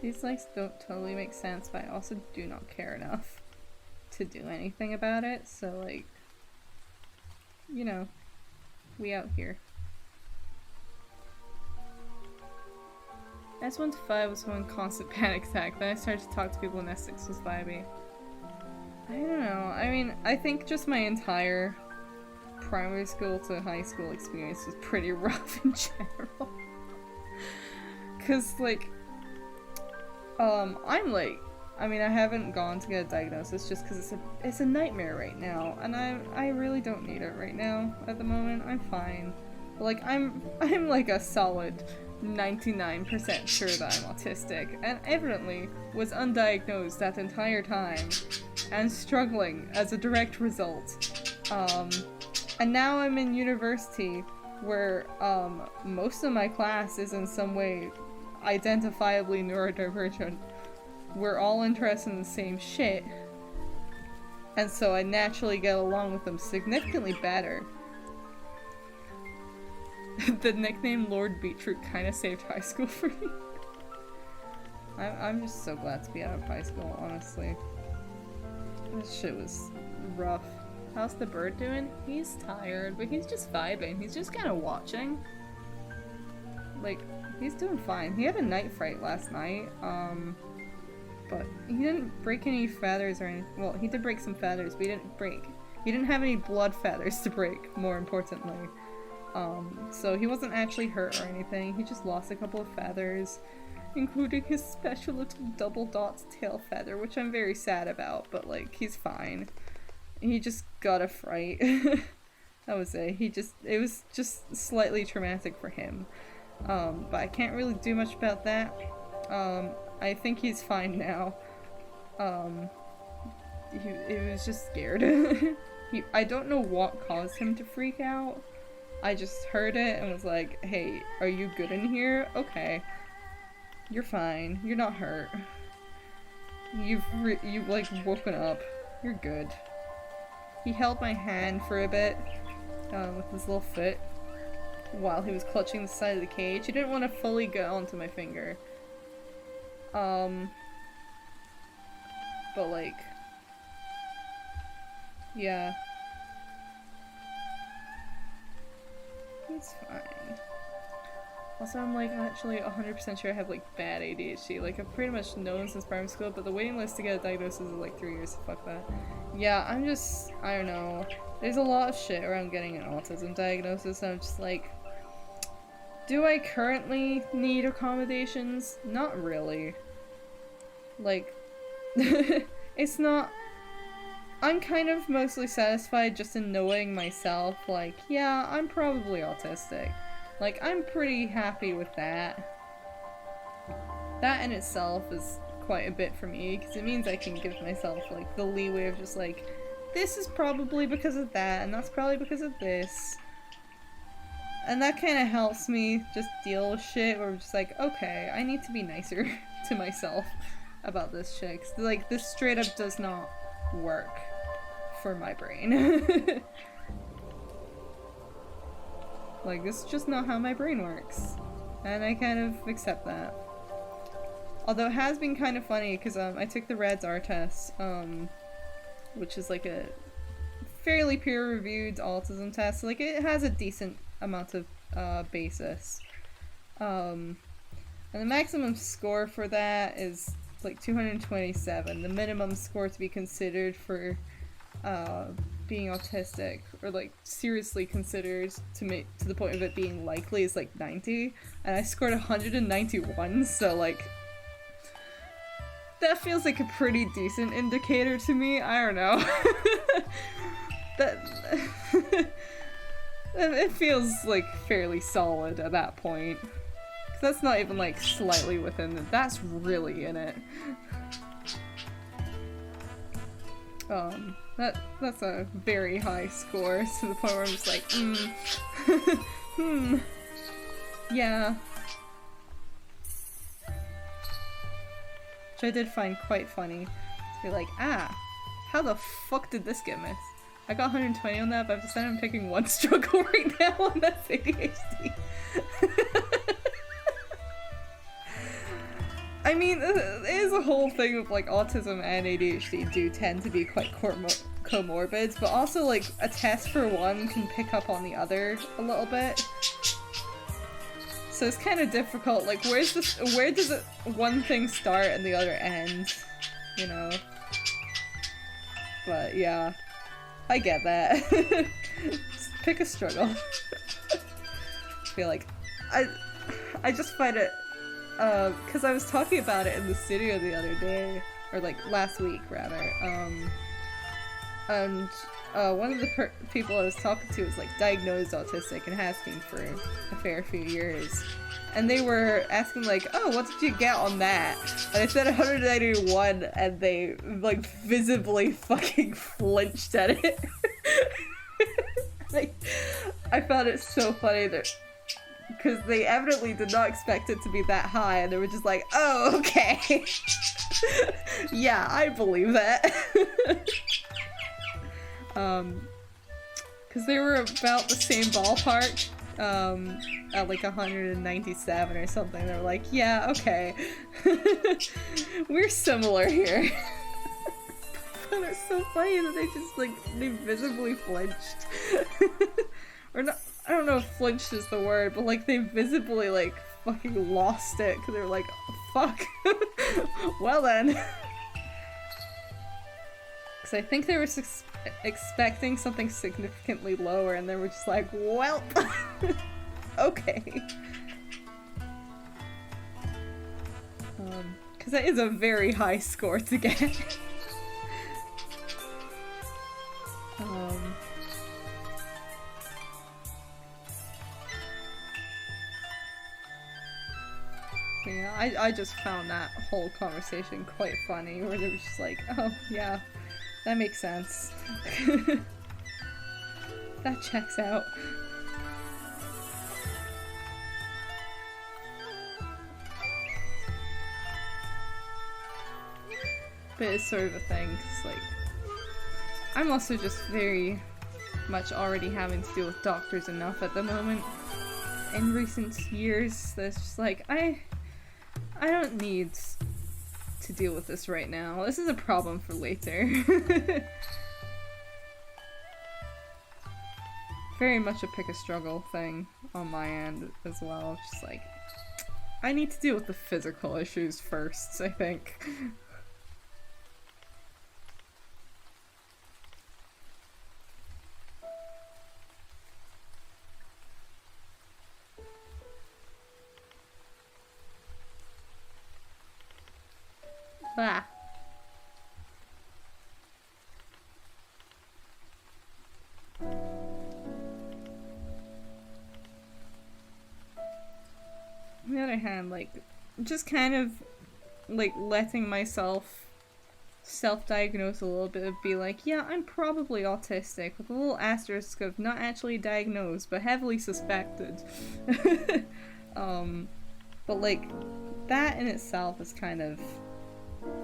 These likes don't totally make sense, but I also do not care enough to do anything about it, so like, you know, we out here. S1 to 5 was one constant panic attack, then I started to talk to people and S6 was vibey. I don't know, I mean, I think just my entire primary school to high school experience was pretty rough in general. Cause like, I'm like, I mean, I haven't gone to get a diagnosis just because it's a nightmare right now, and I really don't need it right now at the moment. I'm fine, but like I'm like a solid 99% sure that I'm autistic, and evidently was undiagnosed that entire time, and struggling as a direct result. And now I'm in university where most of my class is in some way identifiably neurodivergent. We're all interested in the same shit, and so I naturally get along with them significantly better. The nickname Lord Beetroot kind of saved high school for me. I'm just so glad to be out of high school, honestly. This shit was rough. How's the bird doing? He's tired, but he's just vibing. He's just kind of watching. Like, he's doing fine. He had a night fright last night, but he didn't break any feathers or anything. Well, he did break some feathers, but he didn't have any blood feathers to break, more importantly. So he wasn't actually hurt or anything. He just lost a couple of feathers, including his special little double dots tail feather, which I'm very sad about, but like, he's fine. He just got a fright. That was it. It was just slightly traumatic for him. But I can't really do much about that. I think he's fine now. He was just scared. I don't know what caused him to freak out. I just heard it and was like, hey, are you good in here? Okay. You're fine. You're not hurt. You've like woken up. You're good. He held my hand for a bit, with his little foot, while he was clutching the side of the cage. He didn't want to fully get onto my finger. But like, yeah. He's fine. Also, I'm like actually 100% sure I have like bad ADHD. Like, I've pretty much known since primary school, but the waiting list to get a diagnosis is like 3 years, so fuck that. Yeah, I don't know. There's a lot of shit around getting an autism diagnosis, and I'm just like, do I currently need accommodations? Not really. Like, it's not... I'm kind of mostly satisfied just in knowing myself, like, yeah, I'm probably autistic. Like, I'm pretty happy with that. That in itself is quite a bit for me, because it means I can give myself, like, the leeway of just, like, this is probably because of that, and that's probably because of this. And that kind of helps me just deal with shit, where I'm just like, okay, I need to be nicer to myself about this shit, 'cause, like, this straight up does not work for my brain. Like, this is just not how my brain works. And I kind of accept that. Although it has been kind of funny, because I took the RADS-R test, which is like a fairly peer-reviewed autism test. So, like, it has a decent amount of basis. And the maximum score for that is like 227. The minimum score to be considered for being autistic, or like seriously considered to the point of it being likely, is like 90, and I scored 191, so like that feels like a pretty decent indicator to me. I don't know. It feels like fairly solid at that point. 'Cause that's not even like slightly within it, that's really in it. That's a very high score, to the point where I'm just like, yeah. Which I did find quite funny. To be like, how the fuck did this get missed? I got 120 on that, but I've decided I'm picking one struggle right now, and that's ADHD. I mean, it is a whole thing of like autism and ADHD do tend to be quite comorbid, but also like a test for one can pick up on the other a little bit. So it's kind of difficult, like where does it one thing start and the other end, you know? But yeah, I get that. Just pick a struggle. I feel like I just find it, because I was talking about it in the studio the other day, or like last week rather, and one of the people I was talking to was like diagnosed autistic and has been for a fair few years. And they were asking like, oh, what did you get on that? And I said 191 and they like visibly fucking flinched at it. Like, I found it so funny that because they evidently did not expect it to be that high and they were just like, oh, okay. Yeah, I believe that. Because they were about the same ballpark, at like 197 or something. They were like, yeah, okay. We're similar here. But it's so funny that they just like, they visibly flinched. Or not, I don't know if flinched is the word, but like they visibly like fucking lost it because they were like, oh, fuck. Well then. Because I think they were expecting something significantly lower and they were just like, well, okay. Because that is a very high score to get. So yeah, I just found that whole conversation quite funny, where they were just like, oh yeah, that makes sense. That checks out. But it's sort of a thing, 'cause like, I'm also just very much already having to deal with doctors enough at the moment in recent years that's just like, I don't need to deal with this right now. This is a problem for later. Very much a pick a struggle thing on my end as well. Just like, I need to deal with the physical issues first, I think. Ah. On the other hand, like, just kind of, like, letting myself self-diagnose a little bit of be like, yeah, I'm probably autistic, with a little asterisk of not actually diagnosed, but heavily suspected. But, like, that in itself is kind of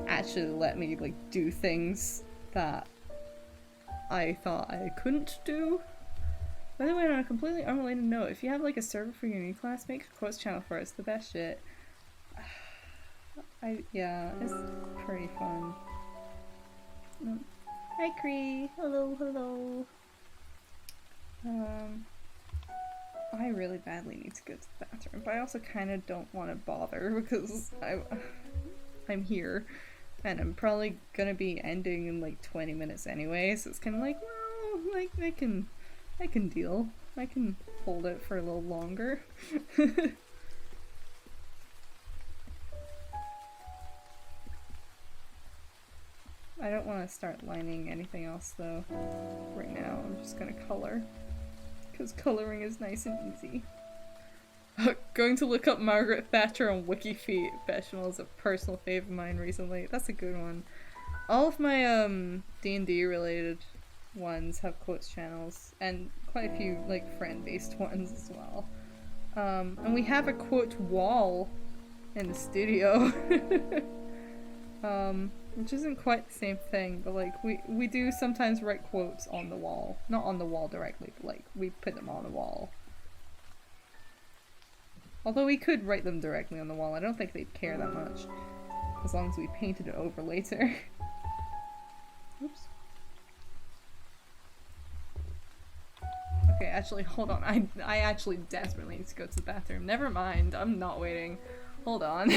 actually let me, like, do things that I thought I couldn't do. By the way, on a completely unrelated note, if you have like a server for your new class, make a quotes channel for us. The best shit. Yeah, it's pretty fun. Hi Cree. Hello, hello. I really badly need to go to the bathroom, but I also kind of don't want to bother because I'm here, and I'm probably gonna be ending in like 20 minutes anyway, so it's kind of like, well, like I can deal. I can hold it for a little longer. I don't want to start lining anything else though right now. I'm just gonna color, because coloring is nice and easy. Going to look up Margaret Thatcher on Wikifeet is a personal fave of mine recently. That's a good one. All of my D&D related ones have quotes channels, and quite a few like friend-based ones as well. And we have a quote wall in the studio. Which isn't quite the same thing, but like we do sometimes write quotes on the wall. Not on the wall directly, but like we put them on the wall. Although we could write them directly on the wall, I don't think they'd care that much. As long as we painted it over later. Oops. Okay, actually, hold on. I actually desperately need to go to the bathroom. Never mind, I'm not waiting. Hold on.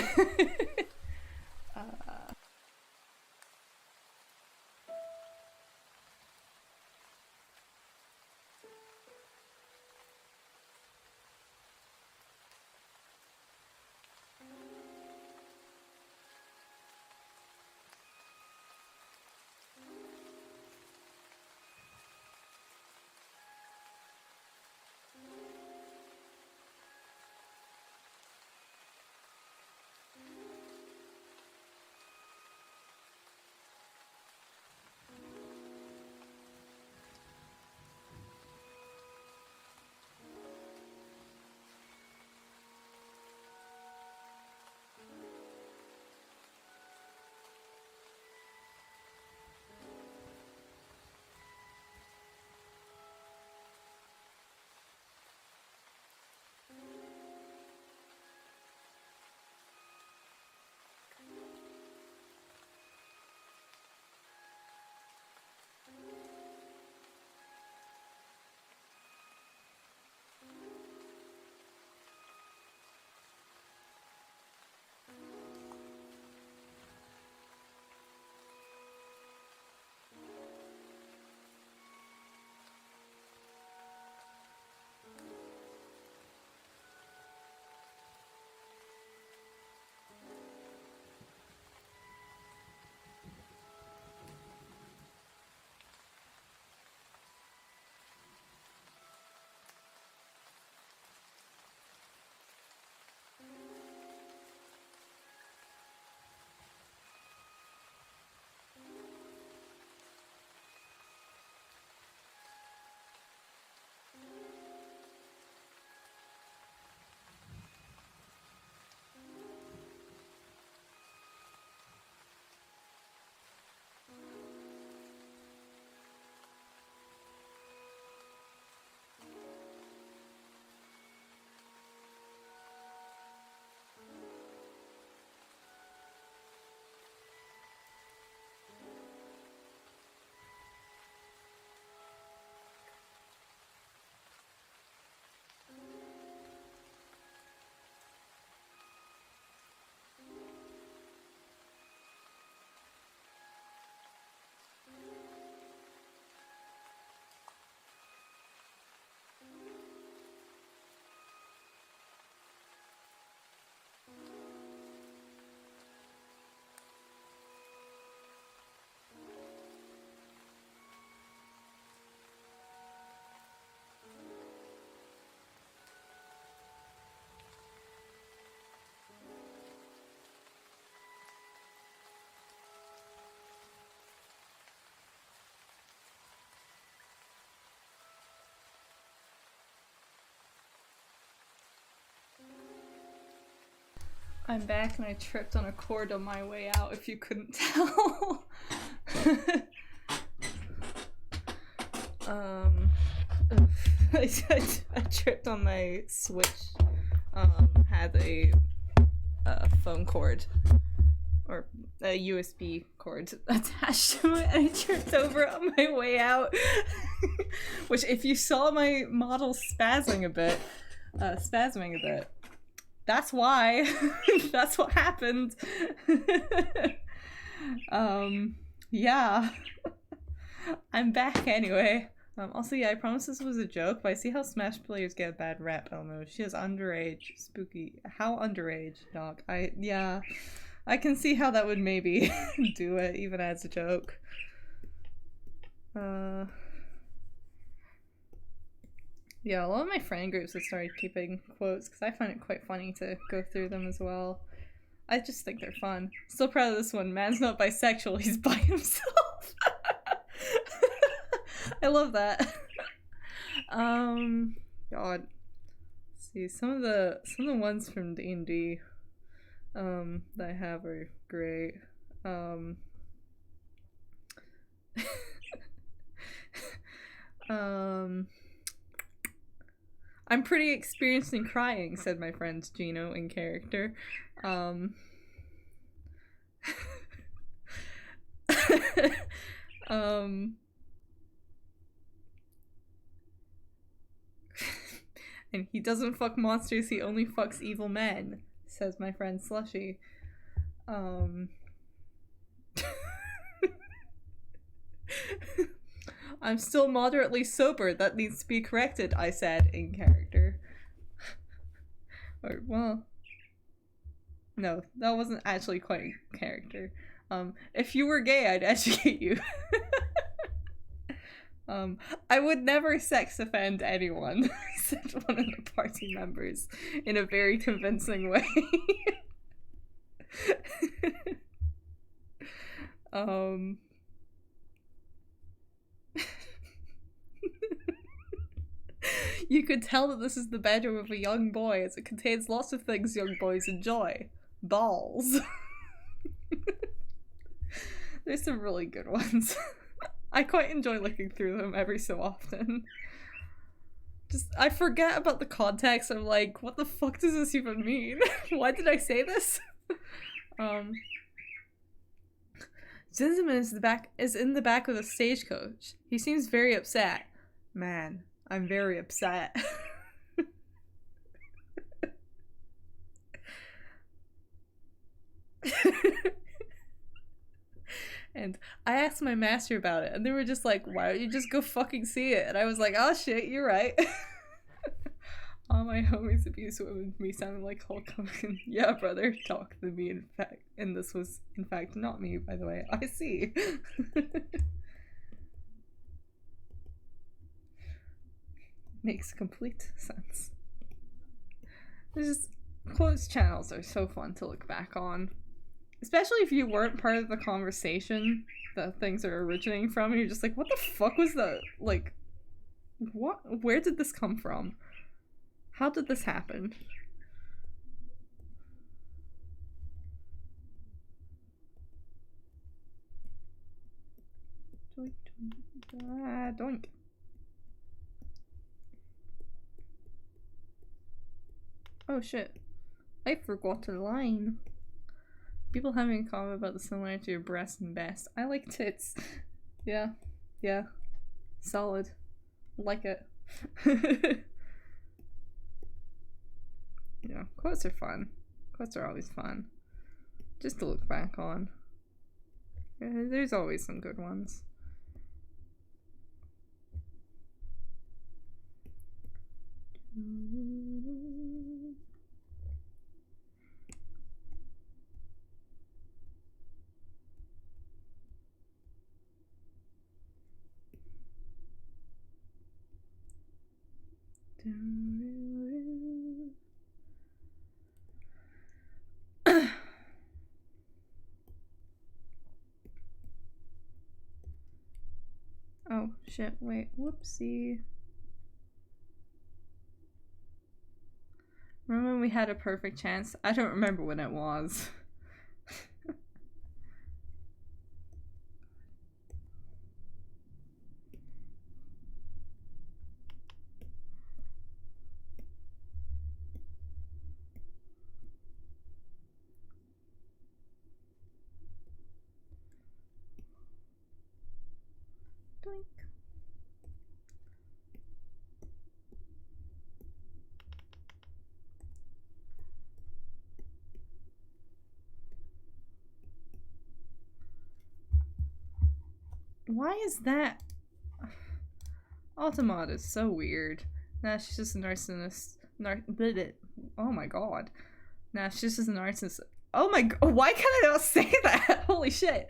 I'm back and I tripped on a cord on my way out, if you couldn't tell. I tripped on my Switch. Had a phone cord or a USB cord attached to it, and I tripped over it on my way out. Which, if you saw my model spasming a bit, that's why. That's what happened. Yeah. I'm back anyway. Also, yeah, I promise this was a joke, but I see how Smash players get a bad rap, Elmo. She is underage. Spooky. How underage, dog? Yeah. I can see how that would maybe do it, even as a joke. Yeah, a lot of my friend groups have started keeping quotes, because I find it quite funny to go through them as well. I just think they're fun. Still proud of this one. Man's not bisexual, he's by himself. I love that. God. Let's see, some of the ones from D&D that I have are great. I'm pretty experienced in crying, said my friend Gino in character. um, and he doesn't fuck monsters, he only fucks evil men, says my friend Slushy. I'm still moderately sober, that needs to be corrected, I said in character. Or, well, no, that wasn't actually quite in character. If you were gay, I'd educate you. I would never sex offend anyone, said one of the party members in a very convincing way. You could tell that this is the bedroom of a young boy, as it contains lots of things young boys enjoy. Balls. There's some really good ones. I quite enjoy looking through them every so often. Just, I forget about the context. I'm like, what the fuck does this even mean? Why did I say this? Zinzman is in the back of the stagecoach. He seems very upset. Man, I'm very upset. And I asked my master about it, and they were just like, why don't you just go fucking see it? And I was like, oh shit, you're right. All my homies abuse women, me sounding like Hulk Hogan. Yeah, brother, talk to me, in fact. And this was, in fact, not me, by the way. I see. Makes complete sense. There's just, closed channels are so fun to look back on. Especially if you weren't part of the conversation that things are originating from, and you're just like, what the fuck was that? Like, what? Where did this come from? How did this happen? Doink, doink, doink. Oh shit. I forgot to line. People having a comment about the similarity of breasts and best. I like tits. Yeah. Yeah. Solid. Like it. Yeah, quotes are fun. Quotes are always fun. Just to look back on. There's always some good ones. Oh shit, wait, whoopsie. Remember when we had a perfect chance? I don't remember when it was. Doink. Why is that? Automata is so weird. Nah, she's just a narcissist. Oh my god. Nah, she's just a narcissist. Oh my god, why can I not say that? Holy shit.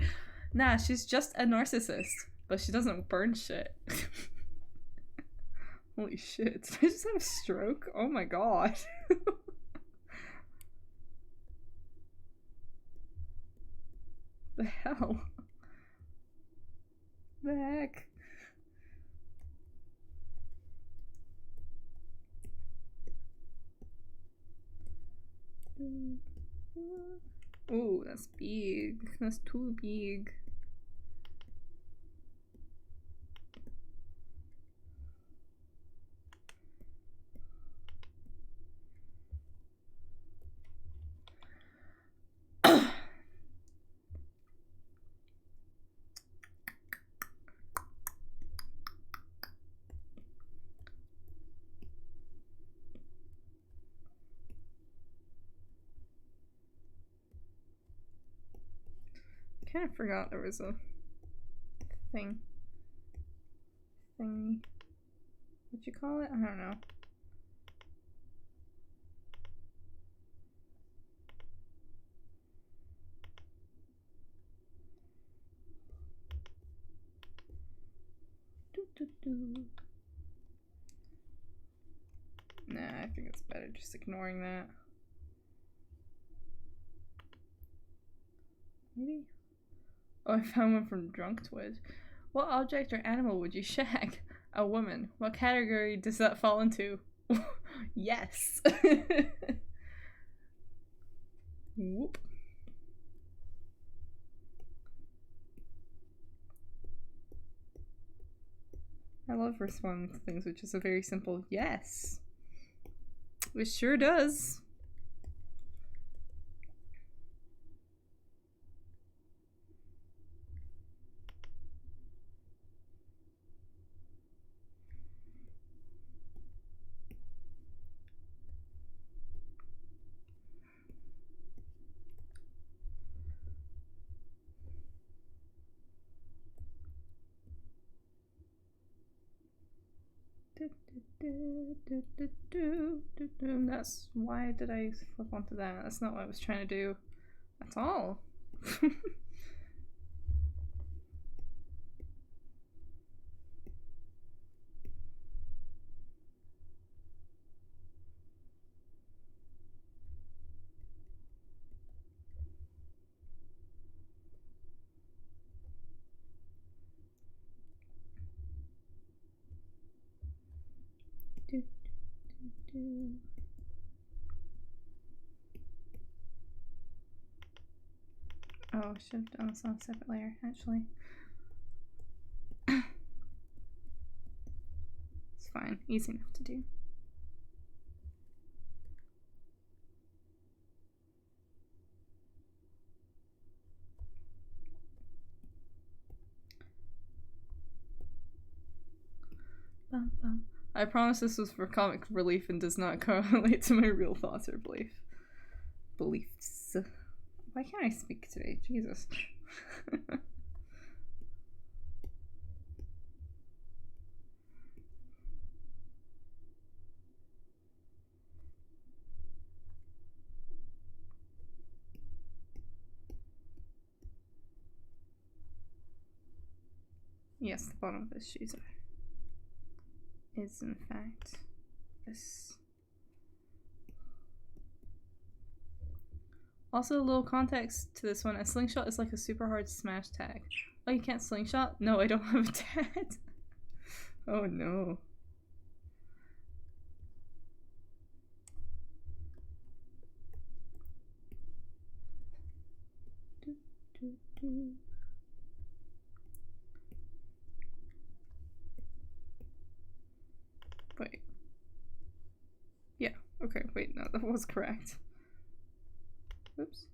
Nah, she's just a narcissist. But she doesn't burn shit. Holy shit. Did I just have a stroke? Oh my god. The hell? The heck? Ooh, that's big. That's too big. kind of forgot there was a thing. Thingy. What'd you call it? I don't know. Nah, I think it's better just ignoring that. Maybe? Oh, I found one from Drunktwood. What object or animal would you shag? A woman. What category does that fall into? Yes! Whoop. I love responding to things which is a very simple yes. It sure does. That's why did I flip onto that? That's not what I was trying to do at all. Oh, I should have done this on a separate layer, actually. It's fine, easy enough to do. Bum, bum. I promise this was for comic relief and does not correlate to my real thoughts or beliefs. Why can't I speak today? Jesus. Yes, the bottom of his shoes is in fact this. Also, a little context to this one, a slingshot is like a super hard smash tag. Oh, you can't slingshot? No, I don't have a dad. Oh no. Wait. Yeah, okay, wait, no, that was correct. Oops.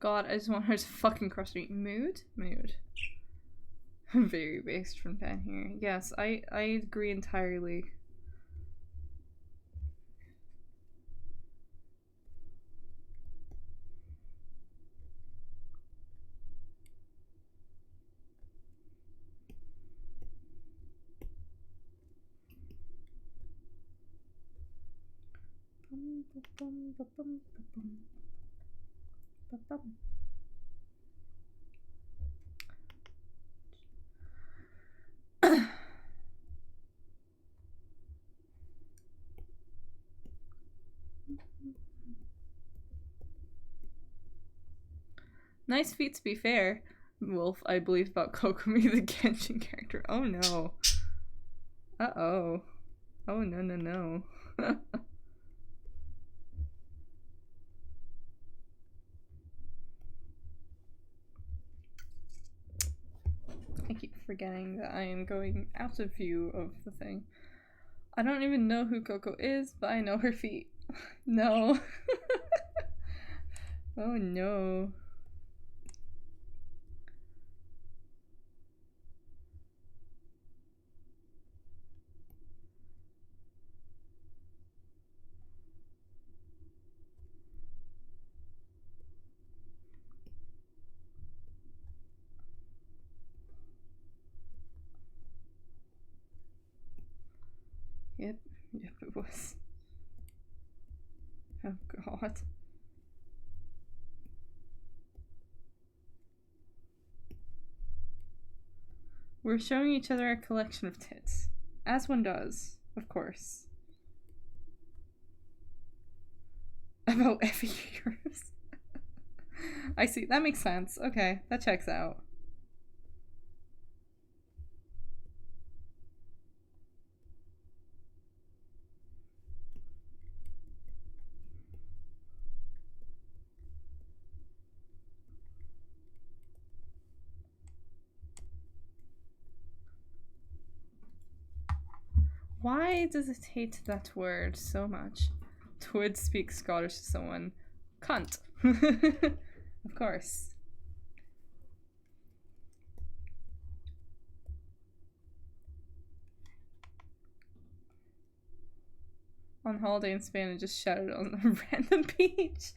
God, I just want her to fucking crush me. Mood? Mood. Very based from down here. Yes, I agree entirely. Nice feat to be fair. Wolf, I believe about Kokomi the Genshin character. Oh no. Uh-oh. Oh no no no. I keep forgetting that I am going out of view of the thing. I don't even know who Coco is, but I know her feet. No. Oh no. Yep, it was. Oh god. We're showing each other a collection of tits. As one does, of course. About every euros. I see, that makes sense. Okay, that checks out. Why does it hate that word so much? To would speak Scottish to someone. Cunt. Of course. On holiday in Spain and just shouted on a random beach.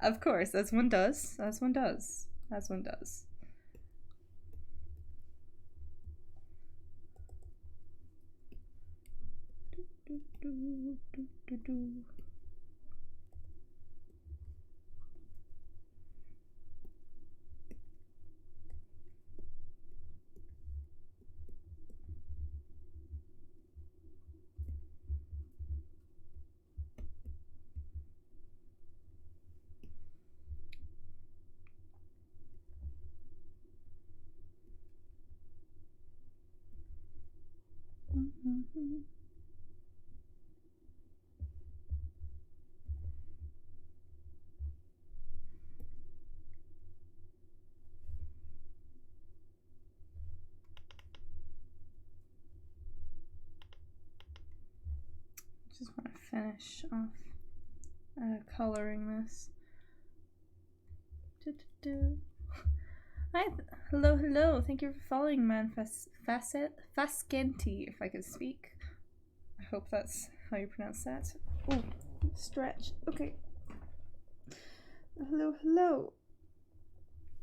Of course, as one does. As one does. As one does. Just want to finish off coloring this. Hi, hello. Thank you for following, man. Fascenti, if I could speak. I hope that's how you pronounce that. Oh, stretch. Okay. Hello.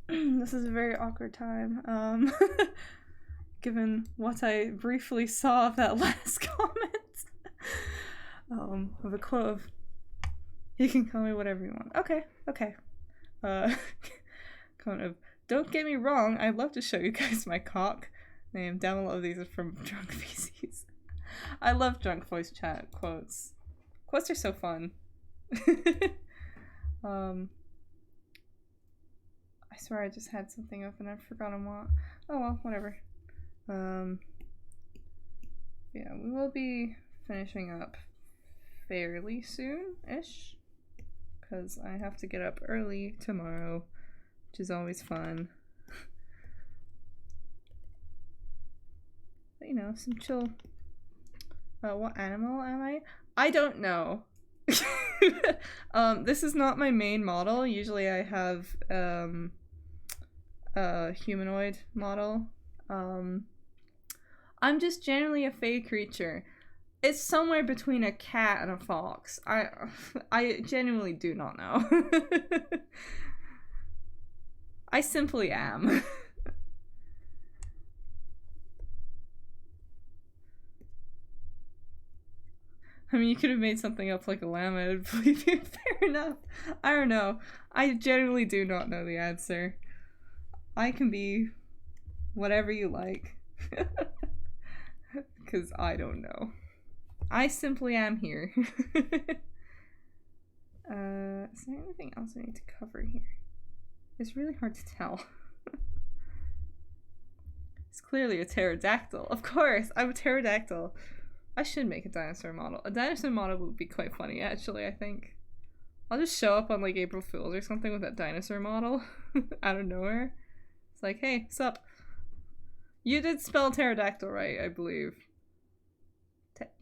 This is a very awkward time. Given what I briefly saw of that last comment. Of a quote of, you can call me whatever you want. Okay. Kind of, don't get me wrong, I'd love to show you guys my cock. Name down below, these are from Drunk Feces. I love drunk voice chat quotes. Quotes are so fun. I swear I just had something up and I've forgotten what. Oh well, whatever. Yeah, we will be finishing up fairly soon-ish, because I have to get up early tomorrow, which is always fun. But you know, some chill. What animal am I? I don't know. This is not my main model. Usually I have a humanoid model. I'm just generally a fey creature. It's somewhere between a cat and a fox. I genuinely do not know. I simply am. I mean, you could have made something up like a llama, I would believe you. Fair enough. I don't know. I genuinely do not know the answer. I can be whatever you like. Because I don't know. I simply am here. Is there anything else I need to cover here? It's really hard to tell. It's clearly a pterodactyl. Of course, I'm a pterodactyl. I should make a dinosaur model. A dinosaur model would be quite funny, actually, I think. I'll just show up on like April Fool's or something with that dinosaur model out of nowhere. It's like, hey, sup? You did spell pterodactyl right, I believe.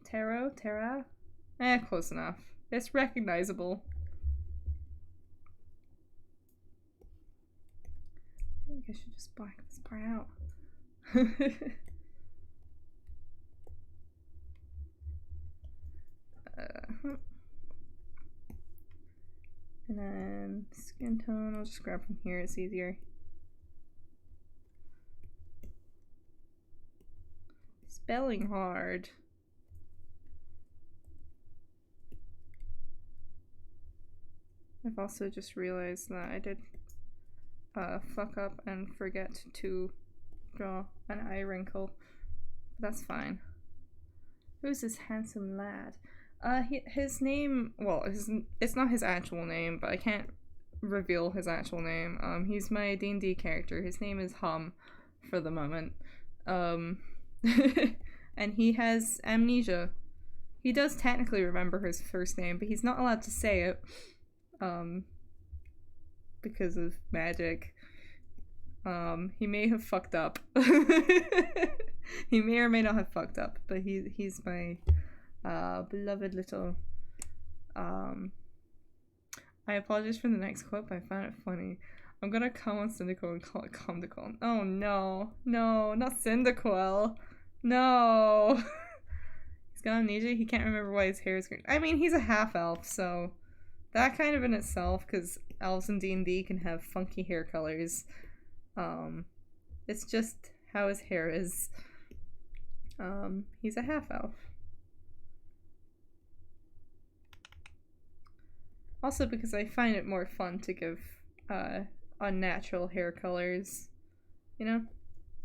Terra? Close enough. It's recognizable. I feel like I should just black this part out. And then skin tone, I'll just grab from here, it's easier. Spelling hard. I've also just realized that I did fuck up and forget to draw an eye wrinkle. That's fine. Who's this handsome lad? His name, well, it's not his actual name, but I can't reveal his actual name. He's my D&D character. His name is Hum for the moment. And he has amnesia. He does technically remember his first name, but he's not allowed to say it. Because of magic. He may have fucked up. He may or may not have fucked up, but he's my beloved little. I apologize for the next clip. I found it funny. I'm gonna come on Cyndaquil and call it Comdaquil. Oh no, no, not Cyndaquil. No. He's got amnesia. He can't remember why his hair is green. I mean, he's a half elf, so that kind of in itself, because elves in D&D can have funky hair colors. It's just how his hair is. He's a half elf. Also because I find it more fun to give unnatural hair colors. You know?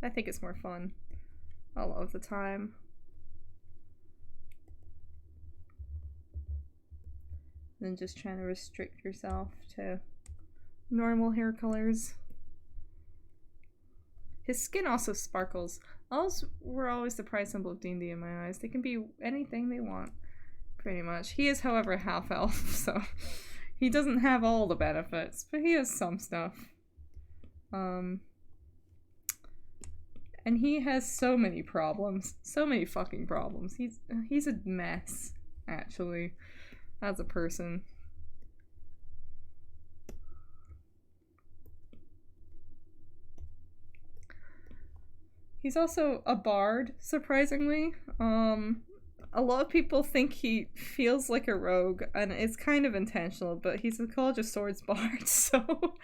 I think it's more fun a lot of the time. Than just trying to restrict yourself to normal hair colors. His skin also sparkles. Elves were always the pride symbol of D&D in my eyes. They can be anything they want, pretty much. He is, however, half elf, so he doesn't have all the benefits, but he has some stuff. And he has so many problems. So many fucking problems. He's a mess, actually, as a person. He's also a bard, surprisingly. A lot of people think he feels like a rogue, and it's kind of intentional, but he's a College of Swords bard, so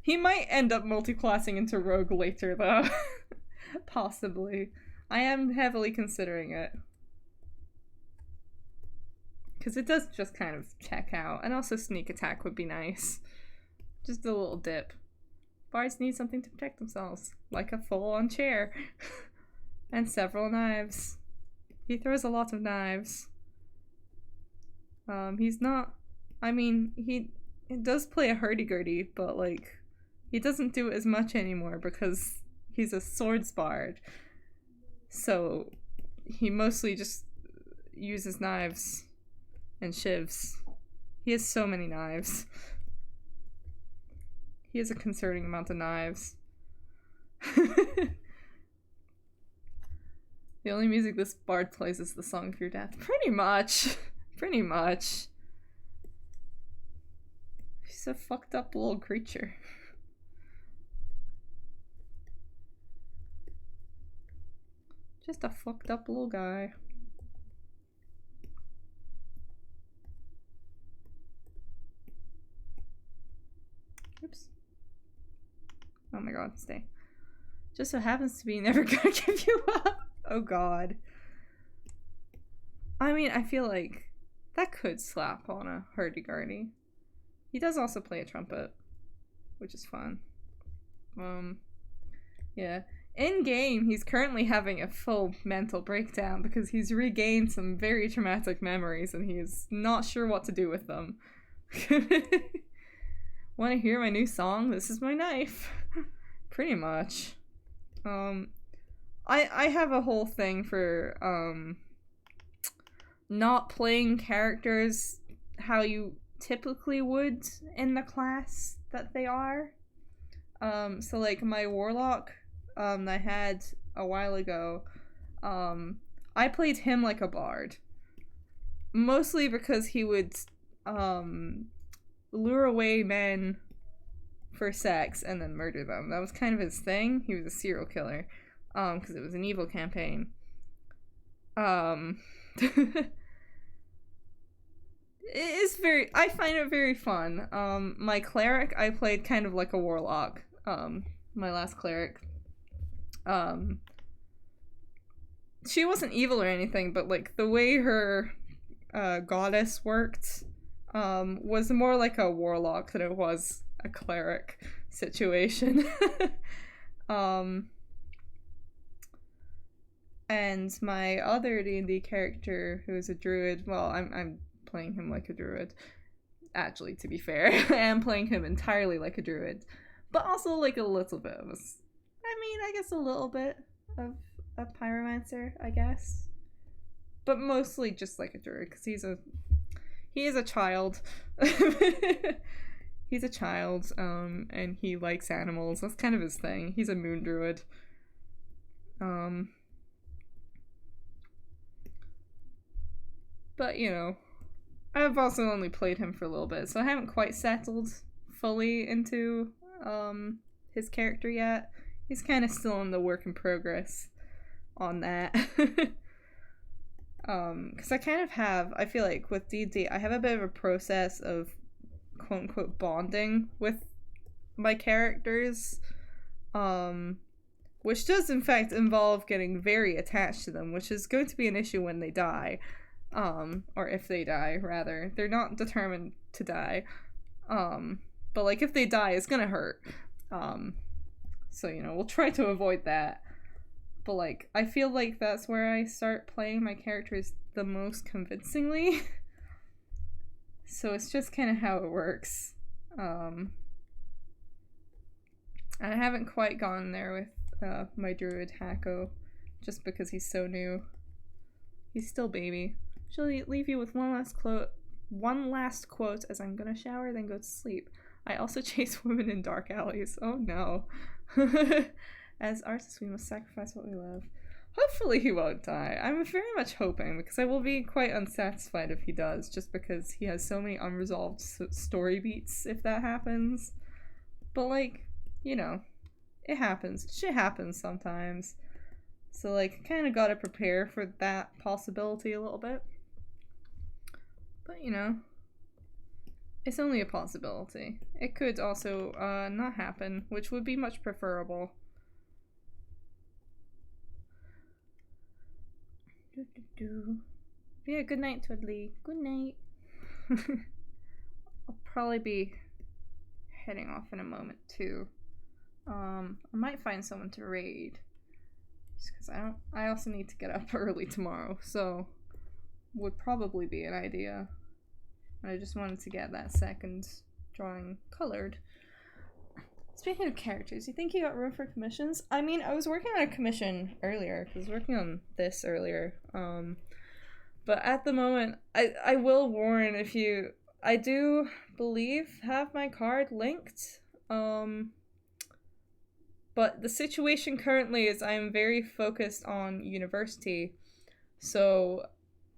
he might end up multi-classing into rogue later, though. Possibly. I am heavily considering it. Because it does just kind of check out, and also sneak attack would be nice. Just a little dip. Bards need something to protect themselves, like a full-on chair. And several knives. He throws a lot of knives. He's not... I mean, he does play a hurdy-gurdy, but, like, he doesn't do it as much anymore because he's a swords bard. So, he mostly just uses knives and shivs. He has so many knives. He has a concerning amount of knives. The only music this bard plays is the Song of Your Death. Pretty much. Pretty much. He's a fucked up little creature. Just a fucked up little guy. Oops. Oh my god, stay. Just so happens to be never gonna give you up. Oh god. I mean, I feel like that could slap on a hurdy-gurdy. He does also play a trumpet, which is fun. Yeah. In game, he's currently having a full mental breakdown because he's regained some very traumatic memories and he's not sure what to do with them. Want to hear my new song? This is my knife. Pretty much. I have a whole thing for not playing characters how you typically would in the class that they are. So like my warlock I had a while ago, I played him like a bard. Mostly because he would lure away men for sex and then murder them. That was kind of his thing. He was a serial killer. Because it was an evil campaign. It is very... I find it very fun. My cleric, I played kind of like a warlock. My last cleric. She wasn't evil or anything, but like the way her goddess worked, was more like a warlock than it was a cleric situation. And my other D&D character, who is a druid, well, I'm playing him like a druid. Actually, to be fair, I am playing him entirely like a druid, but also like a little bit of I guess a little bit of a pyromancer, I guess. But mostly just like a druid, because he is a child. He's a child, and he likes animals. That's kind of his thing. He's a moon druid. But, you know, I've also only played him for a little bit, so I haven't quite settled fully into, his character yet. He's kind of still in the work in progress on that. Because I kind of have, I feel like with D&D, I have a bit of a process of quote-unquote bonding with my characters, which does in fact involve getting very attached to them, which is going to be an issue when they die. Or if they die, rather. They're not determined to die. But, like, if they die, it's gonna hurt. So, you know, we'll try to avoid that. But, like, I feel like that's where I start playing my characters the most convincingly. So it's just kind of how it works. And I haven't quite gone there with my druid Hako, just because he's so new. He's still baby. She'll leave you with one last quote as I'm gonna shower, then go to sleep. I also chase women in dark alleys. Oh no. As artists, we must sacrifice what we love. Hopefully he won't die. I'm very much hoping, because I will be quite unsatisfied if he does, just because he has so many unresolved story beats if that happens. But, like, you know, it happens. Shit happens sometimes. So, like, kind of gotta prepare for that possibility a little bit. But, you know, it's only a possibility. It could also not happen, which would be much preferable. Yeah, good night, Twiddly. Good night. I'll probably be heading off in a moment, too. I might find someone to raid. Just because I also need to get up early tomorrow, so would probably be an idea. I just wanted to get that second drawing colored. Speaking of characters, you think you got room for commissions? I mean, I was working on a commission earlier, because I was working on this earlier, but at the moment, I will warn if you, I do believe have my card linked, but the situation currently is I'm very focused on university, so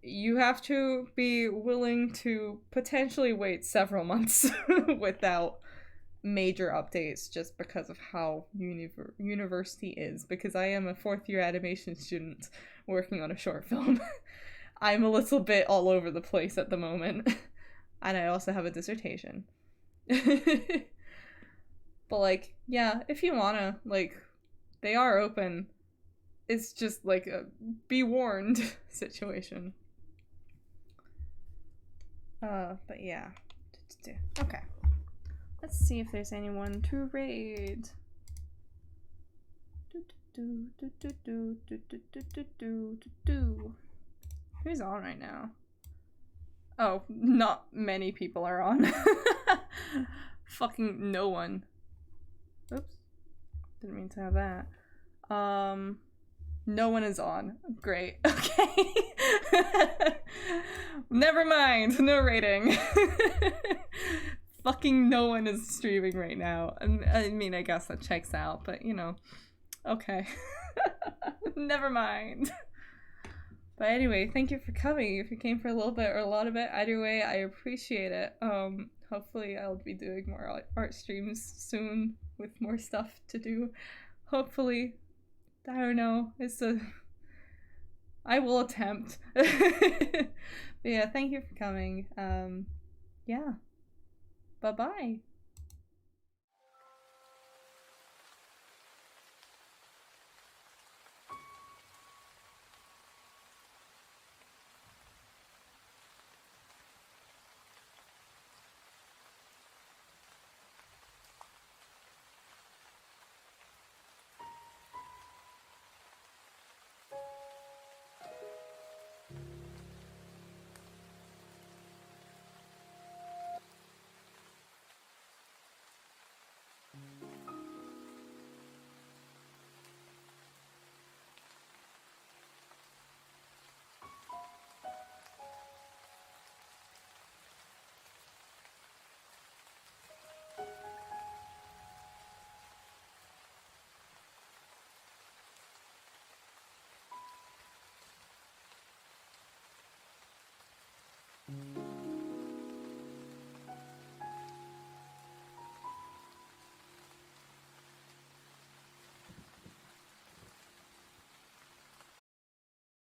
you have to be willing to potentially wait several months without major updates just because of how university is, because I am a 4th year animation student working on a short film. I'm a little bit all over the place at the moment. And I also have a dissertation. But, like, yeah, if you wanna, like, they are open. It's just, like, a be warned situation. But yeah. Okay. Let's see if there's anyone to raid. Who's on right now? Oh, not many people are on. Fucking no one. Oops. Didn't mean to have that. No one is on. Great. Okay. Never mind. No rating. Fucking no one is streaming right now. I mean, I guess that checks out, but you know. Okay. Never mind. But anyway, thank you for coming. If you came for a little bit or a lot of it, either way, I appreciate it. Hopefully I'll be doing more art streams soon with more stuff to do. Hopefully. I don't know. I will attempt. But yeah, thank you for coming. Yeah. Bye-bye.